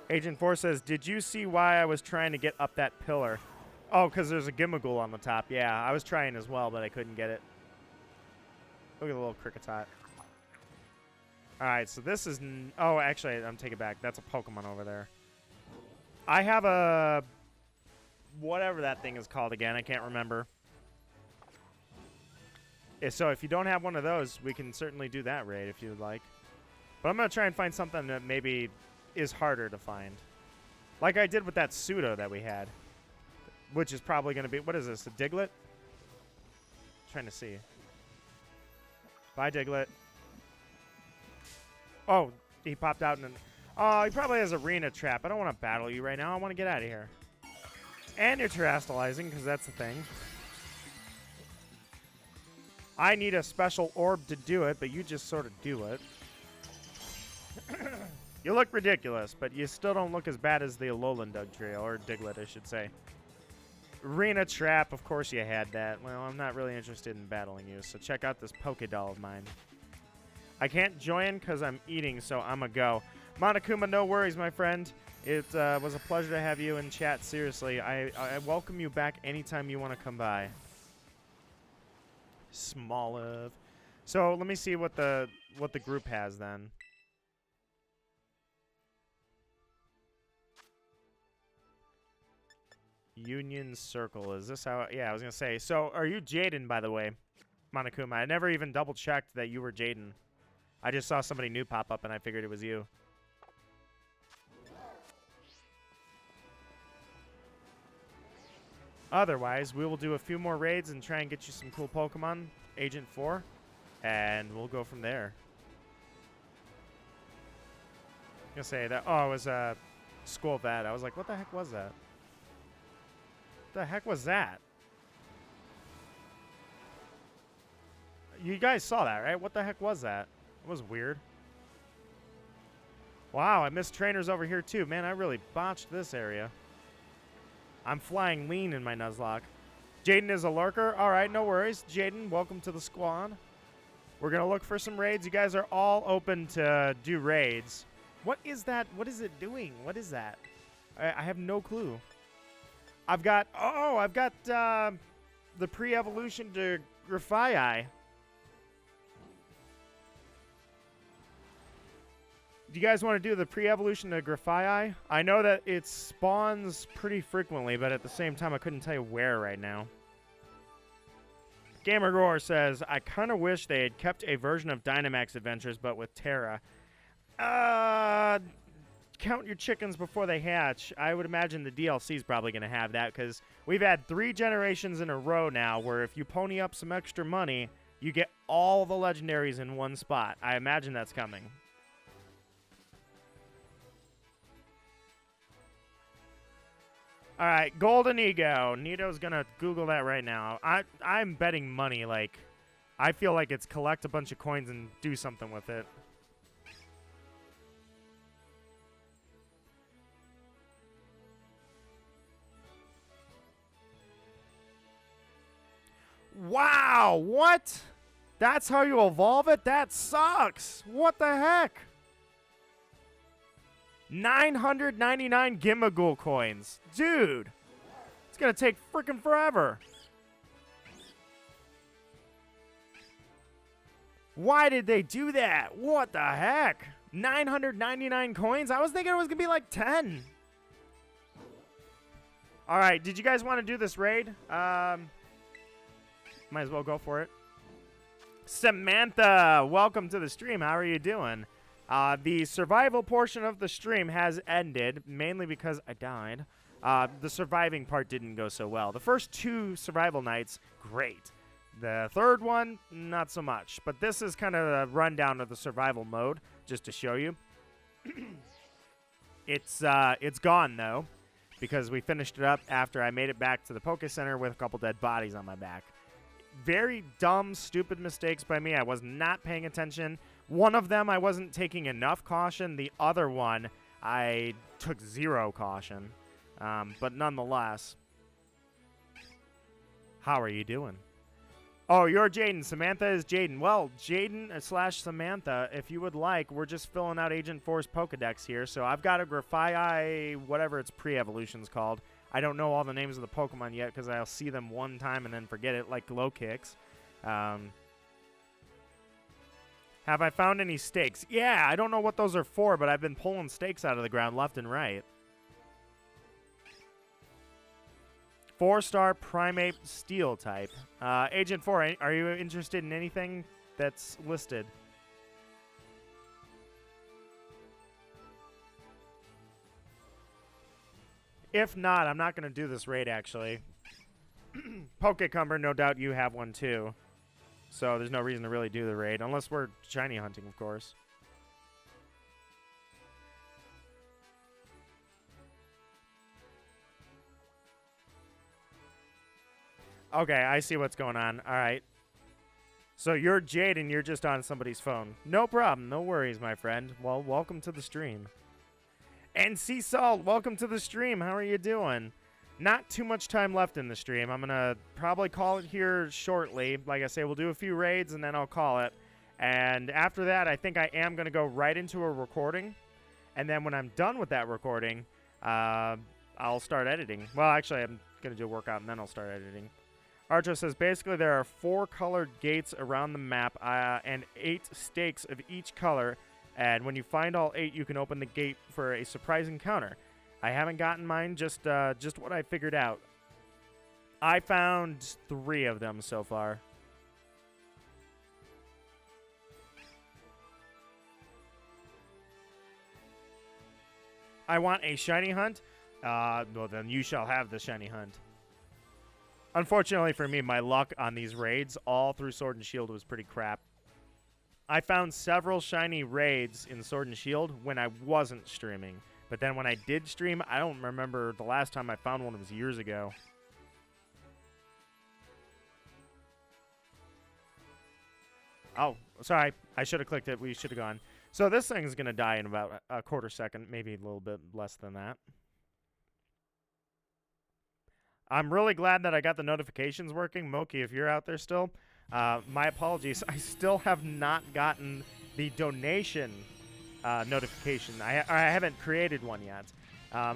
Agent 4 says, did you see why I was trying to get up that pillar? Oh, because there's a Gimmighoul on the top. Yeah, I was trying as well, but I couldn't get it. Look at the little Cricketot. Alright, so this is... Oh, actually, I'm taking it back. That's a Pokemon over there. I have a... Whatever that thing is called again. I can't remember. Yeah, so if you don't have one of those, we can certainly do that raid if you would like. But I'm going to try and find something that maybe is harder to find. Like I did with that pseudo that we had. Which is probably going to be... What is this? A Diglett? Trying to see. Bye, Diglett. Oh, he popped out. Oh, he probably has Arena Trap. I don't want to battle you right now. I want to get out of here. And you're terastallizing, because that's the thing. I need a special orb to do it, but you just sort of do it. You look ridiculous, but you still don't look as bad as the Alolan Dugtrio, or Diglett, I should say. Arena Trap, of course you had that. Well, I'm not really interested in battling you, so check out this Pokédoll of mine. I can't join because I'm eating, so I'm a go. Monokuma, no worries, my friend. It was a pleasure to have you in chat, seriously. I welcome you back anytime you want to come by. Smoliv. So let me see what the group has then. Union Circle. Is this how... Yeah, I was going to say. So are you Jaden, by the way, Monokuma? I never even double-checked that you were Jaden. I just saw somebody new pop up, and I figured it was you. Otherwise, we will do a few more raids and try and get you some cool Pokemon, Agent 4, and we'll go from there. I'm going to say that... Oh, it was a School Vet. I was like, what the heck was that? What the heck was that? You guys saw that, right? What the heck was that? It was weird. Wow, I missed trainers over here too. Man, I really botched this area. I'm flying lean in my Nuzlocke. Jaden is a lurker. All right, no worries. Jaden, welcome to the squad. We're going to look for some raids. You guys are all open to do raids. What is that? What is it doing? What is that? I have no clue. I've got... Oh, I've got the pre-evolution to Grafai. Do you guys want to do the pre-evolution to Grafii? I know that it spawns pretty frequently, but at the same time, I couldn't tell you where right now. Gamer Roar says, I kind of wish they had kept a version of Dynamax Adventures, but with Tera. Count your chickens before they hatch. I would imagine the DLC is probably going to have that, because we've had 3 generations in a row now where if you pony up some extra money, you get all the legendaries in one spot. I imagine that's coming. All right, Golden Ego. Nito's going to Google that right now. I'm betting money, like, I feel like it's collect a bunch of coins and do something with it. Wow, what? That's how you evolve it? That sucks. What the heck? 999 Gimmighoul coins. Dude, it's going to take freaking forever. Why did they do that? What the heck? 999 coins? I was thinking it was going to be like 10. All right, did you guys want to do this raid? Might as well go for it. Samantha, welcome to the stream. How are you doing? The survival portion of the stream has ended, mainly because I died. The surviving part didn't go so well. The first 2 survival nights, great. The third one, not so much. But this is kind of a rundown of the survival mode, just to show you. It's gone, though, because we finished it up after I made it back to the Poke Center with a couple dead bodies on my back. Very dumb, stupid mistakes by me. I was not paying attention. One of them, I wasn't taking enough caution. The other one, I took 0 caution. But nonetheless, how are you doing? Oh, you're Jaden. Samantha is Jaden. Well, Jaden / Samantha, if you would like, we're just filling out Agent 4's Pokedex here. So I've got a Grafii, whatever its pre-evolution's called. I don't know all the names of the Pokemon yet because I'll see them one time and then forget it, like Glow Kicks. Have I found any stakes? Yeah, I don't know what those are for, but I've been pulling stakes out of the ground left and right. 4-star Primate Steel type. Agent 4, are you interested in anything that's listed? If not, I'm not going to do this raid, actually. Pokecumber, no doubt you have one, too. So there's no reason to really do the raid, unless we're shiny hunting, of course. Okay, I see what's going on. All right. So you're Jade and you're just on somebody's phone. No problem. No worries, my friend. Well, welcome to the stream. And Sea Salt, welcome to the stream. How are you doing? Not too much time left in the stream. I'm going to probably call it here shortly. Like I say, we'll do a few raids and then I'll call it. And after that, I think I am going to go right into a recording. And then when I'm done with that recording, I'll start editing. Well, actually, I'm going to do a workout and then I'll start editing. Archer says, basically, there are 4 colored gates around the map and 8 stakes of each color. And when you find all 8, you can open the gate for a surprise encounter. I haven't gotten mine, just what I figured out. I found 3 of them so far. I want a shiny hunt. Well, then you shall have the shiny hunt. Unfortunately for me, my luck on these raids all through Sword and Shield was pretty crap. I found several shiny raids in Sword and Shield when I wasn't streaming. But then when I did stream, I don't remember the last time I found one. It was years ago. Oh, sorry. I should have clicked it. We should have gone. So this thing is going to die in about a quarter second, maybe a little bit less than that. I'm really glad that I got the notifications working. Moki, if you're out there still, my apologies. I still have not gotten the donation notification. I haven't created one yet.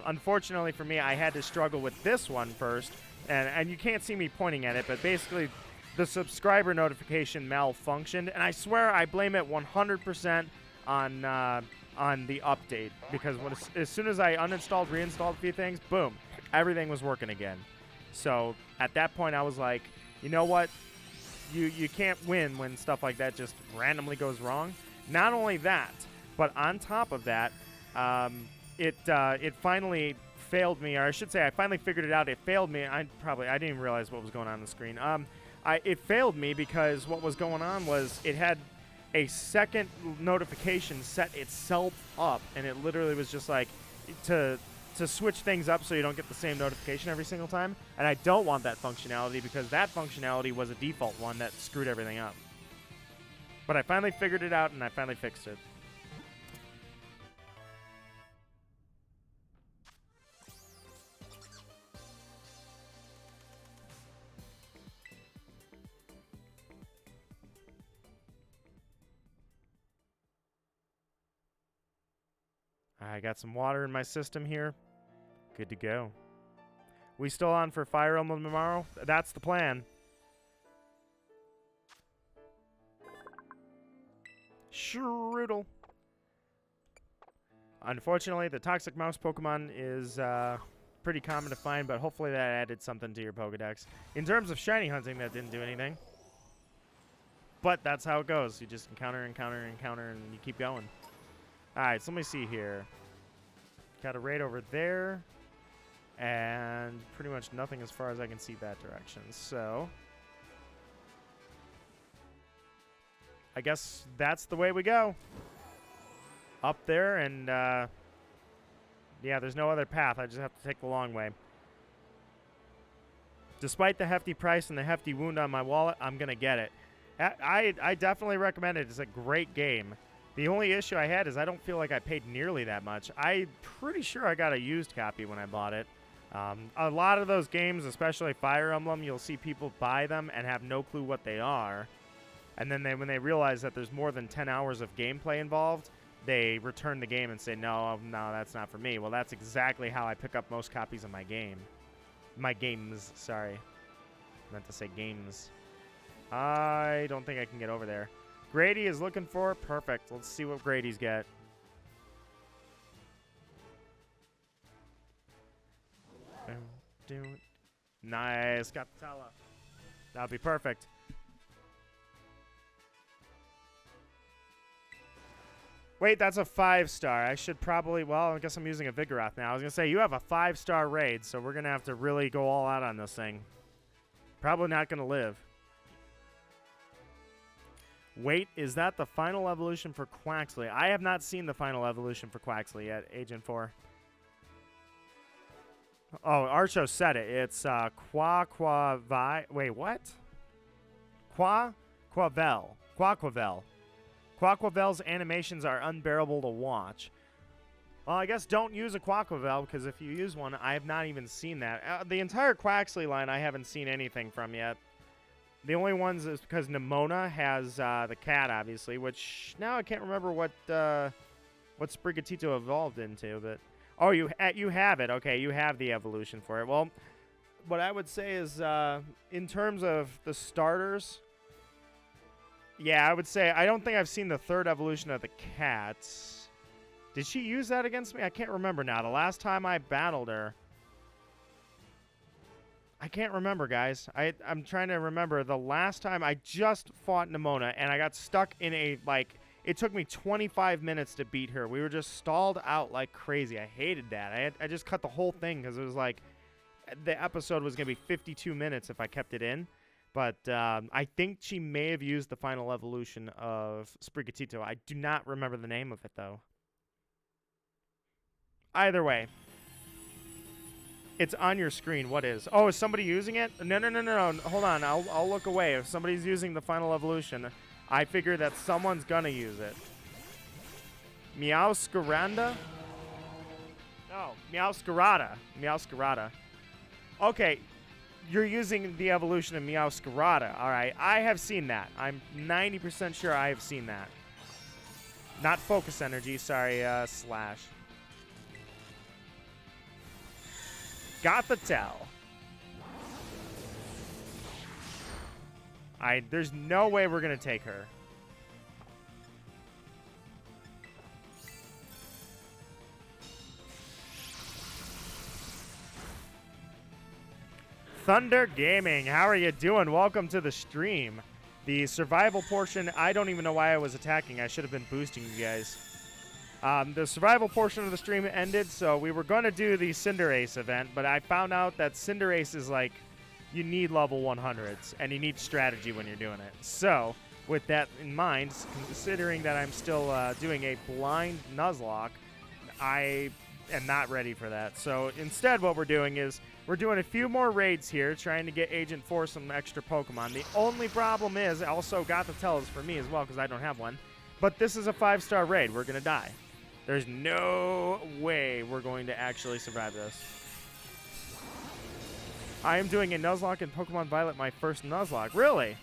Unfortunately for me, I had to struggle with this one first. And you can't see me pointing at it, but basically the subscriber notification malfunctioned. And I swear I blame it 100% on on the update because as soon as I uninstalled, reinstalled a few things, boom, everything was working again. So at that point, I was like, you know what? You can't win when stuff like that just randomly goes wrong. Not only that, but on top of that, it finally failed me, or I should say, I finally figured it out. It failed me. I didn't even realize what was going on the screen. It failed me because what was going on was it had a second notification set itself up, and it literally was just like to switch things up so you don't get the same notification every single time. And I don't want that functionality because that functionality was a default one that screwed everything up. But I finally figured it out, and I finally fixed it. I got some water in my system here. Good to go. We still on for Fire Emblem tomorrow? That's the plan. Strudel. Unfortunately, the Toxic Mouse Pokemon is pretty common to find, but hopefully that added something to your Pokedex. In terms of shiny hunting, that didn't do anything. But that's how it goes. You just encounter, and you keep going. Alright, so let me see here. Got a raid over there. And pretty much nothing as far as I can see that direction. So I guess that's the way we go. Up there, and yeah, there's no other path. I just have to take the long way. Despite the hefty price and the hefty wound on my wallet, I'm going to get it. I definitely recommend it. It's a great game. The only issue I had is I don't feel like I paid nearly that much. I'm pretty sure I got a used copy when I bought it. A lot of those games, especially Fire Emblem, you'll see people buy them and have no clue what they are. And then when they realize that there's more than 10 hours of gameplay involved, they return the game and say, no, that's not for me. Well, that's exactly how I pick up most copies of my game. My games, sorry. I meant to say games. I don't think I can get over there. Grady is looking for it. Perfect. Let's see what Grady's got. Nice. Got the Tela. That'll be perfect. Wait, that's a 5-star. I should probably... Well, I guess I'm using a Vigoroth now. I was going to say, you have a 5-star raid, so we're going to have to really go all out on this thing. Probably not going to live. Wait, is that the final evolution for Quaxley? I have not seen the final evolution for Quaxley yet, Agent 4. Oh, Archo said it. It's Quaquavel. Wait, what? Quaquavel. Quaquavel. Quaquavel's animations are unbearable to watch. Well, I guess don't use a Quaquavel, because if you use one, I have not even seen that. The entire Quaxley line I haven't seen anything from yet. The only ones is because Nimona has the cat, obviously, which now I can't remember what Sprigatito evolved into, but... Oh, you have it. Okay, you have the evolution for it. Well, what I would say is, in terms of the starters, yeah, I would say I don't think I've seen the third evolution of the cat. Did she use that against me? I can't remember now. The last time I battled her, I can't remember, guys. I'm trying to remember. The last time I just fought Nimona, and I got stuck in a, like... It took me 25 minutes to beat her. We were just stalled out like crazy. I hated that. I just cut the whole thing because it was like the episode was going to be 52 minutes if I kept it in. But I think she may have used the final evolution of Sprigatito. I do not remember the name of it, though. Either way. It's on your screen. What is? Oh, is somebody using it? No. Hold on. I'll look away. If somebody's using the final evolution... I figure that someone's gonna use it. Meowscarada? No, Meowscarada. Meowscarada. Okay, you're using the evolution of Meowscarada. All right, I have seen that. I'm 90% sure I have seen that. Not focus energy, sorry, slash. Got the tell. There's no way we're going to take her. Thunder Gaming, how are you doing? Welcome to the stream. The survival portion, I don't even know why I was attacking. I should have been boosting you guys. The survival portion of the stream ended, so we were going to do the Cinderace event, but I found out that Cinderace is like, you need level 100s, and you need strategy when you're doing it. So, with that in mind, considering that I'm still doing a Blind Nuzlocke, I am not ready for that. So instead what we're doing is we're doing a few more raids here, trying to get Agent 4 some extra Pokemon. The only problem is, also Gothitelle is for me as well because I don't have one, but this is a 5-star raid. We're going to die. There's no way we're going to actually survive this. I am doing a Nuzlocke in Pokemon Violet, my first Nuzlocke. Really?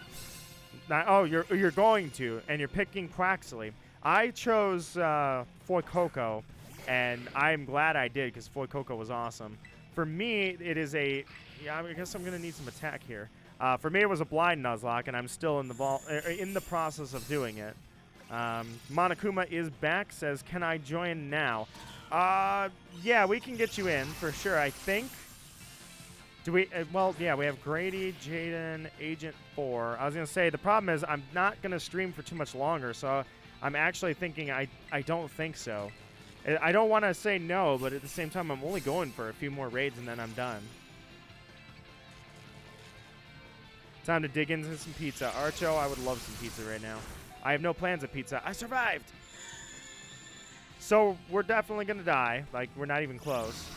Oh, you're going to, and you're picking Quaxley. I chose Fuecoco, and I'm glad I did because Fuecoco was awesome. For me, it is a... Yeah, I guess I'm going to need some attack here. For me, it was a Blind Nuzlocke, and I'm still in the process of doing it. Monokuma is back, says, can I join now? Yeah, we can get you in, for sure, I think. Do we... well, yeah, we have Grady, Jaden, Agent 4. I was going to say, the problem is I'm not going to stream for too much longer, so I'm actually thinking I don't think so. I don't want to say no, but at the same time, I'm only going for a few more raids, and then I'm done. Time to dig into some pizza. Archo, I would love some pizza right now. I have no plans of pizza. I survived! So, we're definitely going to die. Like, we're not even close.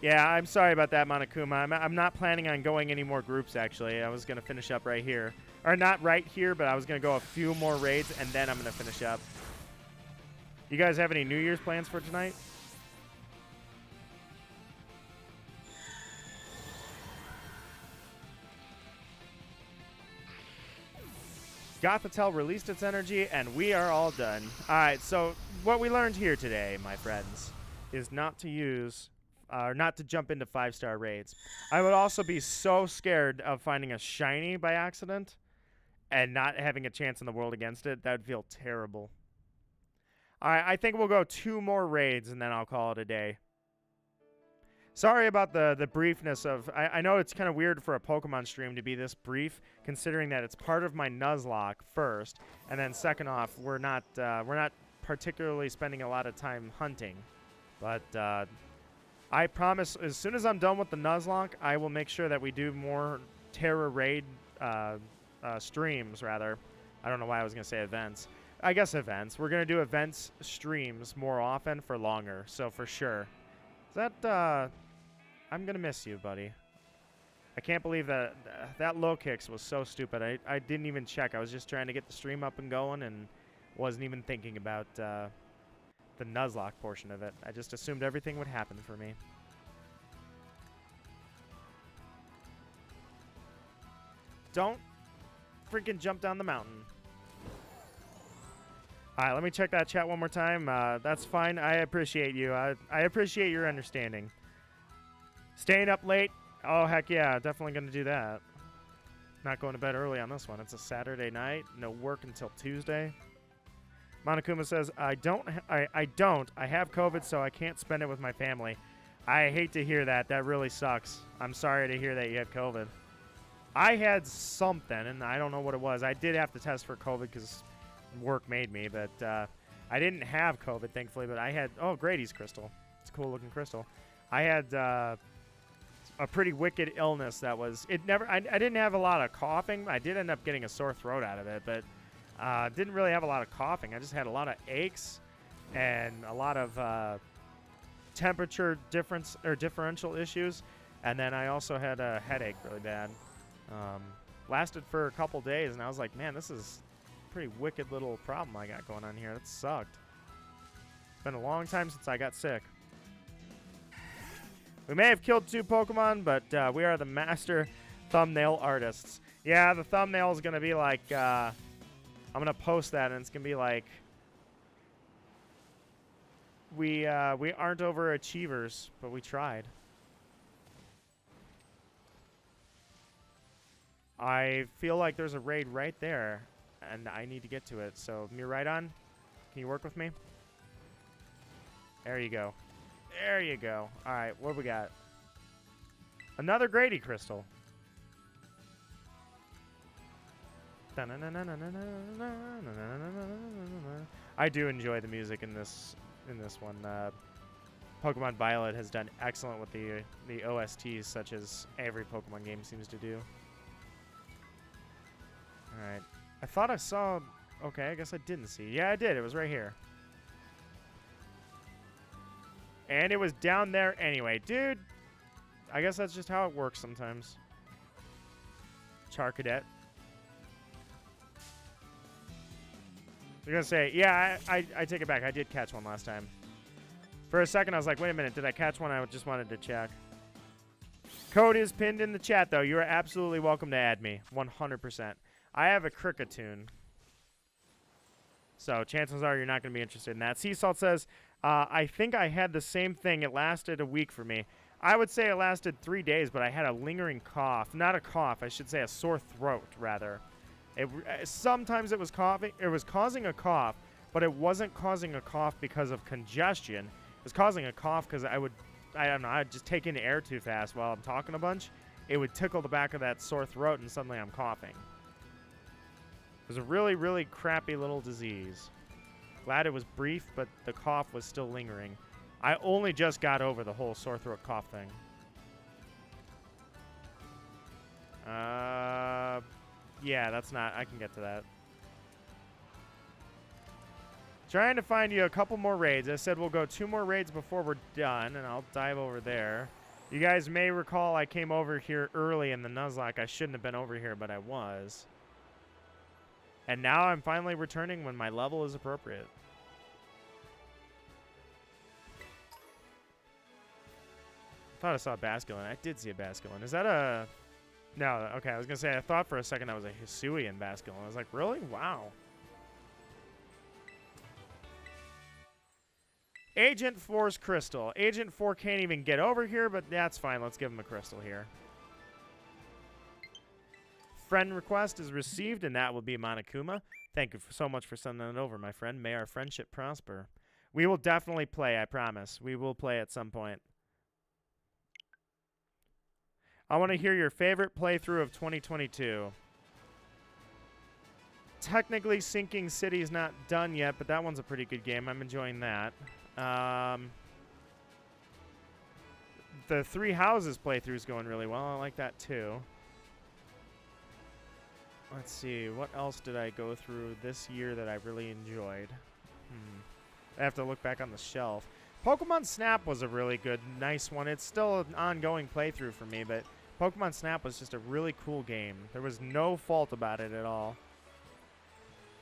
Yeah, I'm sorry about that, Monokuma. I'm not planning on going any more groups, actually. I was going to finish up right here. Or not right here, but I was going to go a few more raids, and then I'm going to finish up. You guys have any New Year's plans for tonight? Gothitelle released its energy, and we are all done. All right, so what we learned here today, my friends, is not to use... not to jump into 5-star raids. I would also be so scared of finding a shiny by accident and not having a chance in the world against it. That would feel terrible. All right, I think we'll go 2 more raids, and then I'll call it a day. Sorry about the briefness of... I know it's kind of weird for a Pokemon stream to be this brief, considering that it's part of my Nuzlocke first, and then second off, we're not particularly spending a lot of time hunting. But... I promise, as soon as I'm done with the Nuzlocke, I will make sure that we do more Tera Raid streams, rather. I don't know why I was going to say events. I guess events. We're going to do events streams more often for longer, so for sure. Is that, I'm going to miss you, buddy. I can't believe that low kicks was so stupid. I didn't even check. I was just trying to get the stream up and going and wasn't even thinking about... the Nuzlocke portion of it. I just assumed everything would happen for me. Don't freaking jump down the mountain. Alright, let me check that chat one more time. That's fine. I appreciate you. I appreciate your understanding. Staying up late? Oh, heck yeah. Definitely going to do that. Not going to bed early on this one. It's a Saturday night. No work until Tuesday. Monokuma says, I don't. I have COVID, so I can't spend it with my family. I hate to hear that. That really sucks. I'm sorry to hear that you have COVID. I had something, and I don't know what it was. I did have to test for COVID because work made me, but I didn't have COVID, thankfully. But I had, oh, Grady's crystal. It's a cool-looking crystal. I had a pretty wicked illness that was, I didn't have a lot of coughing. I did end up getting a sore throat out of it, but didn't really have a lot of coughing. I just had a lot of aches and a lot of temperature differential issues. And then I also had a headache really bad. Lasted for a couple days, and I was like, man, this is a pretty wicked little problem I got going on here. That sucked. It's been a long time since I got sick. We may have killed 2 Pokemon, but we are the master thumbnail artists. Yeah, the thumbnail is going to be like, I'm going to post that, and it's going to be like, we aren't overachievers, but we tried. I feel like there's a raid right there, and I need to get to it. So, Miraidon, can you work with me? There you go. There you go. All right, what do we got? Another Grady crystal. I do enjoy the music in this one. Pokemon Violet has done excellent with the OSTs, such as every Pokemon game seems to do. All right, I thought I saw. Okay, I guess I didn't see. Yeah, I did. It was right here. And it was down there anyway. Dude, I guess that's just how it works sometimes. Charcadet. I was going to say, yeah, I take it back. I did catch one last time. For a second, I was like, wait a minute. Did I catch one? I just wanted to check. Code is pinned in the chat, though. You are absolutely welcome to add me. 100%. I have a Kricketune. So chances are you're not going to be interested in that. Sea Salt says, I think I had the same thing. It lasted a week for me. I would say it lasted 3 days, but I had a lingering cough. Not a cough. I should say a sore throat, rather. Sometimes it was coughing. It was causing a cough, but it wasn't causing a cough because of congestion. It was causing a cough because I don't know, I'd just take in air too fast while I'm talking a bunch. It would tickle the back of that sore throat, and suddenly I'm coughing. It was a really, really crappy little disease. Glad it was brief, but the cough was still lingering. I only just got over the whole sore throat cough thing. Yeah, that's not... I can get to that. Trying to find you a couple more raids. I said we'll go 2 more raids before we're done, and I'll dive over there. You guys may recall I came over here early in the Nuzlocke. I shouldn't have been over here, but I was. And now I'm finally returning when my level is appropriate. I thought I saw a Basculin. I did see a Basculin. Is that a... No, okay, I was going to say, I thought for a second that was a Hisuian Basculin. I was like, really? Wow. Agent 4's Crystal. Agent 4 can't even get over here, but that's fine. Let's give him a Crystal here. Friend request is received, and that will be Monokuma. Thank you so much for sending it over, my friend. May our friendship prosper. We will definitely play, I promise. We will play at some point. I want to hear your favorite playthrough of 2022. Technically, Sinking City is not done yet, but that one's a pretty good game. I'm enjoying that. The Three Houses playthrough is going really well. I like that too. Let's see. What else did I go through this year that I really enjoyed? I have to look back on the shelf. Pokemon Snap was a really good, nice one. It's still an ongoing playthrough for me, but Pokemon Snap was just a really cool game. There was no fault about it at all.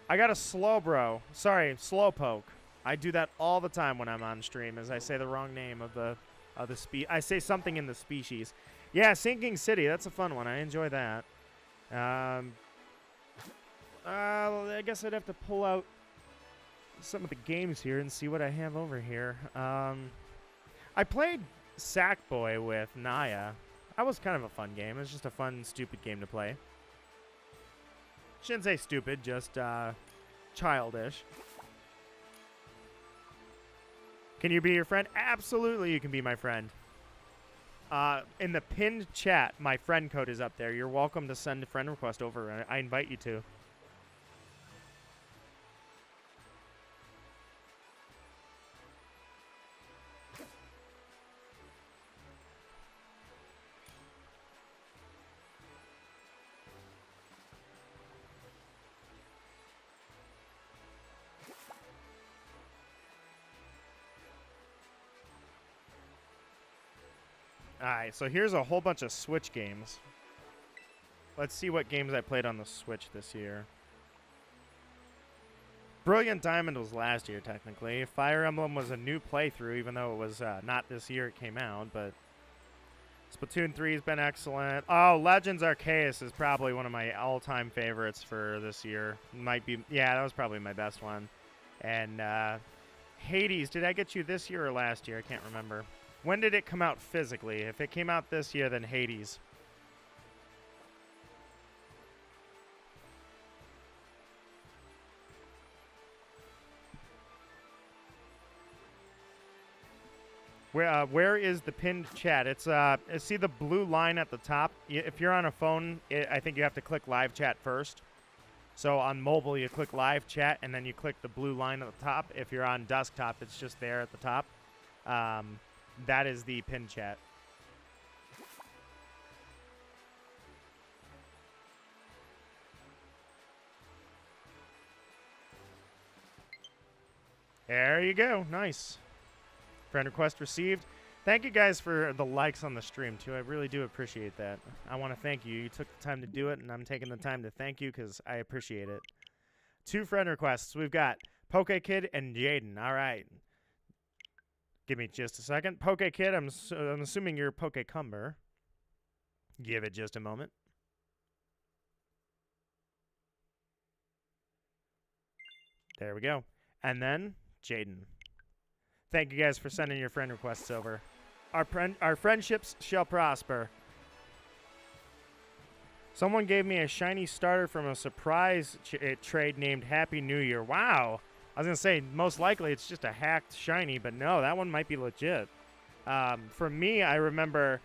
I got a Slowbro. Sorry, Slowpoke. I do that all the time when I'm on stream, as I say the wrong name of the I say something in the species. Yeah, Sinking City. That's a fun one. I enjoy that. I guess I'd have to pull out some of the games here and see what I have over here. I played Sackboy with Naya. That was kind of a fun game. It was just a fun, stupid game to play. Shouldn't say stupid, just childish. Can you be your friend? Absolutely, you can be my friend. In the pinned chat, my friend code is up there. You're welcome to send a friend request over. I invite you to. Alright, so here's a whole bunch of Switch games. Let's see what games I played on the Switch this year. Brilliant Diamond was last year, technically. Fire Emblem was a new playthrough, even though it was not this year it came out, but... Splatoon 3 has been excellent. Oh, Legends Arceus is probably one of my all-time favorites for this year. Might be... Yeah, that was probably my best one. And, Hades, did I get you this year or last year? I can't remember. When did it come out physically? If it came out this year, then Hades. Where is the pinned chat? It's see the blue line at the top. If you're on a phone, I think you have to click live chat first. So on mobile, you click live chat, and then you click the blue line at the top. If you're on desktop, it's just there at the top. That is the pinned chat. There you go. Nice. Friend request received. Thank you guys for the likes on the stream, too. I really do appreciate that. I want to thank you. You took the time to do it, and I'm taking the time to thank you because I appreciate it. 2 friend requests. We've got PokeKid and Jaden. All right. Give me just a second. PokeKid, I'm assuming you're Pokecumber. Give it just a moment. There we go. And then Jaden. Thank you guys for sending your friend requests over. Our friendships shall prosper. Someone gave me a shiny starter from a surprise trade named Happy New Year. Wow. I was going to say, most likely it's just a hacked shiny, but no, that one might be legit. For me, I remember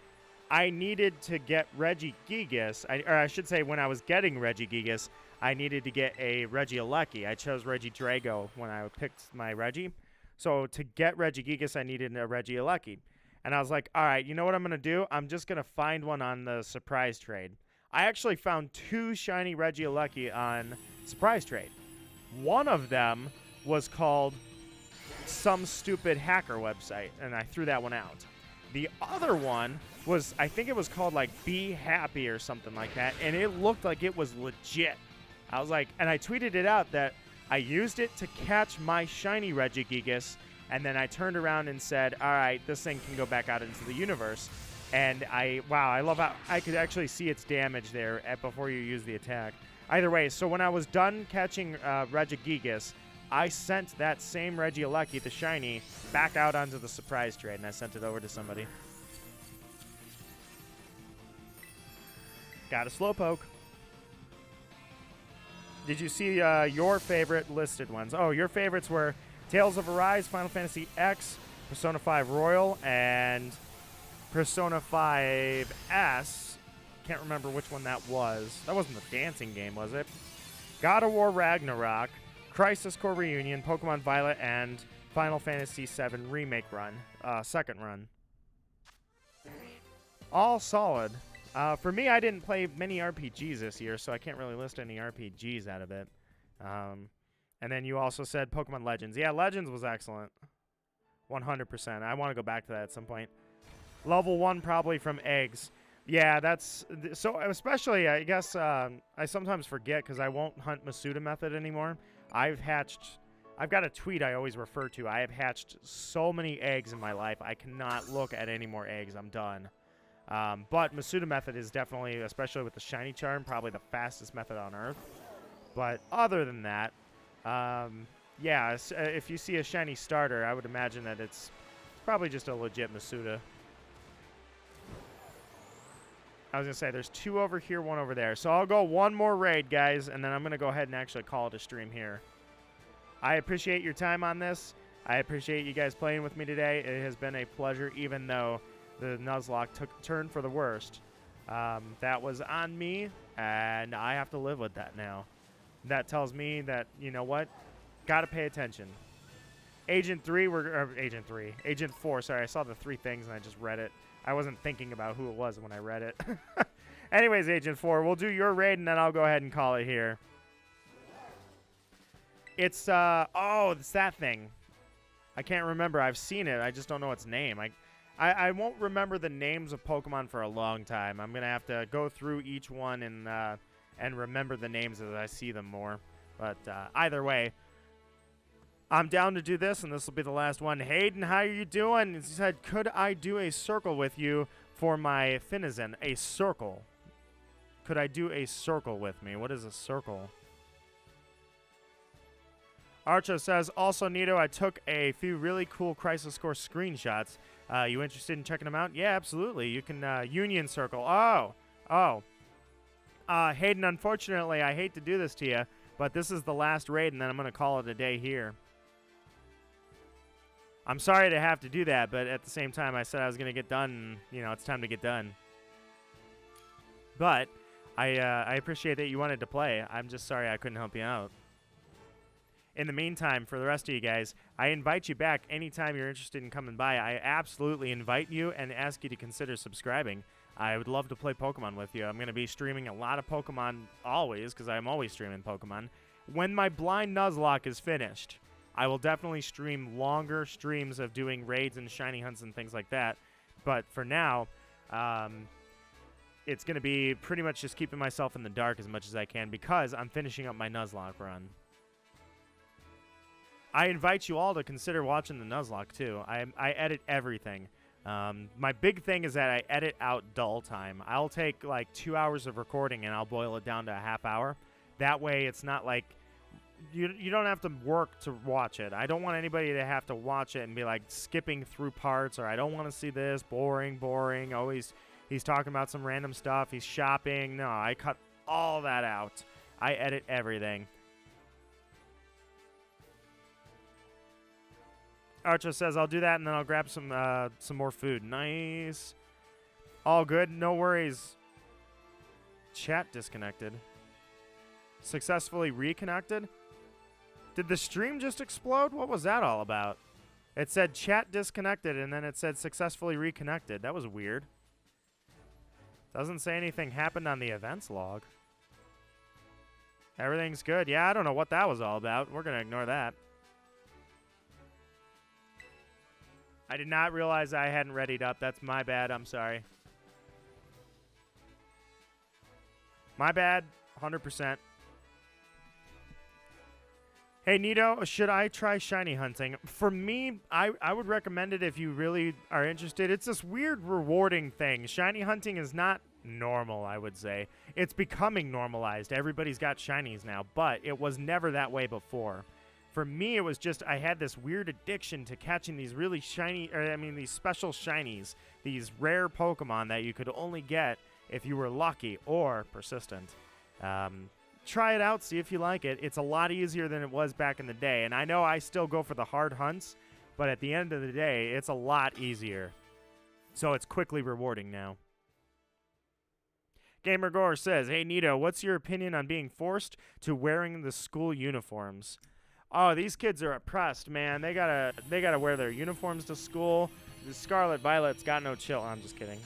I needed to get Regigigas, or I should say when I was getting Regigigas, I needed to get a Regieleki. I chose Regidrago when I picked my Regi. So to get Regigigas, I needed a Regieleki. And I was like, all right, you know what I'm going to do? I'm just going to find one on the surprise trade. I actually found 2 shiny Regieleki on surprise trade. One of them was called some stupid hacker website, and I threw that one out. The other one was, I think it was called like Be Happy or something like that, and it looked like it was legit. I was like, and I tweeted it out that I used it to catch my shiny Regigigas, and then I turned around and said, all right, this thing can go back out into the universe. And wow, I love how I could actually see its damage there before you use the attack. Either way, so when I was done catching Regigigas, I sent that same Regieleki, the shiny, back out onto the surprise trade, and I sent it over to somebody. Got a Slowpoke. Did you see your favorite listed ones? Oh, your favorites were Tales of Arise, Final Fantasy X, Persona 5 Royal, and Persona 5S. Can't remember which one that was. That wasn't the dancing game, was it? God of War Ragnarok, Crisis Core Reunion, Pokemon Violet, and Final Fantasy VII Remake run. Second run. All solid. For me, I didn't play many RPGs this year, so I can't really list any RPGs out of it. And then you also said Pokemon Legends. Yeah, Legends was excellent. 100%. I want to go back to that at some point. Level 1 probably from eggs. Yeah, that's... So, especially, I guess, I sometimes forget because I won't hunt Masuda method anymore. I've got a tweet I always refer to. I have hatched so many eggs in my life. I cannot look at any more eggs. I'm done. But Masuda method is definitely, especially with the shiny charm, probably the fastest method on Earth. But other than that, yeah, if you see a shiny starter, I would imagine that it's probably just a legit Masuda. I was going to say, there's 2 over here, 1 over there. So I'll go 1 more raid, guys, and then I'm going to go ahead and actually call it a stream here. I appreciate your time on this. I appreciate you guys playing with me today. It has been a pleasure, even though the Nuzlocke took a turn for the worst. That was on me, and I have to live with that now. That tells me that, you know what? Got to pay attention. Agent 4, sorry, I saw the 3 things and I just read it. I wasn't thinking about who it was when I read it. Anyways, Agent 4, we'll do your raid and then I'll go ahead and call it here. It's, oh, it's that thing. I can't remember. I've seen it. I just don't know its name. I won't remember the names of Pokemon for a long time. I'm going to have to go through each one and remember the names as I see them more. But either way, I'm down to do this, and this will be the last one. Hayden, how are you doing? He said, could I do a circle with you for my Finizen? A circle. Could I do a circle with me? What is a circle? Archo says, also, Nito, I took a few really cool Crisis Core screenshots. You interested in checking them out? Yeah, absolutely. You can Union Circle. Oh. Hayden, unfortunately, I hate to do this to you, but this is the last raid, and then I'm going to call it a day here. I'm sorry to have to do that, but at the same time, I said I was going to get done, and, you know, it's time to get done. But I appreciate that you wanted to play. I'm just sorry I couldn't help you out. In the meantime, for the rest of you guys, I invite you back anytime you're interested in coming by. I absolutely invite you and ask you to consider subscribing. I would love to play Pokemon with you. I'm going to be streaming a lot of Pokemon always, because I'm always streaming Pokemon. When my Blind Nuzlocke is finished, I will definitely stream longer streams of doing raids and shiny hunts and things like that. But for now, it's going to be pretty much just keeping myself in the dark as much as I can because I'm finishing up my Nuzlocke run. I invite you all to consider watching the Nuzlocke, too. I edit everything. My big thing is that I edit out dull time. I'll take, like, 2 hours of recording, and I'll boil it down to a half hour. That way, it's not like... You don't have to work to watch it. I don't want anybody to have to watch it and be, like, skipping through parts, or I don't want to see this. Boring, boring. Always, he's talking about some random stuff. He's shopping. No, I cut all that out. I edit everything. Archer says, I'll do that, and then I'll grab some more food. Nice. All good. No worries. Chat disconnected. Successfully reconnected? Did the stream just explode? What was that all about? It said chat disconnected, and then it said successfully reconnected. That was weird. Doesn't say anything happened on the events log. Everything's good. Yeah, I don't know what that was all about. We're going to ignore that. I did not realize I hadn't readied up. That's my bad. I'm sorry. My bad. 100%. Hey, Nito, should I try shiny hunting? For me, I would recommend it if you really are interested. It's this weird, rewarding thing. Shiny hunting is not normal, I would say. It's becoming normalized. Everybody's got shinies now, but it was never that way before. For me, it was just I had this weird addiction to catching these really shiny, these special shinies, these rare Pokemon that you could only get if you were lucky or persistent. Try it out, see if you like it. It's a lot easier than it was back in the day, and I know I still go for the hard hunts, but at the end of the day, it's a lot easier. So it's quickly rewarding now. Gamer Gore says, hey, Nito, what's your opinion on being forced to wearing the school uniforms? Oh, these kids are oppressed, man. They gotta wear their uniforms to school. The Scarlet Violet's got no chill. I'm just kidding.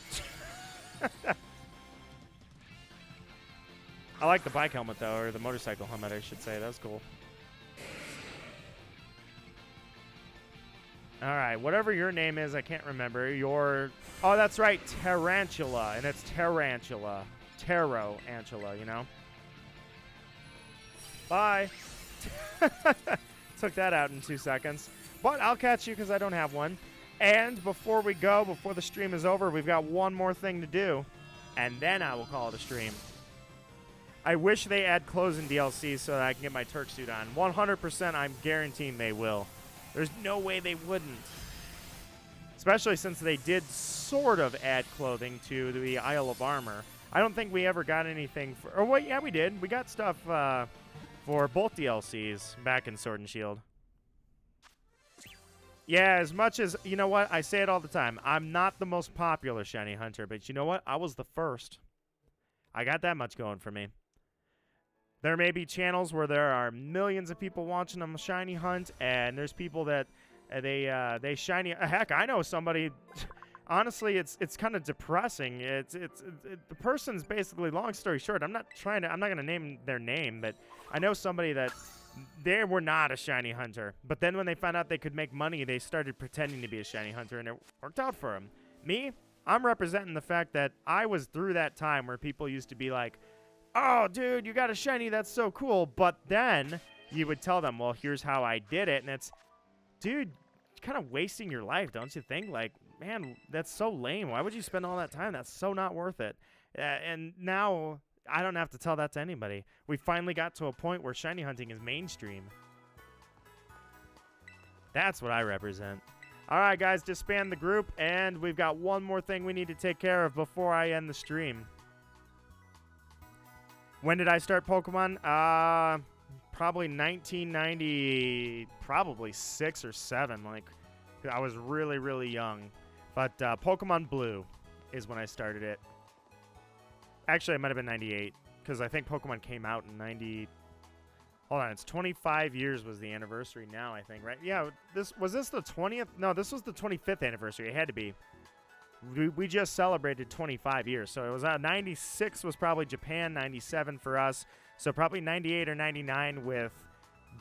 I like the bike helmet, though, or the motorcycle helmet, I should say. That was cool. All right, whatever your name is, I can't remember. Oh, that's right, Tarantula, and it's Tarantula. Taro-antula, you know? Bye. Took that out in 2 seconds. But I'll catch you because I don't have one. And before we go, before the stream is over, we've got one more thing to do. And then I will call it a stream. I wish they add clothes in DLC so that I can get my Turk suit on. 100% I'm guaranteeing they will. There's no way they wouldn't. Especially since they did sort of add clothing to the Isle of Armor. I don't think we ever got anything for... Or wait, yeah, we did. We got stuff for both DLCs back in Sword and Shield. Yeah, as much as... You know what? I say it all the time. I'm not the most popular shiny hunter, but you know what? I was the first. I got that much going for me. There may be channels where there are millions of people watching a shiny hunt, and there's people that they shiny. Heck, I know somebody. Honestly, it's kind of depressing. The person's basically, long story short. I'm not gonna name their name, but I know somebody that they were not a shiny hunter. But then when they found out they could make money, they started pretending to be a shiny hunter, and it worked out for them. Me, I'm representing the fact that I was through that time where people used to be like, oh, dude, you got a shiny, that's so cool. But then you would tell them, well, here's how I did it. And it's, dude, kind of wasting your life, don't you think? Like, man, that's so lame. Why would you spend all that time? That's so not worth it. And now I don't have to tell that to anybody. We finally got to a point where shiny hunting is mainstream. That's what I represent. All right, guys, disband the group. And we've got one more thing we need to take care of before I end the stream. When did I start Pokemon? Probably 1990, probably 6 or 7. Like, I was really, really young. But Pokemon Blue is when I started it. Actually, it might have been 98, because I think Pokemon came out in 90... Hold on, it's 25 years was the anniversary now, I think, right? Yeah, was this the 20th? No, this was the 25th anniversary. It had to be. We just celebrated 25 years. So it was 96 was probably Japan, 97 for us. So probably 98 or 99 with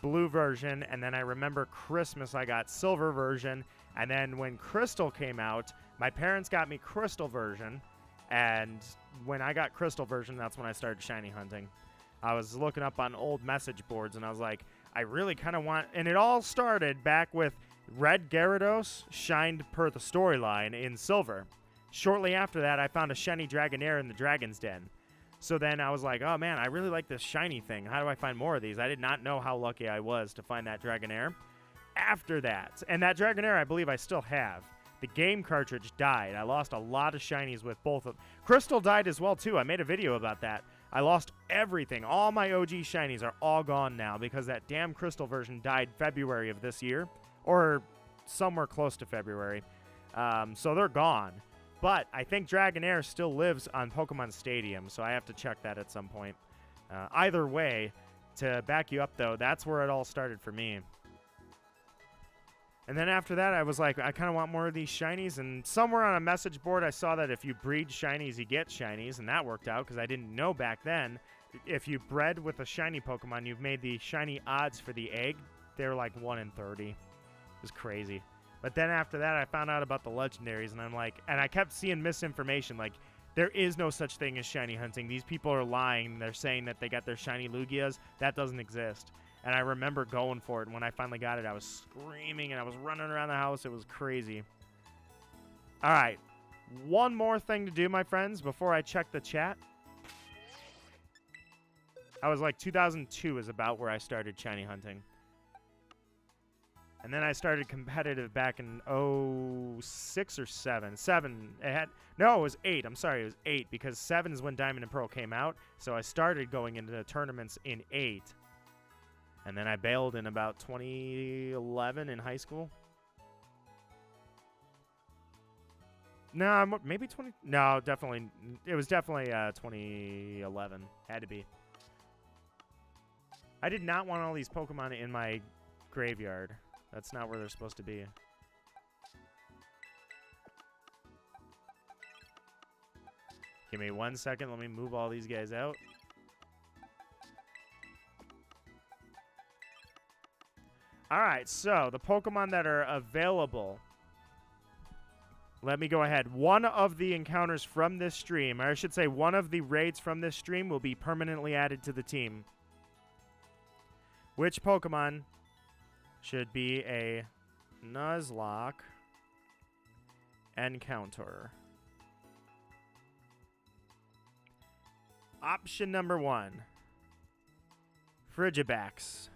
blue version. And then I remember Christmas, I got silver version. And then when Crystal came out, my parents got me Crystal version. And when I got Crystal version, that's when I started shiny hunting. I was looking up on old message boards, and I was like, I really kind of want... And it all started back with Red Gyarados shined per the storyline in Silver. Shortly after that, I found a shiny Dragonair in the Dragon's Den. So then I was like, oh, man, I really like this shiny thing. How do I find more of these? I did not know how lucky I was to find that Dragonair. After that, and that Dragonair I believe I still have, the game cartridge died. I lost a lot of shinies with both of them. Crystal died as well, too. I made a video about that. I lost everything. All my OG shinies are all gone now because that damn Crystal version died February of this year, or somewhere close to February. So they're gone. But I think Dragonair still lives on Pokemon Stadium, so I have to check that at some point. Either way, to back you up, though, that's where it all started for me. And then after that, I was like, I kind of want more of these shinies. And somewhere on a message board, I saw that if you breed shinies, you get shinies. And that worked out because I didn't know back then. If you bred with a shiny Pokemon, you've made the shiny odds for the egg. They're like 1 in 30. It was crazy. But then after that, I found out about the legendaries. And I'm like, and I kept seeing misinformation. Like, there is no such thing as shiny hunting. These people are lying. They're saying that they got their shiny Lugias. That doesn't exist. And I remember going for it. And when I finally got it, I was screaming and I was running around the house. It was crazy. All right. One more thing to do, my friends, before I check the chat. I was like 2002 is about where I started shiny hunting. And then I started competitive back in 06 or 7. 7. It was 8. I'm sorry, it was 8 because 7 is when Diamond and Pearl came out. So I started going into the tournaments in 8. And then I bailed in about 2011 in high school. No, maybe 20. No, definitely. It was definitely 2011. Had to be. I did not want all these Pokemon in my graveyard. That's not where they're supposed to be. Give me 1 second. Let me move all these guys out. Alright, so the Pokemon that are available. Let me go ahead. One of the encounters from this stream, or I should say one of the raids from this stream will be permanently added to the team. Which Pokemon should be a Nuzlocke encounter? Option number 1. Frigibax.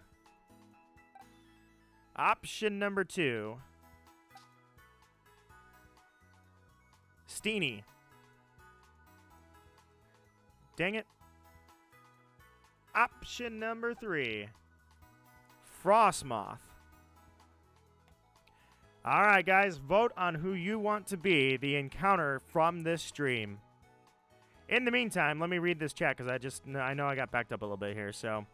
Option number 2. Steenie. Dang it. Option number 3. Frostmoth. Alright, guys. Vote on who you want to be the encounter from this stream. In the meantime, let me read this chat because I know I got backed up a little bit here, so...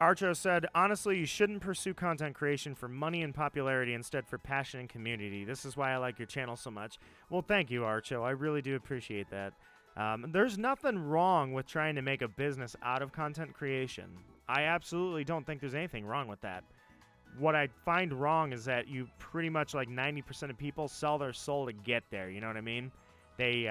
Archo said, honestly, you shouldn't pursue content creation for money and popularity, instead for passion and community. This is why I like your channel so much. Well, thank you, Archo. I really do appreciate that. There's nothing wrong with trying to make a business out of content creation. I absolutely don't think there's anything wrong with that. What I find wrong is that you pretty much, like 90% of people, sell their soul to get there. You know what I mean? They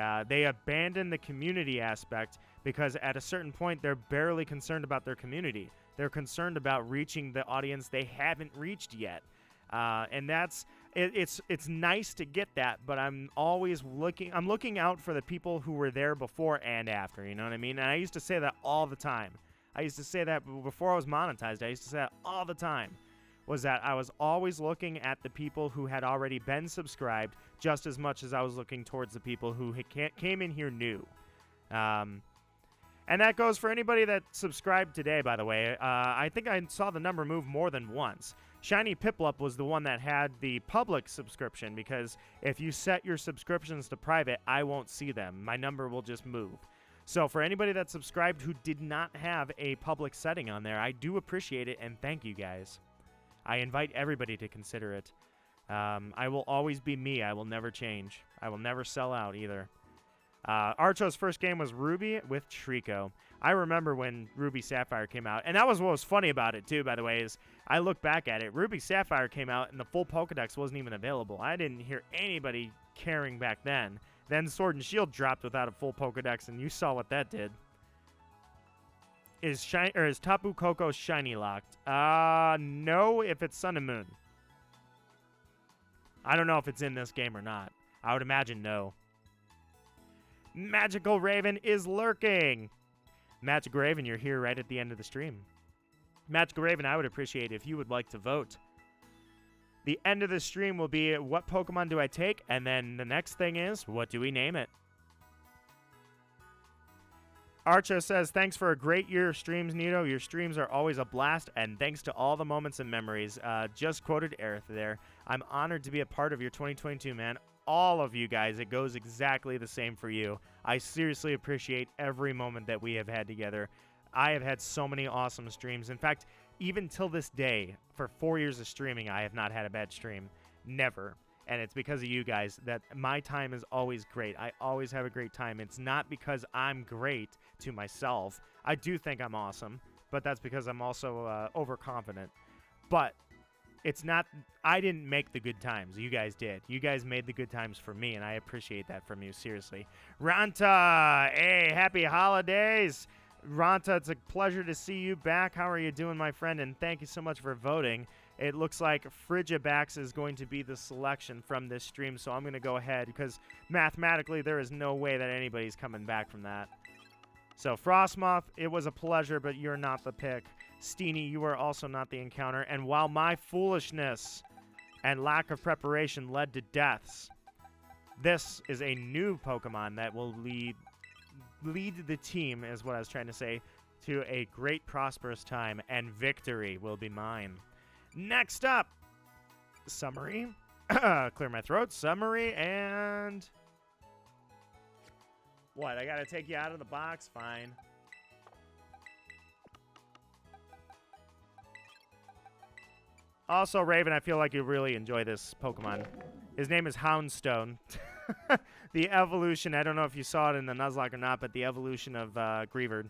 abandon the community aspect because at a certain point, they're barely concerned about their community. They're concerned about reaching the audience they haven't reached yet. And it's nice to get that, but I'm always looking out for the people who were there before and after, you know what I mean? And I used to say that all the time. I used to say that before I was monetized. I used to say that all the time, was that I was always looking at the people who had already been subscribed just as much as I was looking towards the people who came in here new. And that goes for anybody that subscribed today, by the way. I think I saw the number move more than once. Shiny Piplup was the one that had the public subscription, because if you set your subscriptions to private, I won't see them. My number will just move. So for anybody that subscribed who did not have a public setting on there, I do appreciate it, and thank you guys. I invite everybody to consider it. I will always be me. I will never change. I will never sell out either. Archo's first game was Ruby with Trico. I remember when Ruby Sapphire came out, and that was what was funny about it too, by the way, is I look back at it. Ruby Sapphire came out, and the full Pokedex wasn't even available. I didn't hear anybody caring back then. Then Sword and Shield dropped without a full Pokedex, and you saw what that did. Is Tapu Koko shiny locked? No, if it's Sun and Moon. I don't know if it's in this game or not. I would imagine no. Magical Raven is lurking. Magical Raven, you're here right at the end of the stream. Magical Raven, I would appreciate it if you would like to vote. The end of the stream will be, what Pokemon do I take? And then the next thing is, what do we name it? Archo says, thanks for a great year of streams, Nito. Your streams are always a blast, and thanks to all the moments and memories. Just quoted Aerith there. I'm honored to be a part of your 2022, man. All of you guys, it goes exactly the same for you. I seriously appreciate every moment that we have had together. I have had so many awesome streams. In fact, even till this day, for 4 years of streaming, I have not had a bad stream. Never. And it's because of you guys that my time is always great. I always have a great time. It's not because I'm great to myself. I do think I'm awesome, but that's because I'm also overconfident. But it's not, I didn't make the good times. You guys did. You guys made the good times for me, and I appreciate that from you, seriously. Ranta, hey, happy holidays. Ranta, it's a pleasure to see you back. How are you doing, my friend? And thank you so much for voting. It looks like Frigibax is going to be the selection from this stream, so I'm going to go ahead because mathematically there is no way that anybody's coming back from that. So Frostmoth, it was a pleasure, but you're not the pick. Steenie, you are also not the encounter. And while my foolishness and lack of preparation led to deaths, this is a new Pokemon that will lead the team, is what I was trying to say, to a great prosperous time, and victory will be mine. Next up, summary. Clear my throat. Summary and... What, I gotta take you out of the box? Fine. Also, Raven, I feel like you really enjoy this Pokemon. His name is Houndstone. The evolution, I don't know if you saw it in the Nuzlocke or not, but the evolution of Greavard.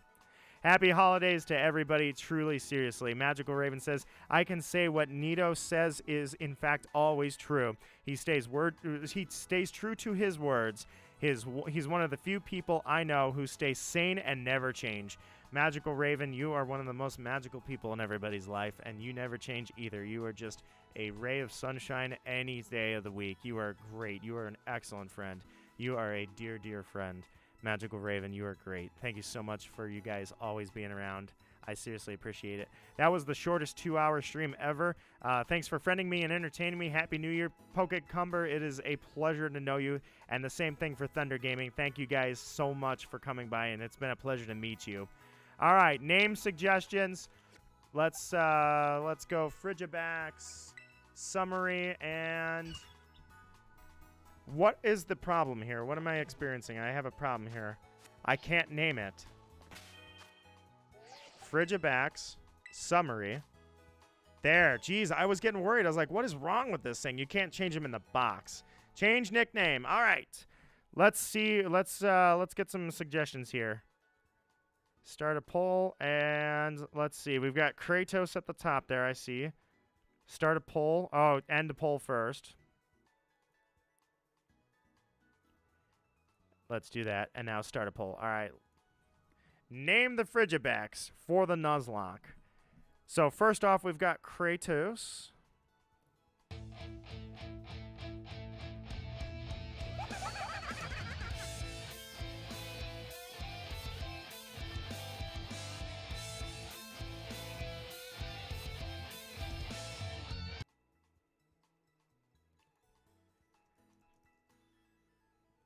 Happy holidays to everybody, truly, seriously. Magical Raven says, I can say what Nito says is, in fact, always true. He stays true to his words. He's one of the few people I know who stay sane and never change. Magical Raven, you are one of the most magical people in everybody's life, and you never change either. You are just a ray of sunshine any day of the week. You are great. You are an excellent friend. You are a dear, dear friend. Magical Raven, you are great. Thank you so much for you guys always being around. I seriously appreciate it. That was the shortest 2-hour stream ever. Thanks for friending me and entertaining me. Happy New Year, Pokecumber. It is a pleasure to know you. And the same thing for Thunder Gaming. Thank you guys so much for coming by, and it's been a pleasure to meet you. All right, name suggestions. Let's go Frigibax, summary, and... What is the problem here? What am I experiencing? I have a problem here. I can't name it. Frigibax, summary. There. Jeez, I was getting worried. I was like, what is wrong with this thing? You can't change them in the box. Change nickname. All right. Let's see. Let's get some suggestions here. Start a poll, and let's see. We've got Kratos at the top there, I see. Start a poll. Oh, end a poll first. Let's do that, and now start a poll. All right. Name the Frigibax for the Nuzlocke. So first off, we've got Kratos.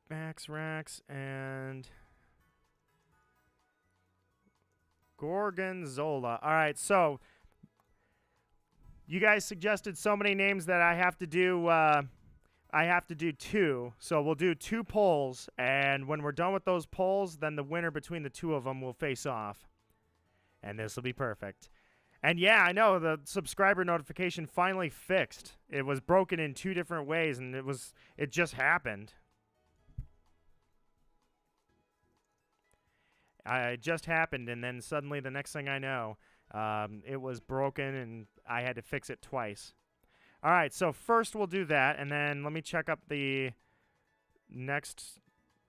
Max Rax and Gorgonzola. All right, so You guys suggested so many names that I have to do. I have to do 2, so we'll do 2 polls, and when we're done with those polls, then the winner between the 2 of them will face off. And this will be perfect. And yeah, I know, the subscriber notification finally fixed. It was broken in 2 different ways, and it just happened. It just happened, and then suddenly the next thing I know, it was broken, and I had to fix it twice. All right, so first we'll do that, and then let me check up the next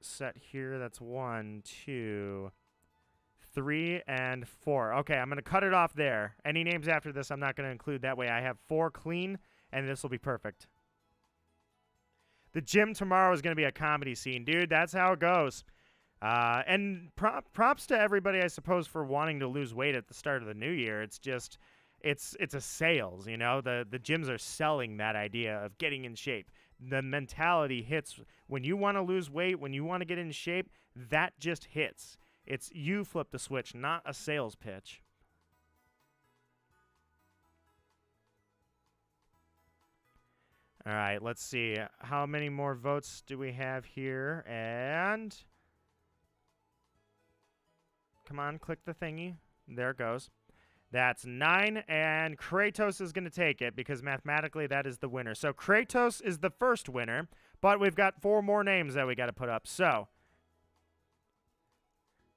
set here. That's 1, 2, 3, and 4. Okay, I'm going to cut it off there. Any names after this I'm not going to include. That way I have 4 clean, and this will be perfect. The gym tomorrow is going to be a comedy scene. Dude, that's how it goes. And props to everybody, I suppose, for wanting to lose weight at the start of the new year. It's just... It's a sales, you know. The gyms are selling that idea of getting in shape. The mentality hits when you want to lose weight, when you want to get in shape, that just hits. It's you flip the switch, not a sales pitch. All right, let's see. How many more votes do we have here? And come on, click the thingy. There it goes. That's 9, and Kratos is going to take it because mathematically that is the winner. So Kratos is the first winner, but we've got 4 more names that we got to put up. So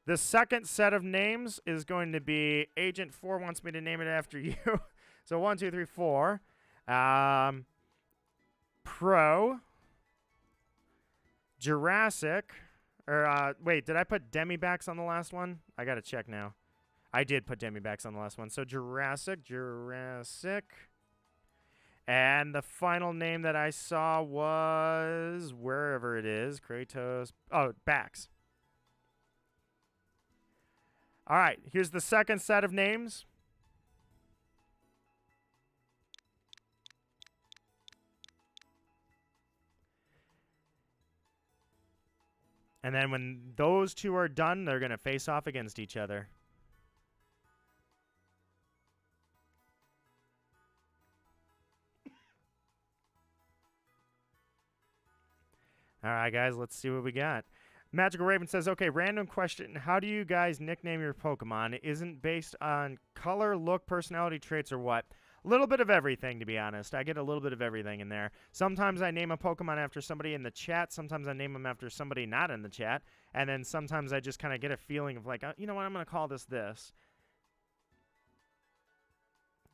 the second set of names is going to be Agent 4 wants me to name it after you. So 1, 2, 3, 4. Pro. Jurassic. Or, wait, did I put Demibax on the last one? I got to check now. I did put Demibax on the last one. So Jurassic. And the final name that I saw was, wherever it is, Kratos. Oh, Bax. All right, here's the second set of names. And then when those 2 are done, they're going to face off against each other. All right, guys, let's see what we got. Magical Raven says, okay, random question. How do you guys nickname your Pokemon? Isn't based on color, look, personality traits, or what? A little bit of everything, to be honest. I get a little bit of everything in there. Sometimes I name a Pokemon after somebody in the chat. Sometimes I name them after somebody not in the chat. And then sometimes I just kind of get a feeling of like, you know what, I'm going to call this.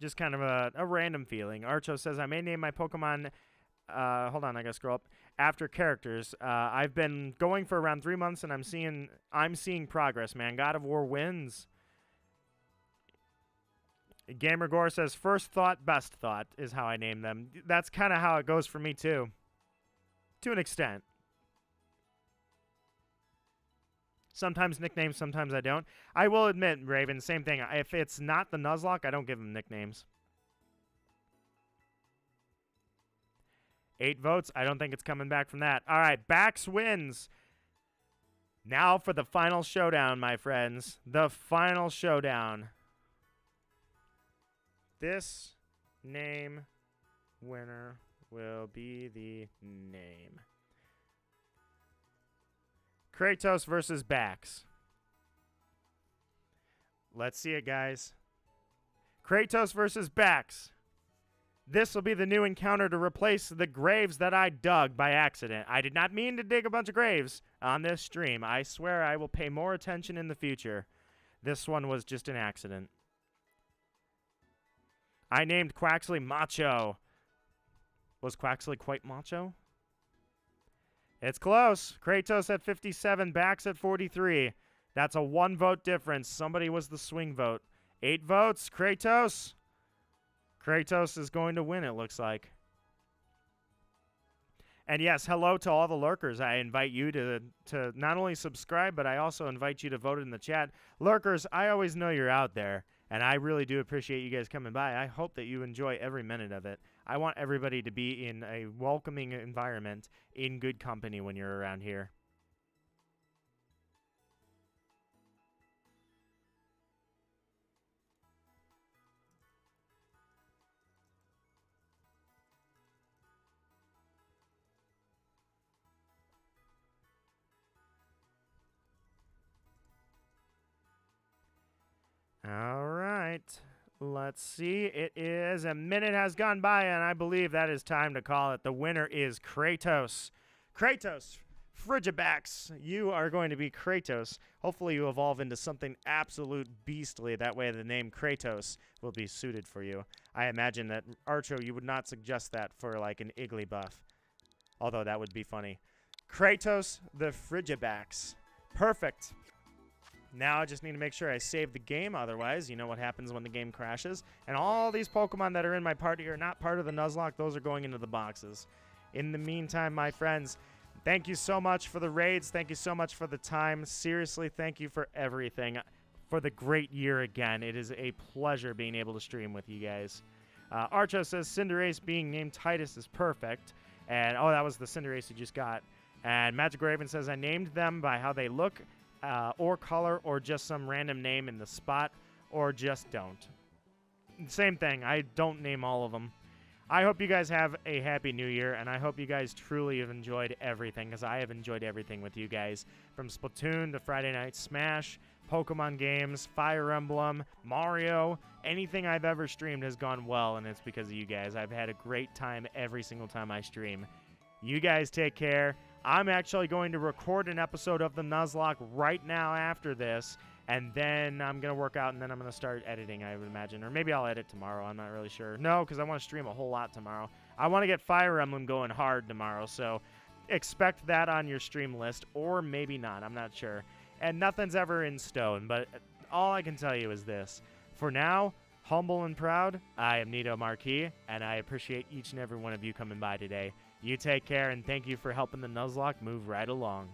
Just kind of a random feeling. Archo says, I may name my Pokemon... hold on, I gotta scroll up. After characters, I've been going for around 3 months, and I'm seeing progress, man. God of War wins. Gamer Gore says, first thought, best thought is how I name them. That's kind of how it goes for me, too. To an extent. Sometimes nicknames, sometimes I don't. I will admit, Raven, same thing. If it's not the Nuzlocke, I don't give them nicknames. 8 votes. I don't think it's coming back from that. All right, Bax wins. Now for the final showdown, my friends. The final showdown. This name winner will be the name. Kratos versus Bax. Let's see it, guys. Kratos versus Bax. This will be the new encounter to replace the graves that I dug by accident. I did not mean to dig a bunch of graves on this stream. I swear I will pay more attention in the future. This one was just an accident. I named Quaxley Macho. Was Quaxley quite macho? It's close. Kratos at 57, Bax at 43. That's a 1 vote difference. Somebody was the swing vote. 8 votes, Kratos. Kratos is going to win, it looks like. And yes, hello to all the lurkers. I invite you to not only subscribe, but I also invite you to vote in the chat. Lurkers, I always know you're out there, and I really do appreciate you guys coming by. I hope that you enjoy every minute of it. I want everybody to be in a welcoming environment, in good company when you're around here. All right. Let's see. It is a minute has gone by, and I believe that is time to call it. The winner is Kratos. Kratos, Frigibax, you are going to be Kratos. Hopefully you evolve into something absolute beastly. That way the name Kratos will be suited for you. I imagine that, Archo, you would not suggest that for, like, an Igglybuff. Although that would be funny. Kratos the Frigibax. Perfect. Now I just need to make sure I save the game. Otherwise, you know what happens when the game crashes. And all these Pokemon that are in my party are not part of the Nuzlocke. Those are going into the boxes. In the meantime, my friends, thank you so much for the raids. Thank you so much for the time. Seriously, thank you for everything. For the great year again. It is a pleasure being able to stream with you guys. Archo says Cinderace being named Titus is perfect. And, oh, that was the Cinderace you just got. And Magic Raven says, I named them by how they look, or color, or just some random name in the spot, or just don't. Same thing. I don't name all of them. I hope you guys have a happy new year, and I hope you guys truly have enjoyed everything, because I have enjoyed everything with you guys. From Splatoon to Friday Night Smash, Pokemon games, Fire Emblem, Mario, anything I've ever streamed has gone well, and it's because of you guys. I've had a great time every single time I stream. You guys take care. I'm actually going to record an episode of the Nuzlocke right now after this, and then I'm going to work out, and then I'm going to start editing, I would imagine. Or maybe I'll edit tomorrow. I'm not really sure. No, because I want to stream a whole lot tomorrow. I want to get Fire Emblem going hard tomorrow, so expect that on your stream list, or maybe not. I'm not sure. And nothing's ever in stone, but all I can tell you is this. For now, humble and proud, I am Nito Marquis, and I appreciate each and every one of you coming by today. You take care, and thank you for helping the Nuzlocke move right along.